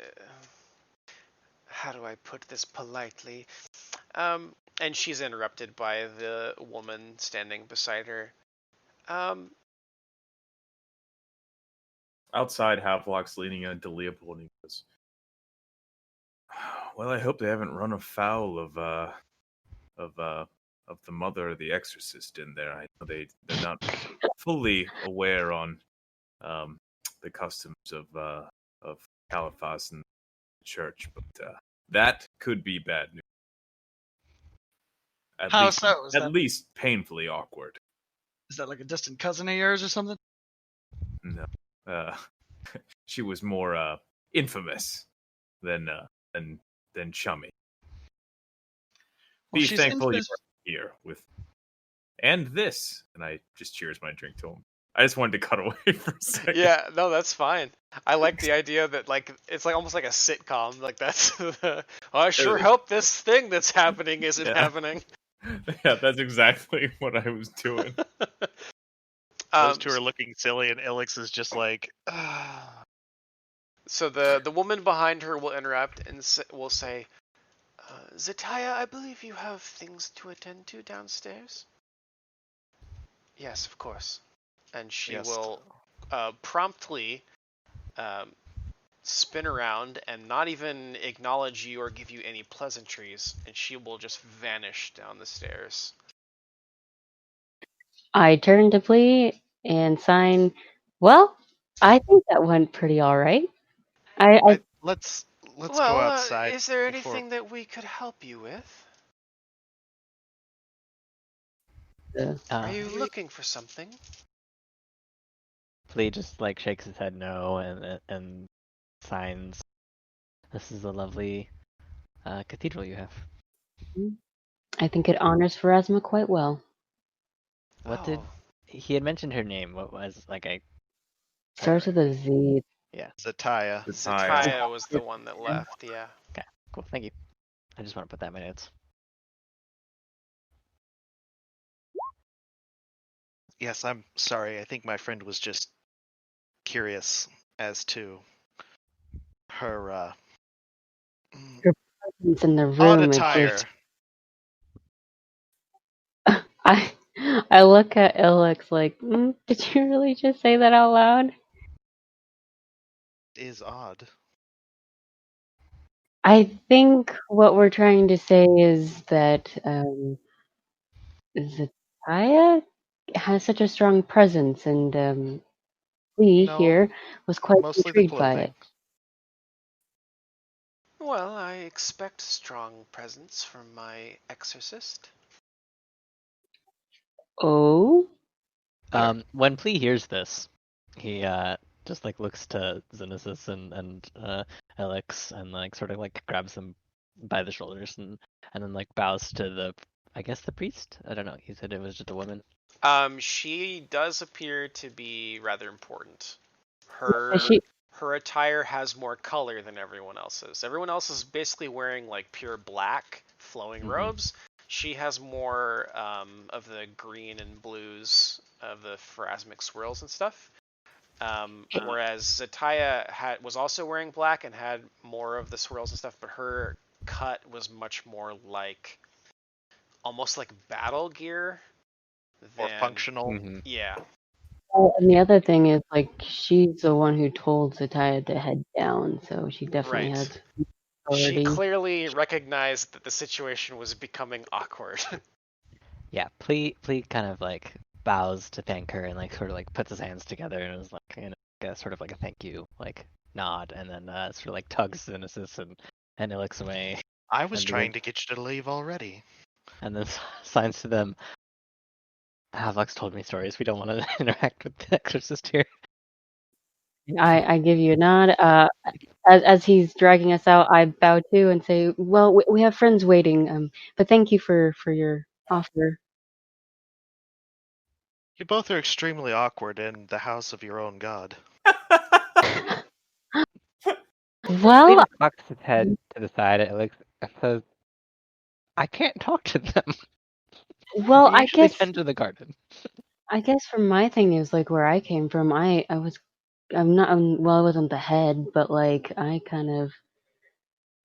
how do I put this politely? And she's interrupted by the woman standing beside her. Outside, Havelock's leaning into Leopold and he goes, "Well, I hope they haven't run afoul of the mother of the exorcist in there. I know they're not fully aware on the customs of Caliphas and the church, but that could be bad news. How so? At least painfully awkward. Is that like a distant cousin of yours or something? No, she was more infamous than chummy. Well, Be she's thankful infamous. you're here with, and this, and I just cheers my drink to him. I just wanted to cut away for a second. Yeah, no, that's fine. I like the idea that like it's like almost like a sitcom. Like that's I sure hope this thing that's happening isn't happening. Yeah, that's exactly what I was doing. Those two are looking silly, and Ilix is just like. So the woman behind her will interrupt and will say, "Zataya, I believe you have things to attend to downstairs." Yes, of course. And she will promptly spin around and not even acknowledge you or give you any pleasantries, and she will just vanish down the stairs. I turn to Plee and sign. Well, I think that went pretty all right. Let's well, go outside. Is there anything that we could help you with? Are you looking for something? Plee just like shakes his head no and signs. This is a lovely cathedral you have. I think it honors Pharasma quite well. What did he had mentioned her name? What was like I Starts with a Z. Yeah. Zataya. Zataya was the one that left, yeah. Okay, cool, thank you. I just want to put that in my notes. Yes, I'm sorry. I think my friend was just curious as to her presence in the room. odd attire. I look at Ilix like, did you really just say that out loud? Is odd. I think what we're trying to say is that Zataya has such a strong presence, and Lee here was quite intrigued by it. Well, I expect strong presence from my exorcist. Oh? When Plee hears this, he just like looks to Xenesis and Alex and like sort of like grabs them by the shoulders and then like bows to the the priest. I don't know. He said it was just a woman. She does appear to be rather important. Her attire has more color than everyone else's. Everyone else is basically wearing like pure black flowing robes. She has more of the green and blues of the pharasmic swirls and stuff. Whereas Zataya was also wearing black and had more of the swirls and stuff, but her cut was much more like almost like battle gear. More functional. Yeah. Well, and the other thing is, like, she's the one who told Zataya to head down, so she definitely has authority. She clearly recognized that the situation was becoming awkward. Yeah, Plee kind of like bows to thank her and like sort of like puts his hands together and is like sort of like a thank you like nod and then sort of like tugs Xenesis and Ilix away. I was trying to get you to leave already. And then signs to them. Havelock's told me stories. We don't want to interact with the exorcist here. I give you a nod. As he's dragging us out, I bow too and say, "Well, we have friends waiting. But thank you for your offer." You both are extremely awkward in the house of your own god. Well, Steven cocks his head to the side. It looks says, "I can't talk to them. well, They usually enter the garden." I guess from my thing is like where I came from. Well, I wasn't the head, but like I kind of,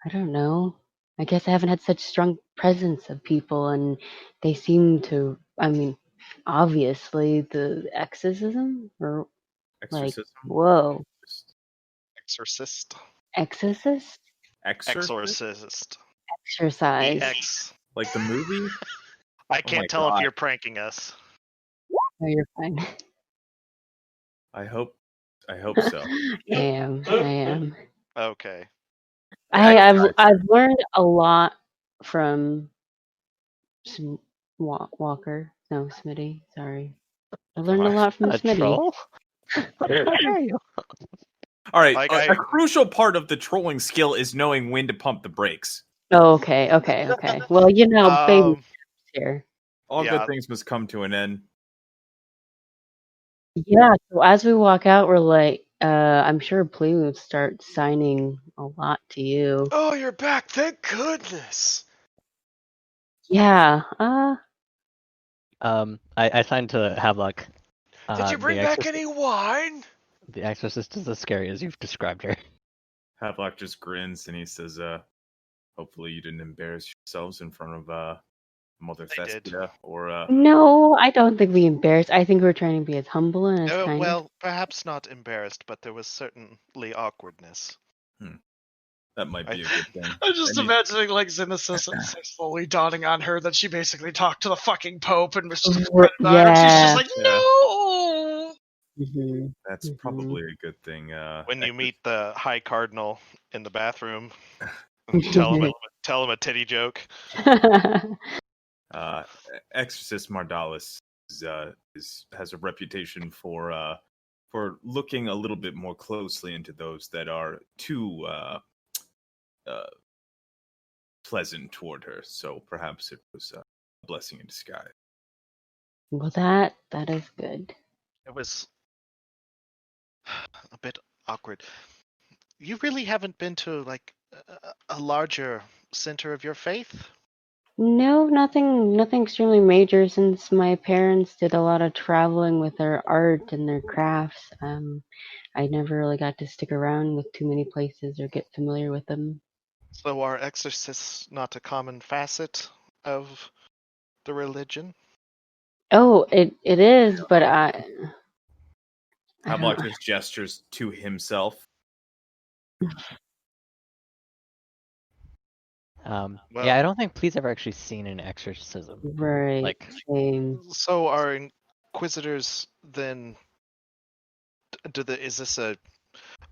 I don't know. I guess I haven't had such strong presence of people, and they seem to. I mean, obviously the exorcism or like Exorcism. whoa, Exorcist. exorcist, Exorcist. exercise. EX. Like the movie. I Oh can't my tell if God. you're pranking us. Oh, you're fine. I hope so. I am. Okay. I've learned a lot from Walker. No, Smitty. Sorry. I learned a lot from A Smitty. troll? How dare you? All right. Like A crucial part of the trolling skill is knowing when to pump the brakes. Oh, okay. Well, baby here. All Yeah. good things must come to an end. Yeah. So as we walk out, we're like, I'm sure Plea will start signing a lot to you. Oh, you're back! Thank goodness. Yeah. I signed to Havelock. Did you bring back any wine? The Exorcist is as scary as you've described her. Havelock just grins and he says, hopefully you didn't embarrass yourselves in front of Mother Thestia or No, I don't think we embarrassed. I think we're trying to be as humble and as kind. Well, perhaps not embarrassed, but there was certainly awkwardness. that might be a good thing. I'm just imagining like Xenesis slowly dawning on her that she basically talked to the fucking Pope and was just she's just like, no. That's probably a good thing. When you meet the High Cardinal in the bathroom, tell him a titty joke. Exorcist Mardalis has a reputation for looking a little bit more closely into those that are too pleasant toward her. So perhaps it was a blessing in disguise. Well, that is good. It was a bit awkward. You really haven't been to like a larger center of your faith? No, nothing extremely major since my parents did a lot of traveling with their art and their crafts. I never really got to stick around with too many places or get familiar with them. So are exorcists not a common facet of the religion? Oh, it is, but I Havelock just gestures to himself. Yeah, I don't think Plea's ever actually seen an exorcism. Right. Like, so are inquisitors then? Is this a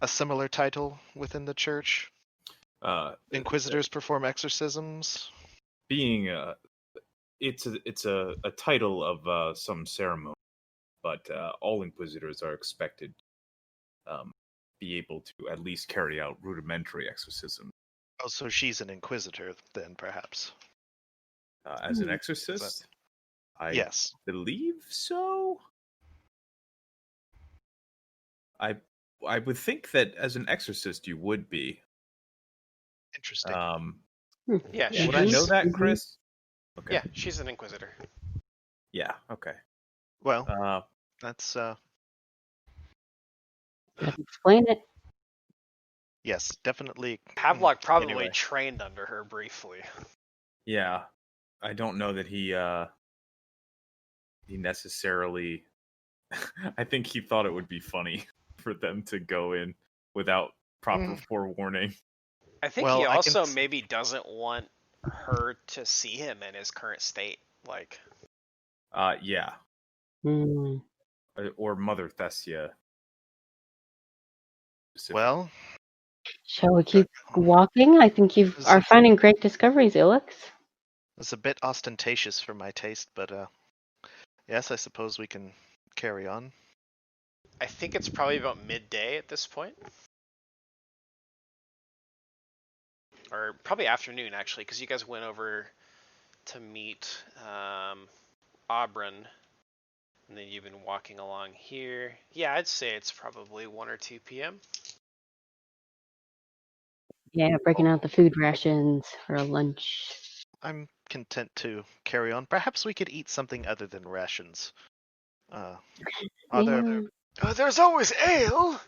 similar title within the church? Inquisitors perform exorcisms. Being it's a title of some ceremony, but all inquisitors are expected be able to at least carry out rudimentary exorcism. Oh, so she's an inquisitor then, perhaps. As an exorcist? Yes. Believe so. I would think that as an exorcist you would be. Interesting. Yeah, would I know that, Chris? Okay. Yeah, she's an inquisitor. Yeah. Okay. Well, that's explain it. Yes, definitely. Havelock probably Anyway. trained under her briefly. Yeah, I don't know that he necessarily. I think he thought it would be funny for them to go in without proper forewarning. I think he also maybe doesn't want her to see him in his current state. Like, yeah. Or Mother Thestia. Well, shall we keep walking? I think you are finding great discoveries, Ilix. It's a bit ostentatious for my taste, but yes, I suppose we can carry on. I think it's probably about midday at this point. Or probably afternoon, actually, because you guys went over to meet Aubryn And then you've been walking along here. Yeah, I'd say it's probably 1 or 2 p.m. Yeah, breaking out the food rations for lunch. I'm content to carry on. Perhaps we could eat something other than rations. Are there? Yeah. There's always ale.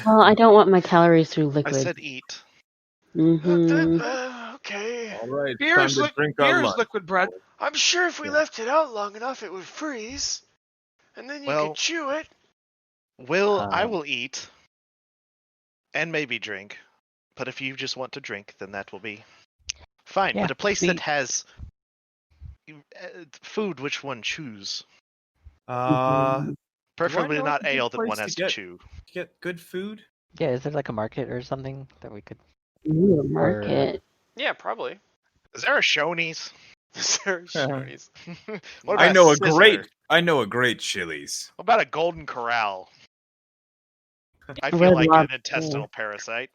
Well, I don't want my calories through I liquid. said eat. Okay. All right, Beer's, time to drink our beer's lunch. liquid bread. I'm sure if we Yeah. left it out long enough, it would freeze, and then you Well- could chew it. I will eat and maybe drink. But if you just want to drink, then that will be fine. Yeah, But a place we- that has food, which one choose? Preferably know not a good ale that place one to has to chew. Get good food. Yeah, is there like a market or something that we could? Ooh, a market. Yeah, probably. Is there a Shoney's? Sir Shoney's. What I about know a Sizzler? great Chili's. What about a Golden Corral? I Red feel like an Lobster. intestinal parasite.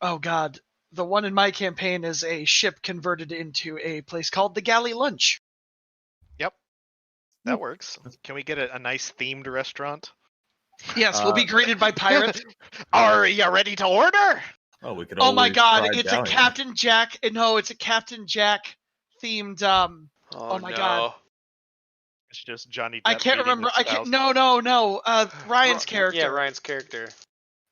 Oh god, the one in my campaign is a ship converted into a place called the Galley Lunch. That works. Can we get a nice themed restaurant? Yes, we'll be greeted by pirates. Are you ready to order? Oh, we could. Oh my always god, try it's Galleon. a Captain Jack. No, it's a Captain Jack themed. Oh, my no. god. It's just Johnny Depp. I can't beating remember. his I can't. spouse. No. Ryan's character. Yeah, Ryan's character.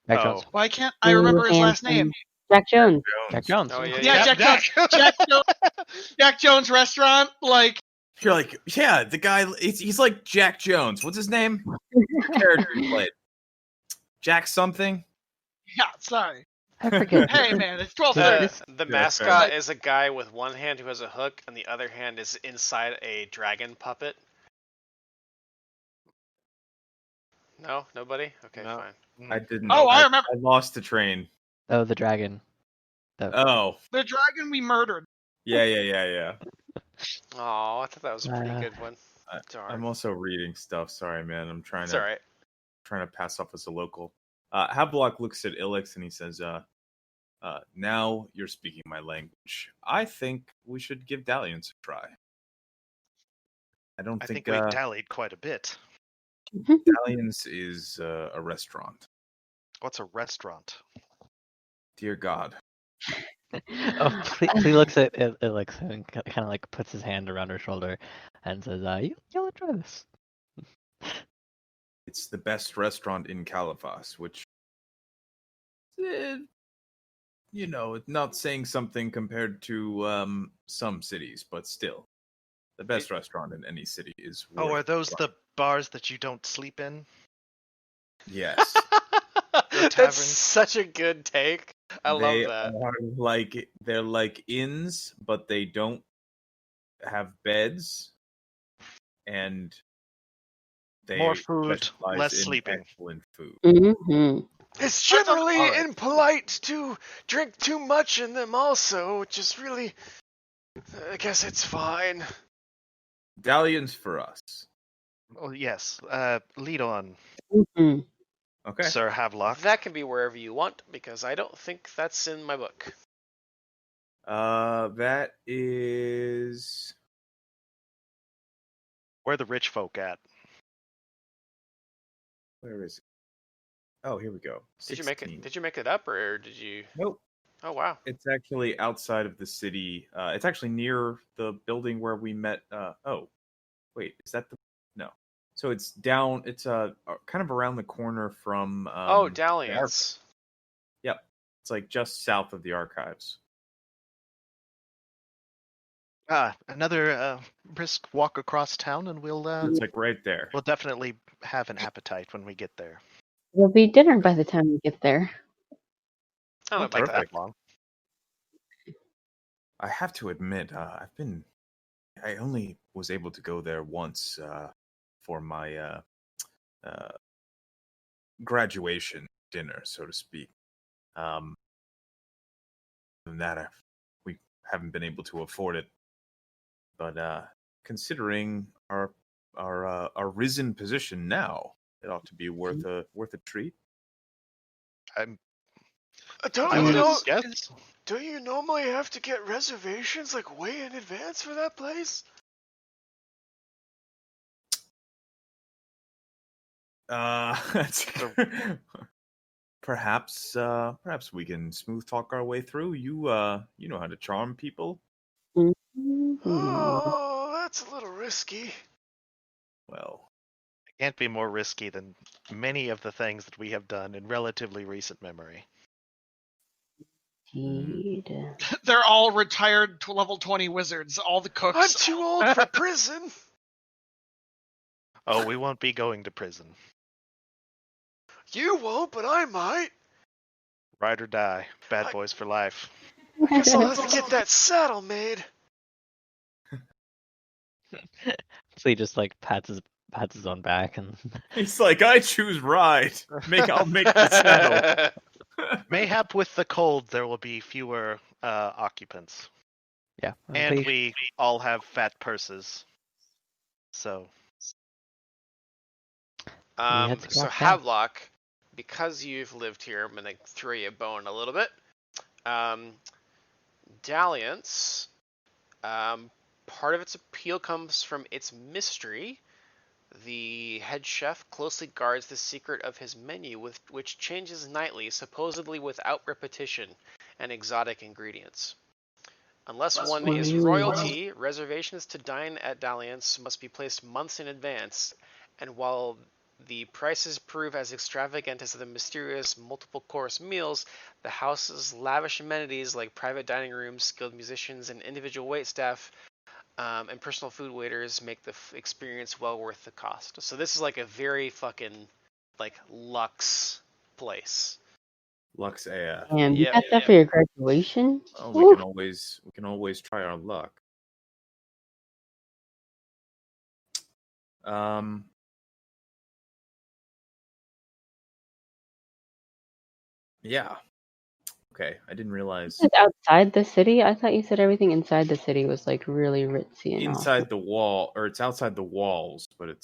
Jack Oh. Jones. Why can't I remember his last name? Jack Jones. Jack Jones. Oh yeah, Yeah, Jack Jones. Jack Jones Restaurant. Like, You're like, yeah, the guy. He's like Jack Jones. What's his name? Character he played. Jack something. yeah, sorry. I forget. Hey man, it's 12:30. The Yeah, mascot fair. is a guy with one hand who has a hook, and the other hand is inside a dragon puppet. No, nobody. Okay, No. fine. I didn't. Oh, I remember. I lost the train. Oh, the dragon. Oh, The dragon we murdered. yeah. Oh, I thought that was a pretty Uh, good one. Darn. I'm also reading stuff. Sorry, man. I'm trying It's to alright. pass off as a local. Havelock looks at Ilix and he says, now you're speaking my language. I think we should give Dalliance a try. I don't I think, think we dallied quite a bit. Dalliance is a restaurant. What's a restaurant? Dear God. Oh, he looks at Alex and kind of like puts his hand around her shoulder and says, "You'll try this." It's the best restaurant in Califas, which, not saying something compared to some cities, but still, the best restaurant in any city is. Oh, worth are those trying. the bars that you don't sleep in? Yes. tavern? That's such a good take. I love They that. are they're like inns, but they don't have beds, and they More food, specialize less in sleeping. excellent food. Mm-hmm. It's generally Alright. impolite to drink too much in them also, which is really... I guess it's fine. Dalliance for us. Oh, yes. Lead on, Mm-hmm. Okay. Sir Havelock. That can be wherever you want, because I don't think that's in my book. That is. Where the rich folk at? Where is it? Oh, here we go. Did you make 16. it? Did you make it up, or did you? Nope. Oh wow. It's actually outside of the city. It's actually near the building where we met. Oh, wait, is that the? No. So it's down. It's kind of around the corner from. Oh, the Dalliance. Yep. It's like just south of the archives. Another brisk walk across town, and we'll It's like right there. we'll definitely have an appetite when we get there. There'll be dinner by the time we get there. I Won't don't take like that long. I have to admit, I only was able to go there once for my graduation dinner, so to speak. And that we haven't been able to afford it. But considering our risen position now, it ought to be worth a treat. Don't I you would know? guess. Do you normally have to get reservations like way in advance for that place? That's perhaps we can smooth talk our way through. You know how to charm people. Mhm. Oh, that's a little risky. Well, It can't be more risky than many of the things that we have done in relatively recent memory. Indeed. They're all retired to level 20 wizards. All the cooks. I'm too old for prison. Oh, we won't be going to prison. You won't, but I might. Ride or die. Bad boys for life. I guess I'll have to get that saddle made. So he just like pats his own back and he's like, I choose ride. I'll make the saddle. Mayhap with the cold there will be fewer occupants. yeah. And we all have fat purses. So So Havelock, because you've lived here, I'm gonna throw you a bone a little bit. Dalliance, part of its appeal comes from its mystery. The head chef closely guards the secret of his menu, which changes nightly, supposedly without repetition, and exotic ingredients. Unless one is royalty, reservations to dine at Dalliance must be placed months in advance, and while the prices prove as extravagant as the mysterious multiple-course meals, the house's lavish amenities like private dining rooms, skilled musicians, and individual waitstaff and personal food waiters make the experience well worth the cost. So this is like a very fucking like luxe place. Lux AF. Damn, you got that for your graduation? Oh, we can always try our luck. Yeah. Okay, I didn't realize. It's outside the city? I thought you said everything inside the city was like really ritzy and Inside awesome. the wall, or it's outside the walls, but it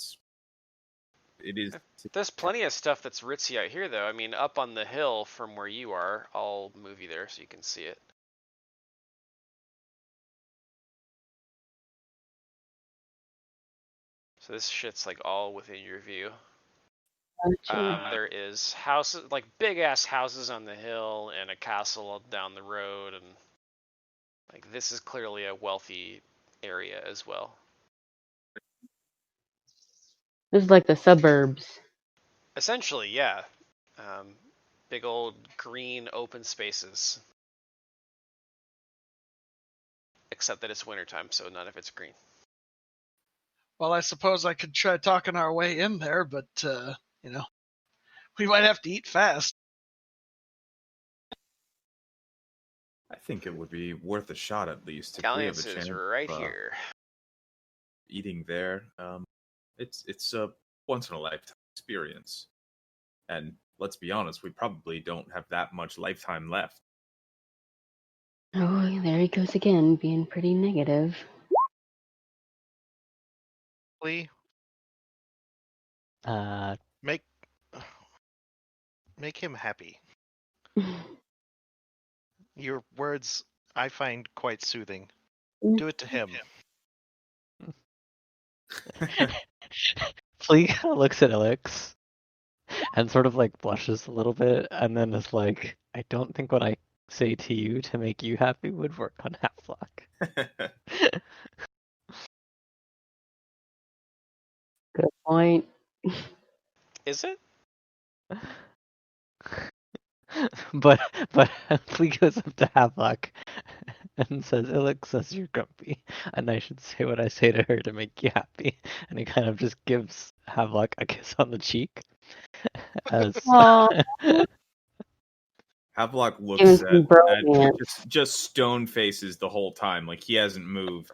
is. There's plenty of stuff that's ritzy out here, though. I mean, up on the hill from where you are, I'll move you there so you can see it. So this shit's like all within your view. There is houses, like big ass houses on the hill, and a castle down the road, and like this is clearly a wealthy area as well. This is like the suburbs. Essentially, yeah. Big old green open spaces. Except that it's wintertime, so none of it's green. Well, I suppose I could try talking our way in there, but, we might have to eat fast. I think it would be worth a shot at least. Dalliance is right here. Eating there, it's a once in a lifetime experience, and let's be honest, we probably don't have that much lifetime left. Oh, there he goes again, being pretty negative. Make him happy. Your words I find quite soothing. Do it to him. Flea kind of looks at Elix and sort of like blushes a little bit, and then is like, I don't think what I say to you to make you happy would work on Havelock. Good point. Is it? but Flea goes up to Havelock and says, Elix says you're grumpy, and I should say what I say to her to make you happy. And he kind of just gives Havelock a kiss on the cheek. As Havelock looks at just stone faces the whole time, like he hasn't moved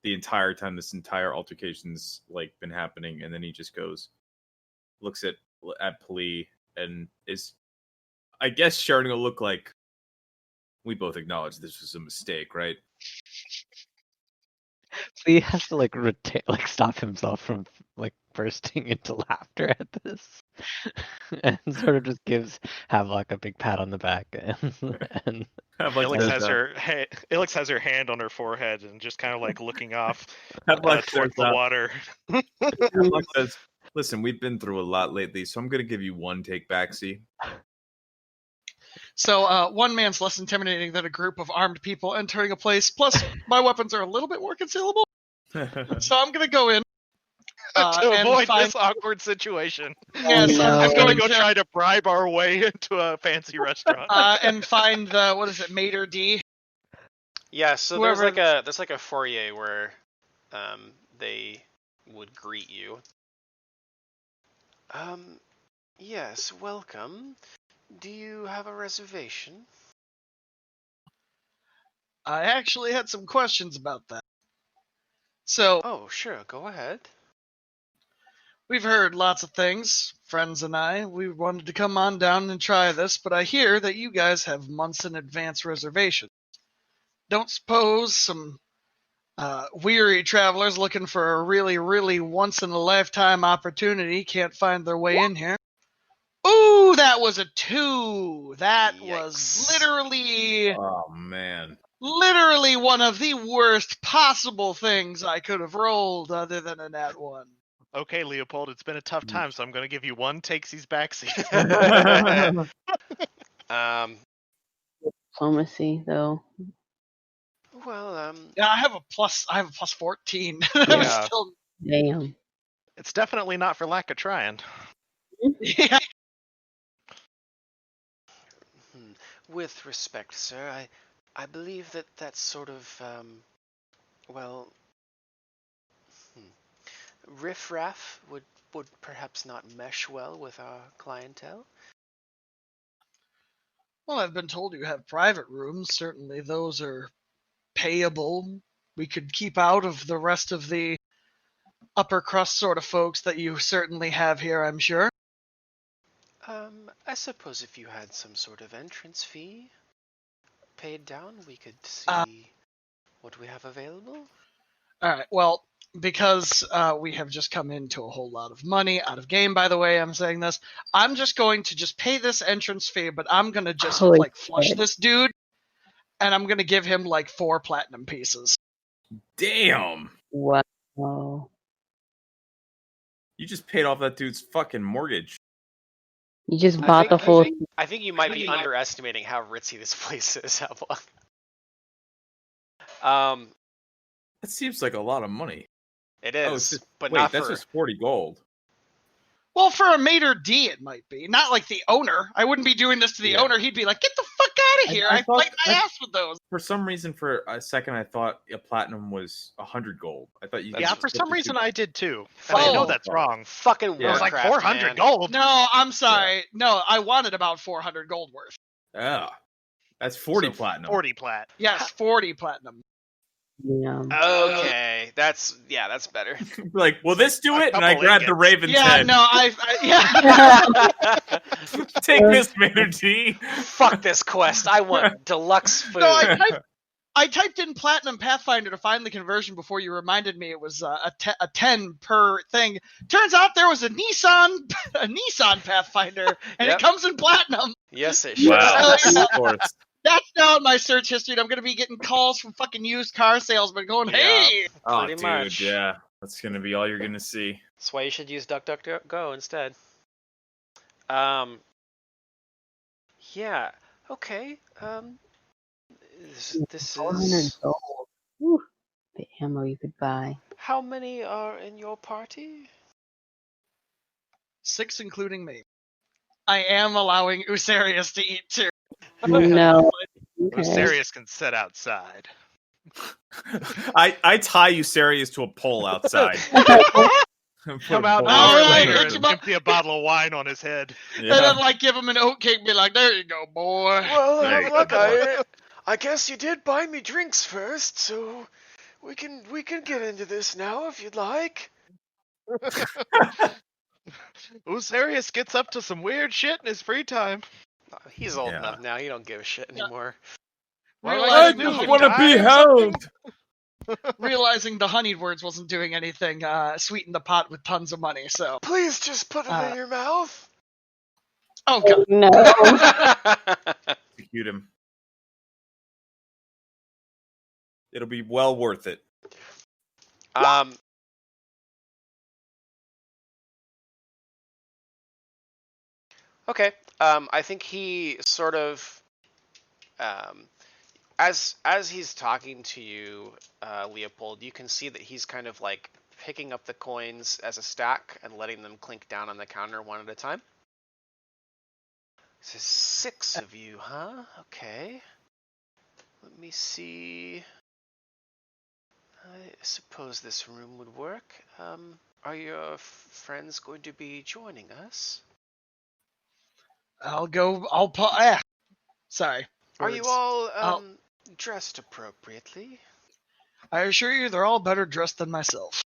the entire time this entire altercation's like been happening, and then he just looks at Plea and is, I guess, starting to look like we both acknowledge this was a mistake, right? He has to like stop himself from like bursting into laughter at this, and sort of just gives Havelock a big pat on the back. And Elix has her hand on her forehead and just kind of like looking off towards the water. Havelock says, Listen, we've been through a lot lately, so I'm gonna give you one take backseat. So one man's less intimidating than a group of armed people entering a place. Plus, my weapons are a little bit more concealable. So I'm gonna go in to and avoid find. this awkward situation. Yes, no. I'm I'm gonna going go to try to bribe our way into a fancy restaurant. and find the what is it, Mater D? Yeah, so Whoever- there's like a foyer where they would greet you. Yes, welcome. Do you have a reservation? I actually had some questions about that. So Oh, sure, go ahead. we've heard lots of things, friends and I. We wanted to come on down and try this, but I hear that you guys have months in advance reservations. Don't suppose some weary travelers looking for a really, really once-in-a-lifetime opportunity can't find their way in here? Ooh, that was a 2. That was Yikes. Oh man. literally one of the worst possible things I could have rolled other than a nat 1. Okay, Leopold, it's been a tough time, so I'm gonna give you one takesies backseat. Diplomacy, though. Well, Yeah, I have a plus 14. Yeah. Still, Damn. It's definitely not for lack of trying. yeah. with respect, sir, I believe that's sort of, well, riffraff would perhaps not mesh well with our clientele. Well, I've been told you have private rooms. Certainly those are payable. We could keep out of the rest of the upper crust sort of folks that you certainly have here, I'm sure. I suppose if you had some sort of entrance fee paid down, we could see what we have available. All right. Well, because we have just come into a whole lot of money out of game, by the way, I'm saying this. I'm just going to just pay this entrance fee, but I'm gonna just Holy flush shit. this dude, and I'm gonna give him 4 platinum pieces. Damn. Wow. You just paid off that dude's fucking mortgage. You just bought the full. I think you might be underestimating how ritzy this place is. That seems like a lot of money. It is, it's just, but wait, not that's for. just 40 gold. Well, for a Mater D, it might be. Not like the owner. I wouldn't be doing this to the Yeah. owner. He'd be like, get the fuck out of here. I thought- fight my ass with those. For some reason, for a second, I thought a platinum was 100 gold. I thought you. Yeah, could for just some get the reason two- I did too. And I Oh. know that's wrong. Fucking Yeah. I was like Warcraft, 400 man. gold. No, I'm sorry. No, I wanted about 400 gold worth. Ah, that's 40 So platinum. 40 plat. Yes, 40 platinum. Yeah. Okay, that's better. Like, will this do a it? And I couple grabbed the ingots. Raven's Yeah, head. no, yeah. Take this, Mater D. Fuck this quest. I want deluxe food. No, I typed in Platinum Pathfinder to find the conversion before you reminded me it was a 10 per thing. Turns out there was a Nissan Pathfinder, and Yep. it comes in Platinum. Yes, it should. Wow, Yeah. of course. That's now in my search history, and I'm going to be getting calls from fucking used car salesmen going, hey! Oh, Pretty dude, much. yeah. That's going to be all you're going to see. That's why you should use DuckDuckGo instead. Yeah. Okay. This 400 is. gold. Whew. The ammo you could buy. How many are in your party? 6 including me. I am allowing Usarius to eat too. No. Okay. Osarius can sit outside. I tie Usarius to a pole outside. Come out an All hour right, later hit and him up. empty a bottle of wine on his head. And then give him an oat cake and be like, there you go, boy. Well, There you look, go. I guess you did buy me drinks first, so we can get into this now if you'd like. Osarius gets up to some weird shit in his free time. He's old Yeah. enough now. He don't give a shit anymore. Well, I I just just wanna wanna be held. Realizing the honeyed words wasn't doing anything, sweetened the pot with tons of money, so. Please just put it in your mouth. Oh, God. No. Execute him. It'll be well worth it. Okay. I think he sort of, as he's talking to you, Leopold, you can see that he's kind of like picking up the coins as a stack and letting them clink down on the counter one at a time. So 6 of you, huh? Okay. Let me see. I suppose this room would work. Are your friends going to be joining us? Sorry. Are you Words. all dressed appropriately? I assure you, they're all better dressed than myself.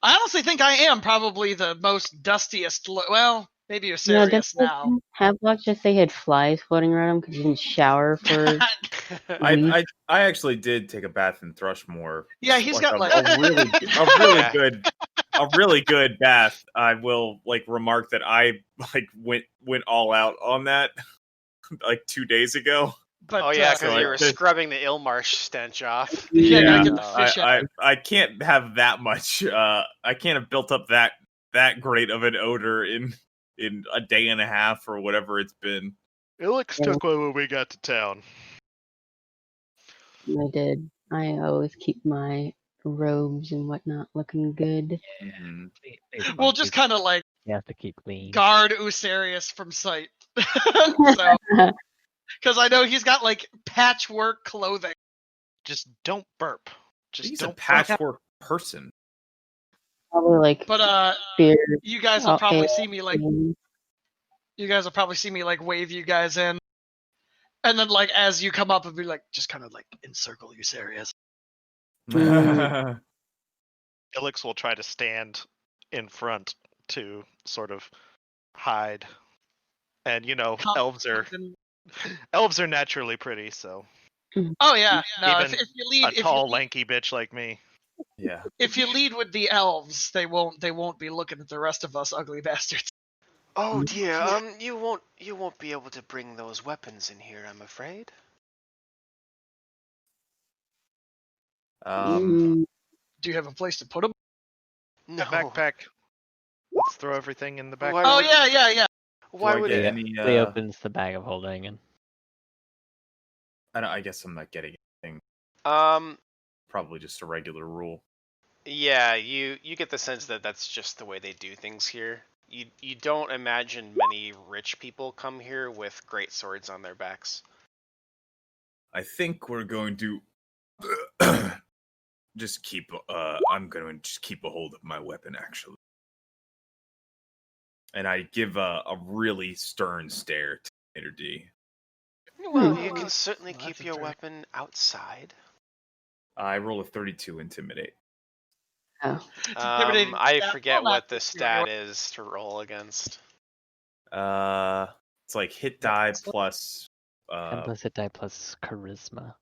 I honestly think I am probably the most dustiest. Well, maybe you're You know, didn't serious now. Havelock just say he had flies floating around him because he didn't shower for weeks? I actually did take a bath in Thrushmore. Yeah, he's got like a really good bath. I will remark that I went all out on that 2 days ago. But, oh yeah, because so you were scrubbing the Ilmarsh stench off. Yeah, Yeah, gotta get the fish out. I can't have that much. I can't have built up that great of an odor in a day and a half or whatever it's been. Ilix took one when we got to town. I did. I always keep my robes and whatnot looking good. Mm-hmm. We'll just kind of like You have to keep clean. guard Usarius from sight. So, because I know he's got like patchwork clothing. Just don't burp. Just He's don't a patchwork person. Probably like But beard. you guys will probably Okay. see me like wave you guys in, and then like as you come up and be like just kind of like encircle Usarius. Mm. Ilix will try to stand in front to sort of hide. And elves are naturally pretty, so Oh yeah, no. Even If you lead, a tall, lanky bitch like me. Yeah. if you lead with the elves, they won't be looking at the rest of us ugly bastards. Oh dear, you won't be able to bring those weapons in here, I'm afraid. Mm. Do you have a place to put them? No. Backpack. Let's throw everything in the backpack. Oh yeah. Why would it? He opens the bag of holding and I guess I'm not getting anything. Probably just a regular rule. Yeah, you get the sense that that's just the way they do things here. You don't imagine many rich people come here with great swords on their backs. I think we're going to just keep. I'm going to just keep a hold of my weapon, actually. And I give a really stern stare to Mater D. Well, you can certainly keep your weapon outside. I roll a 32 intimidate. Oh. I forget what the stat is to roll against. It's like hit die plus. 10 plus hit die plus charisma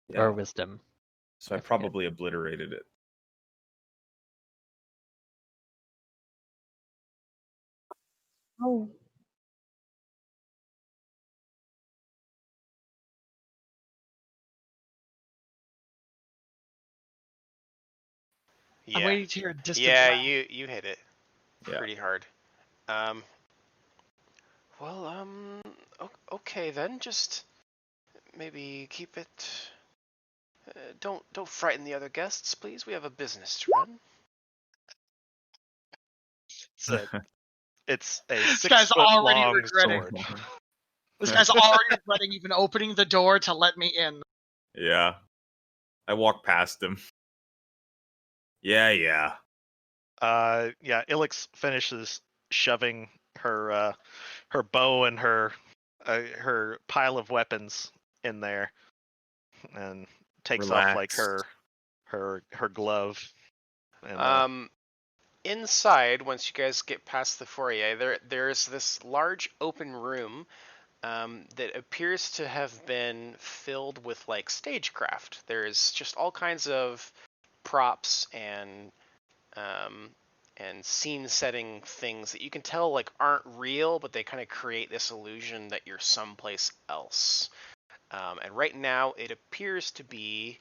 Yeah. or wisdom. So I probably obliterated it. Oh. I'm waiting to hear a distant Yeah, laugh. you hit it pretty hard. Okay then, just maybe keep it. Don't frighten the other guests, please. We have a business to run. It's a This guy's 6-foot already long regretting. sword. This guy's already regretting even opening the door to let me in. Yeah. I walk past him. Yeah. Yeah, Ilix finishes shoving her bow and her pile of weapons in there, and takes off like her glove. And, inside, once you guys get past the foyer, there's this large open room that appears to have been filled with like stagecraft. There's just all kinds of props and scene setting things that you can tell like aren't real, but they kind of create this illusion that you're someplace else. And right now it appears to be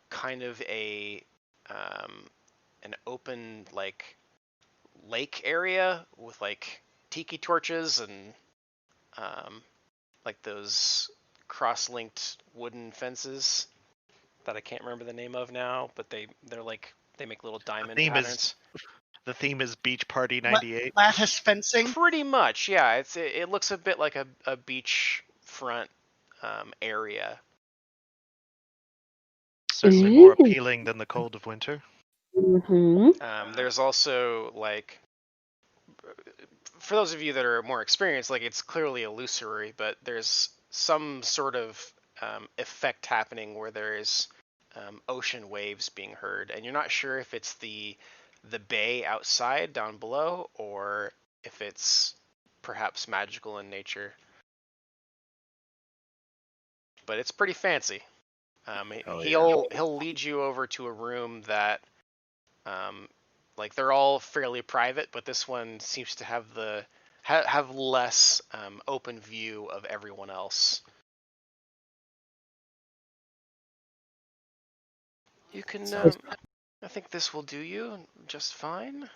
kind of an open like lake area with like tiki torches and like those cross-linked wooden fences that I can't remember the name of now, but they're like they make little diamond patterns. The theme is Beach Party 98. Lattice fencing. Pretty much, yeah. It looks a bit like a beach front area. Certainly more appealing than the cold of winter. Mm-hmm. There's also like, for those of you that are more experienced, like it's clearly illusory, but there's some sort of effect happening where there's ocean waves being heard, and you're not sure if it's the bay outside down below or if it's perhaps magical in nature. But it's pretty fancy. He'll lead you over to a room that like they're all fairly private, but this one seems to have have less open view of everyone else. You can I think this will do you just fine.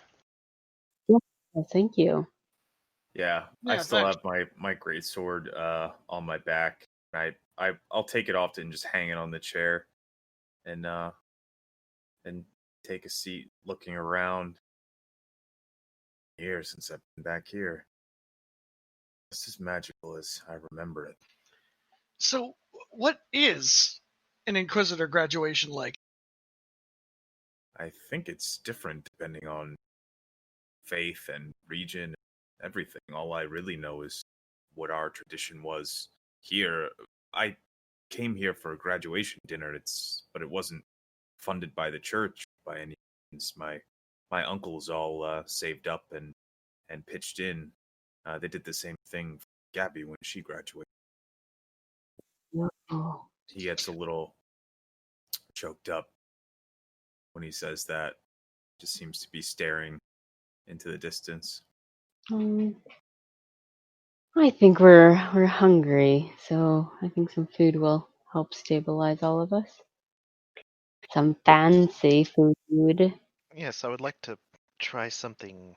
Well, thank you. Yeah, I still have my great sword on my back. I'll take it off and just hang it on the chair, and take a seat, looking around. Years since I've been back here. It's as magical as I remember it. So, what is an Inquisitor graduation like? I think it's different depending on faith and region and everything. All I really know is what our tradition was here. I came here for a graduation dinner, but it wasn't funded by the church by any means. My uncles all saved up and pitched in. They did the same thing for Gabby when she graduated. Oh. He gets a little choked up when he says that. Just seems to be staring into the distance. I think we're hungry, so I think some food will help stabilize all of us. Some fancy food. Yes, I would like to try something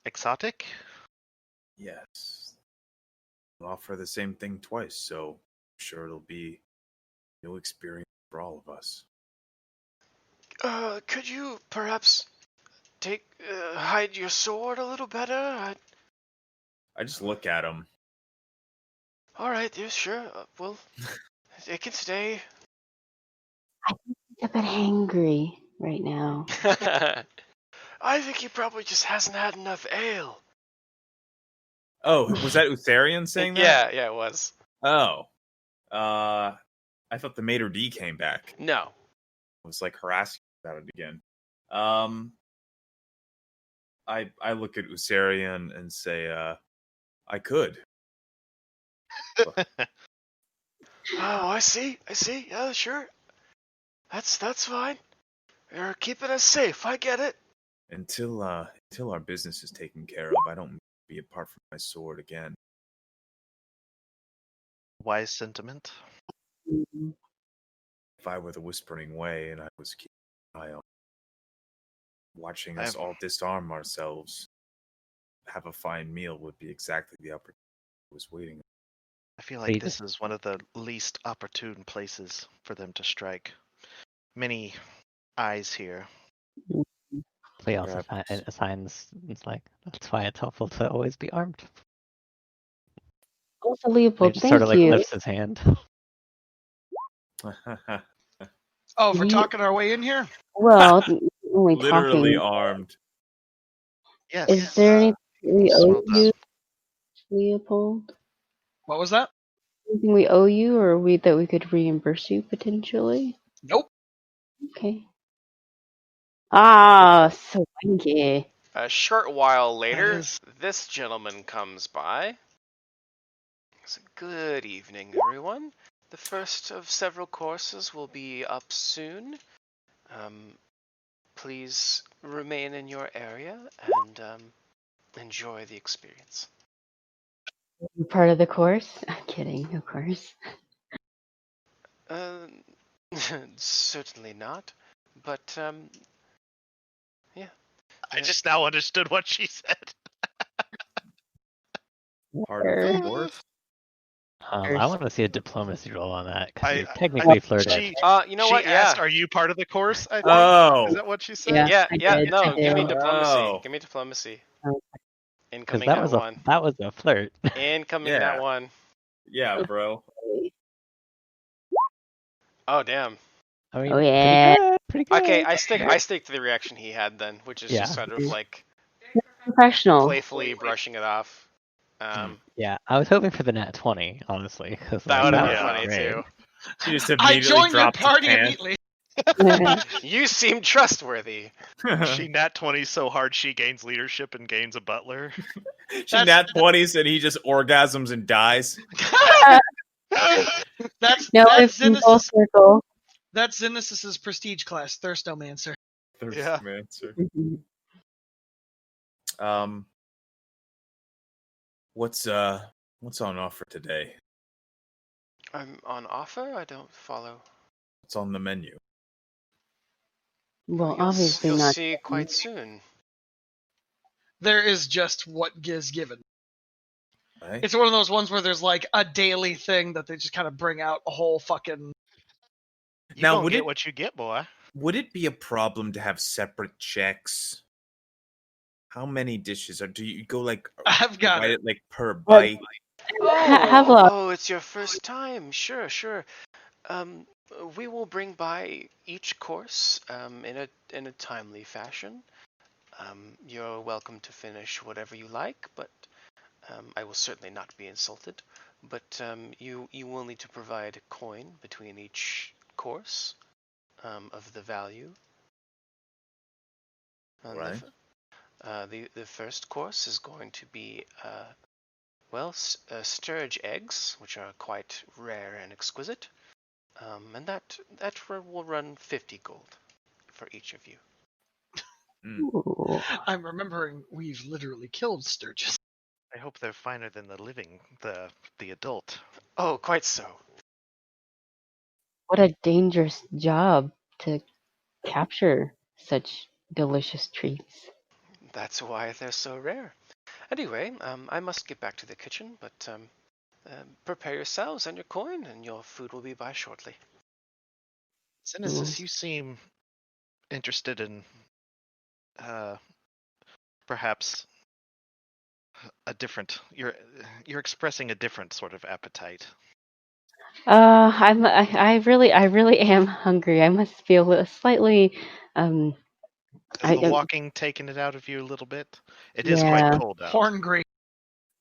exotic. Yes. We'll offer the same thing twice, so I'm sure it'll be a new experience for all of us. Could you perhaps hide your sword a little better? I just look at him. All right, yeah, sure. Well, it can stay. I think he's a bit hangry right now. I think he probably just hasn't had enough ale. Oh, was that Utharian saying that? Yeah, it was. Oh. I thought the Maitre D came back. No. I was like harassing about it again. I look at Utharian and say, I could. Oh, I see. Yeah, sure. That's fine. You're keeping us safe. I get it. Until our business is taken care of, I don't be apart from my sword again. Wise sentiment. Mhm. If I were the Whispering Way and I was keeping an eye on watching us all disarm ourselves, have a fine meal would be exactly the opportunity I was waiting. I feel like this is one of the least opportune places for them to strike. Many eyes here. So he also assigns, it's like, that's why it's helpful to always be armed. Also, Leopold, He just thank sort of like you. lifts his hand. Oh, for talking our way in here? Well, only literally talking. armed. Yes. Is there anything we owe well you, Leopold? What was that? Anything we owe you, or that we could reimburse you potentially? Nope. Okay. Ah, swanky. A short while later, this gentleman comes by. So, good evening, everyone. The first of several courses will be up soon. Please remain in your area and enjoy the experience. Part of the course? I'm kidding, of course. Certainly not. But yeah. I just now understood what she said. Part of the course. I want to see a diplomacy roll on that because I- you're technically flirted. You know she what? asked, Yeah. "Are you part of the course?" I think. Oh. Is that what she said? Yeah. Yeah. I did, No, I give me did. diplomacy. Oh. Give me diplomacy. Because Incoming that nat was one. that was a flirt. Incoming Yeah. nat one. Yeah, bro. Oh damn. I mean, Oh, yeah. pretty good. Okay, I stick to the reaction he had then, which is Yeah. just sort of like Professional. playfully brushing it off. Yeah, I was hoping for the nat 20, honestly. Cause, That like, would have Yeah. been funny great. too. She just I immediately joined your dropped his party pants. immediately. You seem trustworthy. She nat 20 so hard she gains leadership and gains a butler. She nat 20s and he just orgasms and dies. That's No, it's in full Xenesis. circle. That's Xenesis's prestige class, Thirstomancer. Yeah. Thirstmancer. Mhm. What's on offer today? I'm on offer? I don't follow. What's on the menu? Well, You'll obviously you'll not. see quite soon. There is just what is given. Right? It's one of those ones where there's like a daily thing that they just kind of bring out a whole fucking. You Now, don't would get it- what you get, boy. Would it be a problem to have separate checks? How many dishes do you go like? I've got write it. it like per bite? Have a lot. Oh, it's your first time. Sure. We will bring by each course in a timely fashion. You're welcome to finish whatever you like, but I will certainly not be insulted. But you will need to provide a coin between each course of the value. And Right. The first course is going to be sturge eggs, which are quite rare and exquisite. And that will run 50 gold for each of you. Ooh. I'm remembering we've literally killed sturgeons. I hope they're finer than the living, the adult. Oh, quite so. What a dangerous job to capture such delicious treats. That's why they're so rare. Anyway, I must get back to the kitchen, but prepare yourselves and your coin, and your food will be by shortly. Xenesis, you seem interested in perhaps a different. You're expressing a different sort of appetite. I really am hungry. I must feel slightly Is the walking taking it out of you a little bit? It is Yeah. quite cold out. Horngry.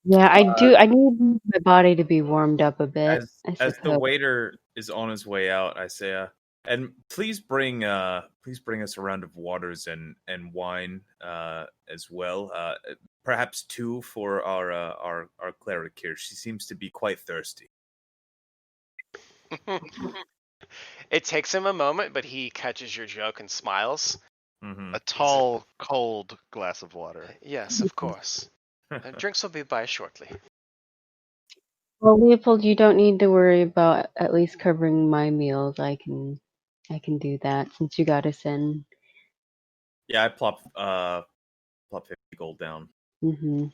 yeah, I need my body to be warmed up a bit. As the waiter is on his way out, I say, and please bring us a round of waters and wine as well. Perhaps 2 for our cleric here. She seems to be quite thirsty. It takes him a moment, but he catches your joke and smiles. Mm-hmm. A tall, cold glass of water. Yes, of course. Drinks will be by shortly. Well, Leopold, you don't need to worry about at least covering my meals. I can do that since you got us in. Yeah, I plop 50 gold down. Mm-hmm.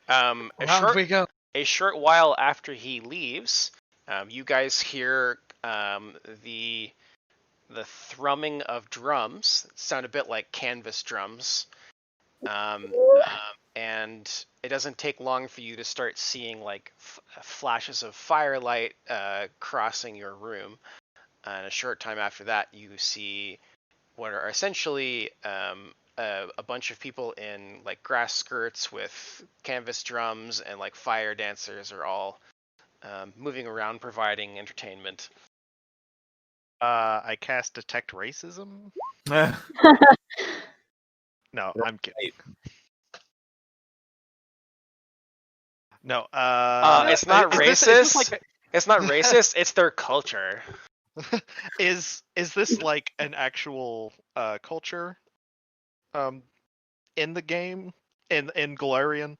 Around we go. A short while after he leaves, you guys hear the thrumming of drums. Sound a bit like canvas drums. And it doesn't take long for you to start seeing like flashes of firelight crossing your room. And a short time after that, you see what are essentially a bunch of people in like grass skirts with canvas drums and like fire dancers are all moving around providing entertainment. I cast Detect Racism. No, I'm kidding. No, it's not racist. Is this like It's not racist. It's their culture. is this like an actual culture in the game in Galarian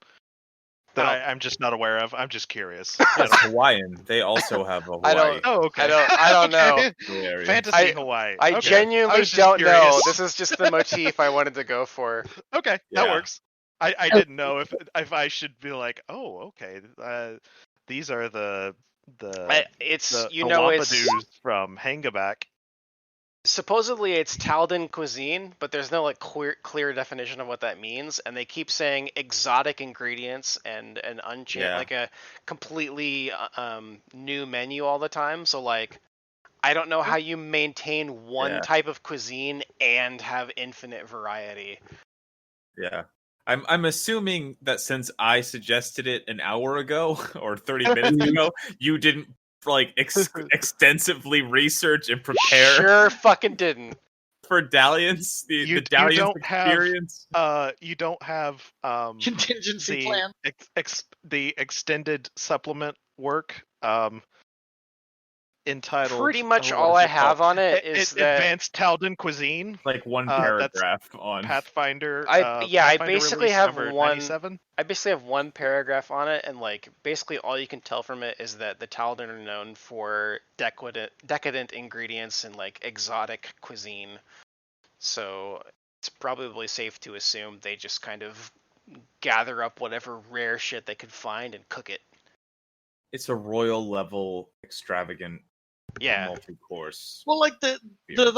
that I'm just not aware of? I'm just curious. It's Hawaiian. They also have a Hawaii. Okay. I don't know. area. Fantasy Hawaii. I Okay. genuinely I was just don't know. curious. This is just the motif I wanted to go for. Okay, Yeah. that works. I didn't know if I should be like, oh, okay, these are the It's Wampadoos from Hangaback. supposedly it's Taldan cuisine, but there's no like clear definition of what that means, and they keep saying exotic ingredients and an like a completely new menu all the time. So like, I don't know how you maintain one type of cuisine and have infinite variety. Yeah. I'm assuming that since I suggested it an hour ago or 30 minutes ago, you didn't like extensively research and prepare. Sure fucking didn't. For Dalliance, the Dalliance experience. You don't have contingency plan. The extended supplement work entitled. Pretty much all I have on it is that advanced Taldan cuisine. Like one paragraph on Pathfinder. I basically have one. 97. I basically have one paragraph on it, and like basically all you can tell from it is that the Taldan are known for decadent ingredients and like exotic cuisine. So it's probably safe to assume they just kind of gather up whatever rare shit they could find and cook it. It's a royal level extravagant multi-course. Well, like the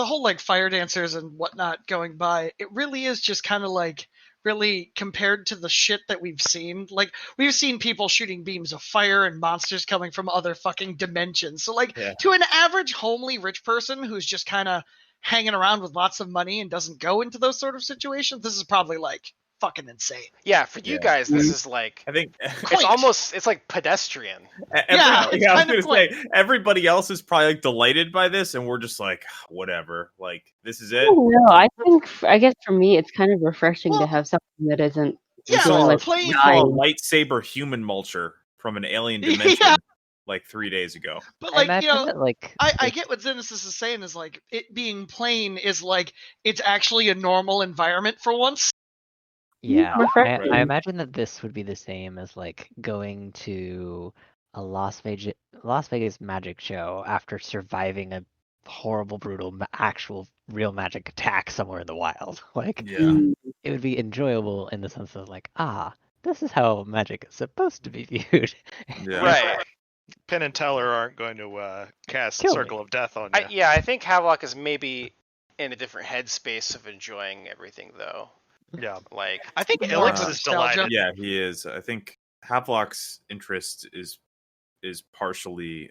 whole like fire dancers and whatnot going by, it really is just kind of like really compared to the shit that we've seen. Like we've seen people shooting beams of fire and monsters coming from other fucking dimensions. So like to an average homely rich person who's just kind of hanging around with lots of money and doesn't go into those sort of situations, this is probably like fucking insane. Yeah, for you guys, this is like, I think it's like pedestrian. I was gonna say everybody else is probably like delighted by this, and we're just like, whatever. Like this is it. No, I guess for me, it's kind of refreshing to have something that isn't. We saw a lightsaber human mulcher from an alien dimension. Like 3 days ago. But like, I get what Xenesis is saying is like it being plain is like it's actually a normal environment for once. Yeah, I imagine that this would be the same as like going to a Las Vegas magic show after surviving a horrible, brutal, actual real magic attack somewhere in the wild. Like, it would be enjoyable in the sense of like, this is how magic is supposed to be viewed. Right. Penn and Teller aren't going to cast Circle of Death on you. I think Havelock is maybe in a different headspace of enjoying everything, though. Yeah, like I think Alex is delighted. Yeah, he is. I think Havelock's interest is partially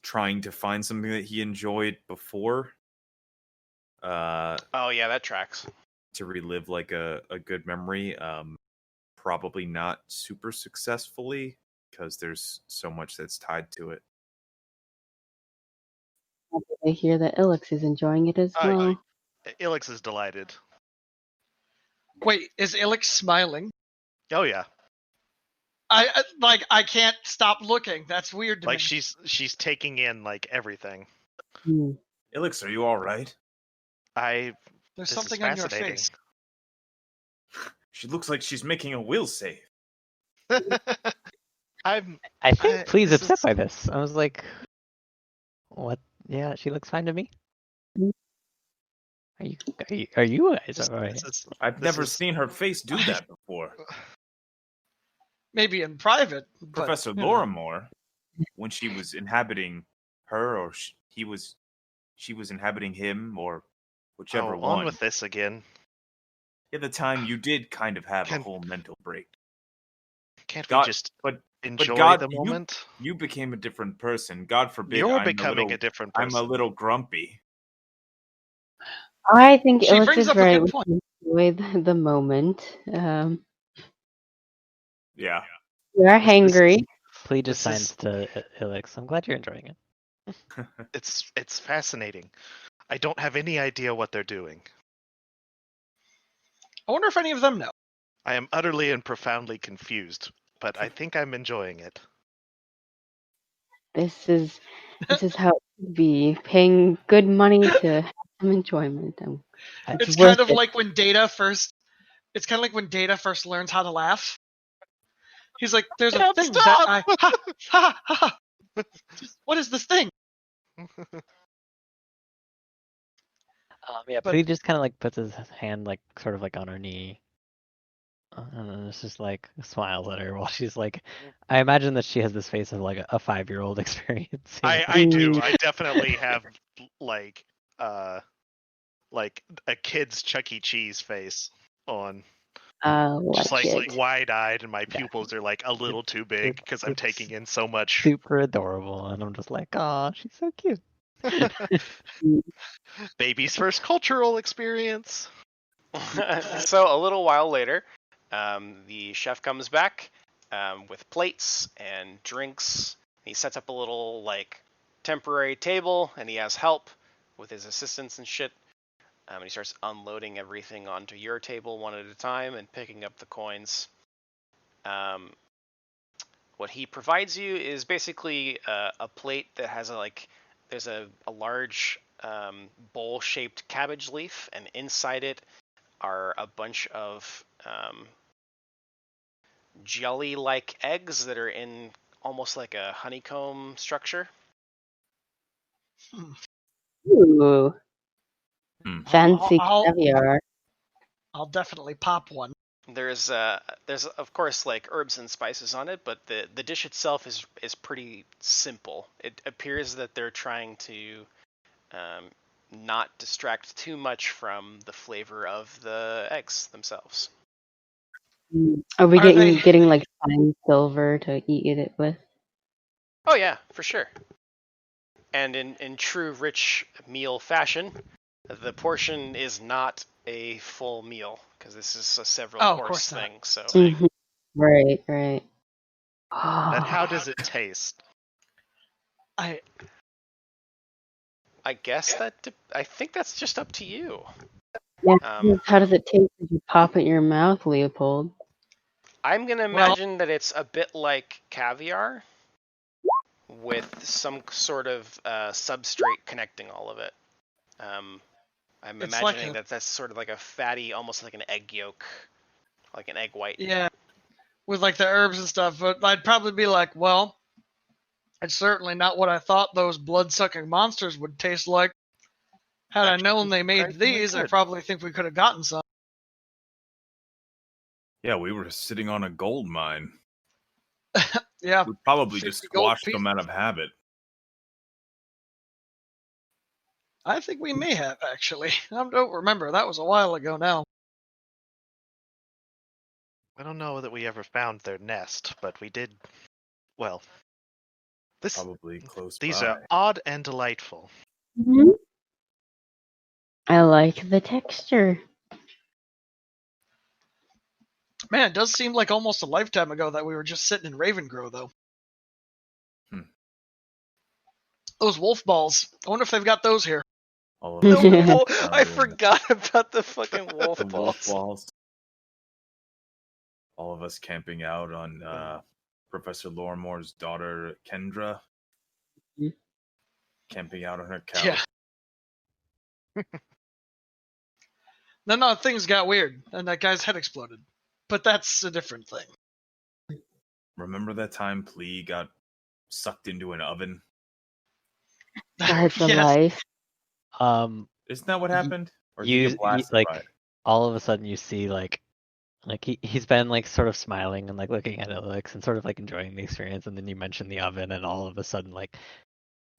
trying to find something that he enjoyed before. Oh yeah, that tracks. To relive like a good memory. Probably not super successfully because there's so much that's tied to it. I hear that Ilix is enjoying it as well. Ilix is delighted. Wait, is Ilix smiling? Oh yeah. I can't stop looking. That's weird to me. Like she's taking in like everything. Ilix, are you all right? There's something on your face. She looks like she's making a will save. I think Please upset by this. I was like, what? Yeah, she looks fine to me. Are you guys alright? I've never seen her face do that before. Maybe in private. Professor Lorimore, when she was inhabiting her, or she was inhabiting him, or whichever one. On with this again. At the time, you did kind of have a whole mental break. Can't we just enjoy the moment? You became a different person. God forbid. You're becoming a different person. I'm a little grumpy. I think Ilix is right. Enjoy the moment. Yeah. We are hangry. Please just signs to Ilix. I'm glad you're enjoying it. It's fascinating. I don't have any idea what they're doing. I wonder if any of them know. I am utterly and profoundly confused, but I think I'm enjoying it. This is how it should be. Paying good money to have some enjoyment. It's kind of like when Data first. It's kind of like when Data first learns how to laugh. He's like, "There's a thing that I ha ha ha." What is this thing? Yeah, But- Pooty just kind of like puts his hand like sort of like on her knee. And then it's just like smiles at her while she's like, I imagine that she has this face of like a 5-year-old experiencing. I do. I definitely have like a kid's Chuck E. Cheese face on. Just like it. wide-eyed, and my Yeah. pupils are like a little too big because I'm it's taking in so much. super adorable, and I'm just like, oh, she's so cute. Baby's first cultural experience. So a little while later, the chef comes back with plates and drinks. He sets up a little like temporary table, and he has help with his assistants and shit. And he starts unloading everything onto your table one at a time and picking up the coins. What he provides you is basically a plate that has there's a large bowl-shaped cabbage leaf, and inside it are a bunch of jelly-like eggs that are in almost like a honeycomb structure. Ooh, fancy I'll caviar. definitely pop one. There's of course like herbs and spices on it, but the dish itself is pretty simple. It appears that they're trying to not distract too much from the flavor of the eggs themselves. Are we Are they- getting like fine silver to eat it with? Oh yeah, for sure. And in true rich meal fashion, the portion is not a full meal because this is a several Oh, of course course not. thing. So Mhm. Right. But Oh, how does it taste? I guess I think that's just up to you. yeah, how does it taste if you pop it in your mouth, Leopold? I'm gonna Well- imagine that it's a bit like caviar, with some sort of substrate connecting all of it. I'm It's imagining like that's sort of like a fatty, almost like an egg yolk, like an egg white. Yeah, with like the herbs and stuff. But I'd probably be like, well, it's certainly not what I thought those blood-sucking monsters would taste like. Had I known they made surprisingly these, I good. probably think we could have gotten some. Yeah, we were sitting on a gold mine. Yeah, We probably 50 just gold squashed them out of habit. I think we may have actually. I don't remember. That was a while ago now. I don't know that we ever found their nest, but we did. Well, Probably close these by. are odd and delightful. I like the texture. Man, it does seem like almost a lifetime ago that we were just sitting in Ravengrow, though. Those wolf balls. I wonder if they've got those here. All of The us wolf, found I in forgot about the fucking wolf the wolf balls. balls. All of us camping out on Professor Lorimore's daughter, Kendra. Mhm. Camping out on her couch. Yeah. No, things got weird, and that guy's head exploded. But that's a different thing. Remember that time Plea got sucked into an oven? Parts of Yes. life. Isn't that what happened? Or did he You get blasted like by it? all of a sudden you see like he's been like sort of smiling and like looking at Alex and sort of like enjoying the experience, and then you mention the oven, and all of a sudden like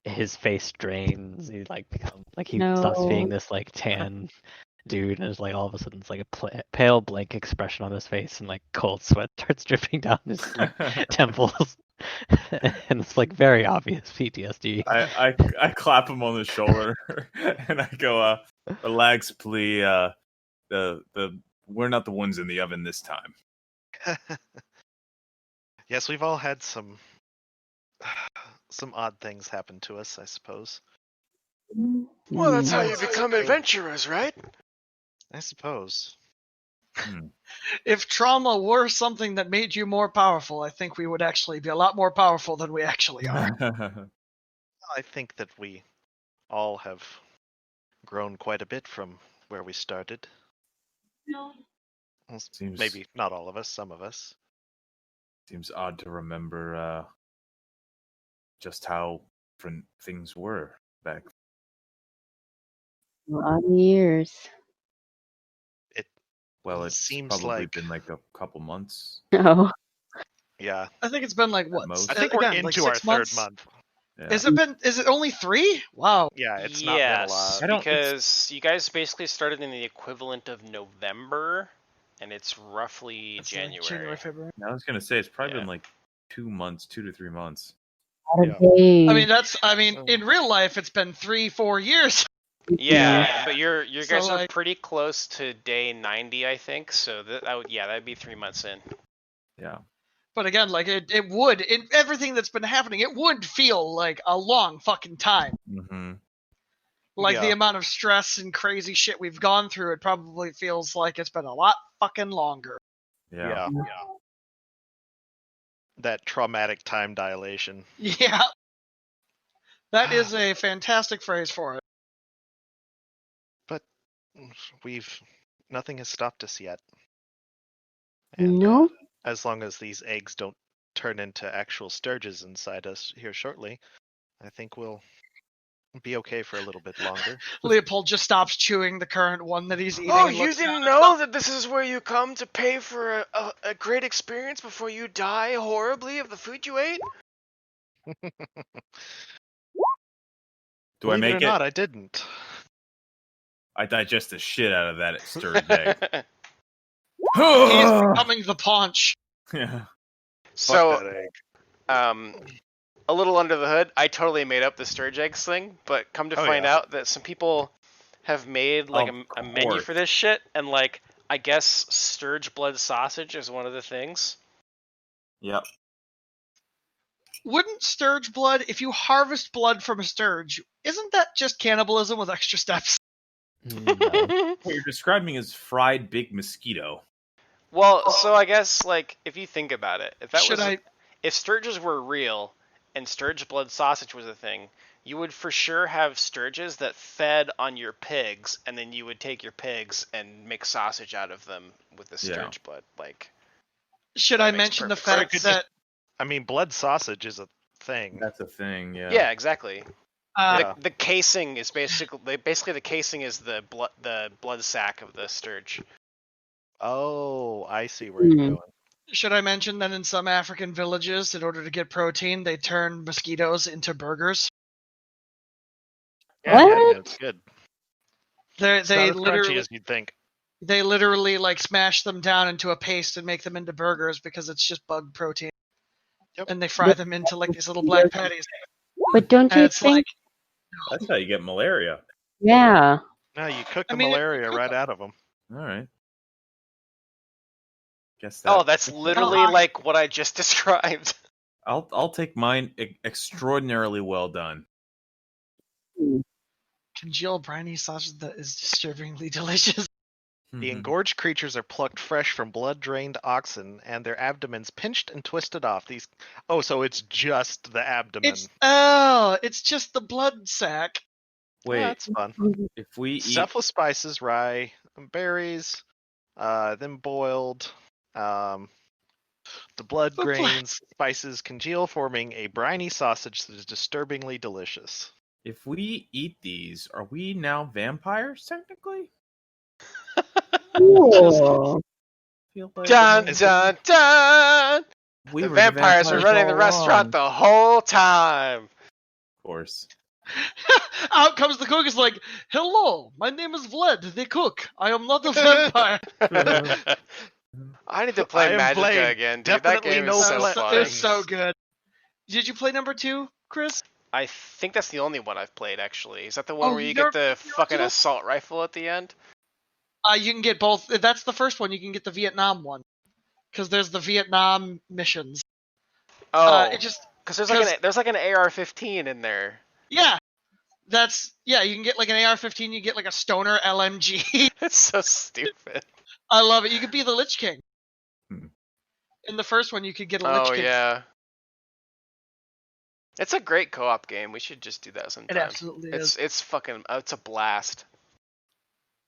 his face drains. He like becomes like he stops being No. this like tan dude, and it's like all of a sudden it's like a pale blank expression on his face, and like cold sweat starts dripping down his like temples, and it's like very obvious PTSD. I clap him on the shoulder and I go, relax, Plea. We're not the ones in the oven this time. Yes, we've all had some odd things happen to us, I suppose. Well, that's how Mm. you become adventurers, right? I suppose. If trauma were something that made you more powerful, I think we would actually be a lot more powerful than we actually are. I think that we all have grown quite a bit from where we started. Well, Seems maybe not all of us, some of us. Seems odd to remember just how different things were back. A lot of years. Well, it's Seems probably like- been like a couple months. No. Yeah. I think it's been like what? most. I think we're Again, into like our 6 third months? month. Yeah. Is it only 3? Wow. Yeah, it's not been a lot. I don't- because you guys basically started in the equivalent of November, and it's roughly It's like January. February. I was gonna say it's probably Yeah. been like 2 months, 2 to 3 months. A lot of Yeah. days. I mean, in real life, it's been 3-4 years. Yeah, but you So, guys are like- pretty close to day 90, I think. So that'd be 3 months in. Yeah. But again, like it would, everything that's been happening, it would feel like a long fucking time. Mm-hmm. Like the Yeah. amount of stress and crazy shit we've gone through, it probably feels like it's been a lot fucking longer. Yeah. That traumatic time dilation. Yeah. That is a fantastic phrase for it. Nothing has stopped us yet. And, No. as long as these eggs don't turn into actual sturges inside us here shortly, I think we'll be okay for a little bit longer. Leopold just stops chewing the current one that he's eating. Oh, and you looks didn't down. know that this is where you come to pay for a great experience before you die horribly of the food you ate? Do I Believe make it it? or not, I didn't. I digest the shit out of that stirred egg. He's becoming the paunch. Yeah. So, Fuck that egg. a little under the hood, I totally made up the sturge eggs thing, but come to Oh, find yeah. out that some people have made like Of a menu course. for this shit, and like I guess sturge blood sausage is one of the things. Yep. Wouldn't sturge blood, if you harvest blood from a sturge, isn't that just cannibalism with extra steps? No. What you're describing is fried big mosquito. Well, so I guess like if you think about it, if that Should was I? if sturges were real and sturge blood sausage was a thing, you would for sure have sturges that fed on your pigs, and then you would take your pigs and make sausage out of them with the Yeah. sturge blood. Like, Should That I makes mention the perfect fact sense. that I mean, blood sausage is a thing. That's a thing. Yeah. yeah, exactly. Yeah. The casing is basically the casing is the blood sac of the sturge. Oh, I see where you're Hmm. going. should I mention that in some African villages, in order to get protein, they turn mosquitoes into burgers? Yeah, What? it's good. They It's not they as crunchy literally as you'd think. they literally like smash them down into a paste and make them into burgers because it's just bug protein. Yep. And they fry them into like these little black patties. But don't And you it's think? like, That's how you get malaria. Yeah. No, you cook the I mean, malaria right out of them. All right. Guess that. Oh, that's literally like what I just described. I'll take mine extraordinarily well done. congealed briny sausage that is disturbingly delicious. The Mhm. engorged creatures are plucked fresh from blood-drained oxen, and their abdomens pinched and twisted off. These. Oh, so it's just the abdomen. It's just the blood sac. Wait, Yeah, that's fun. if we eat Stuffed with spices, rye, and berries, then boiled. The blood The blood- grains, spices congeal, forming a briny sausage that is disturbingly delicious. if we eat these, are we now vampires technically? Cool. Feel like Dun Is it- dun dun! we The were vampires were running the all restaurant along. the whole time. Of course. Out comes the cook. Is like, hello, my name is Vlad, the cook. I am not a vampire. I need to I play am Magicka Blade. again, dude. That Definitely game no is so flesh. funny. It's so good. Did you play number 2, Chris? I think that's the only one I've played, actually. Is that the one Oh, where you you get never the played the fucking original? assault rifle at the end? You can get both. That's the first one. You can get the Vietnam one because there's the Vietnam missions. Oh, It just because there's because- like an AR-15 in there. yeah. You can get like an AR-15. You get like a stoner LMG. It's so stupid. I love it. You could be the Lich King. Hmm. In the first one, you could get a Lich Oh King. yeah. It's a great co-op game. We should just do that sometime. It absolutely is. It's fucking. It's a blast.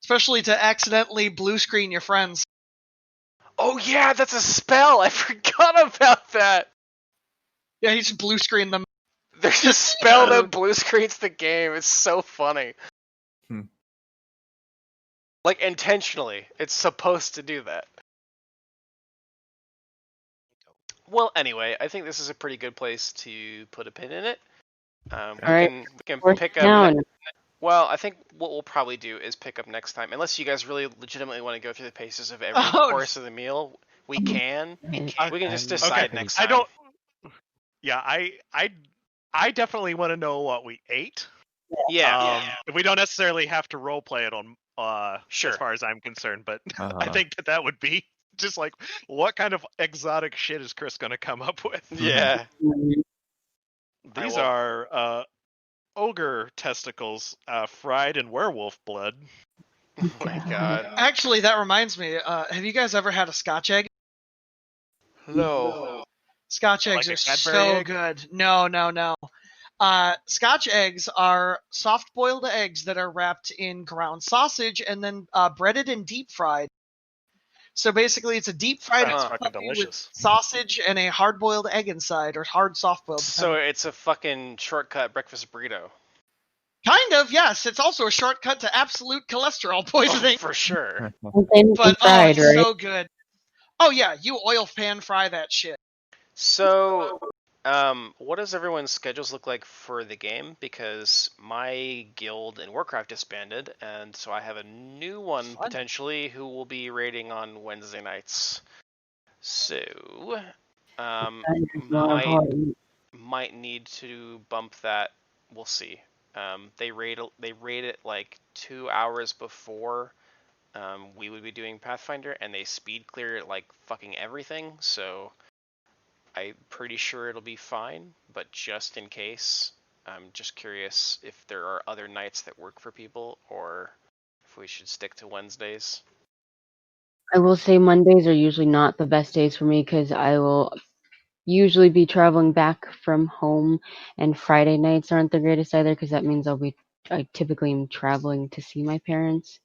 Especially to accidentally blue screen your friends. Oh yeah, that's a spell. I forgot about that. Yeah, you just blue screen them. There's a spell that blue screens the game. It's so funny. Like intentionally. It's supposed to do that. Well, anyway, I think this is a pretty good place to put a pin in it. We Alright, can fourth pick up. down. Well, I think what we'll probably do is pick up next time, unless you guys really legitimately want to go through the paces of every Oh, course of the meal. We can. We can just I'm decide pretty- next time. I don't. Yeah, I definitely want to know what we ate. Yeah. We don't necessarily have to role play it on Sure. as far as I'm concerned, but I Uh-huh. think that would be just like, what kind of exotic shit is Chris going to come up with? Yeah. These will- are ogre testicles fried in werewolf blood. Oh my god. Actually, that reminds me. Have you guys ever had a Scotch egg? No. Scotch eggs Like a are Cadbury so egg? good. No. Scotch eggs are soft-boiled eggs that are wrapped in ground sausage and then breaded and deep fried. So basically, it's a deep fried Sounds Huh. fucking puppy with delicious. sausage and a hard-boiled egg inside, or hard soft-boiled. So it's a fucking shortcut breakfast burrito. Kind of, yes. It's also a shortcut to absolute cholesterol poisoning. Oh, for sure. But fried, it's right? so good. Oh yeah, you oil pan fry that shit. So, what does everyone's schedules look like for the game? Because my guild in Warcraft disbanded, and so I have a new one Fun. potentially who will be raiding on Wednesday nights. So, might need to bump that. We'll see. They raid it like 2 hours before we would be doing Pathfinder, and they speed clear like fucking everything. So I'm pretty sure it'll be fine, but just in case, I'm just curious if there are other nights that work for people, or if we should stick to Wednesdays. I will say Mondays are usually not the best days for me because I will usually be traveling back from home, and Friday nights aren't the greatest either because that means I typically am traveling to see my parents.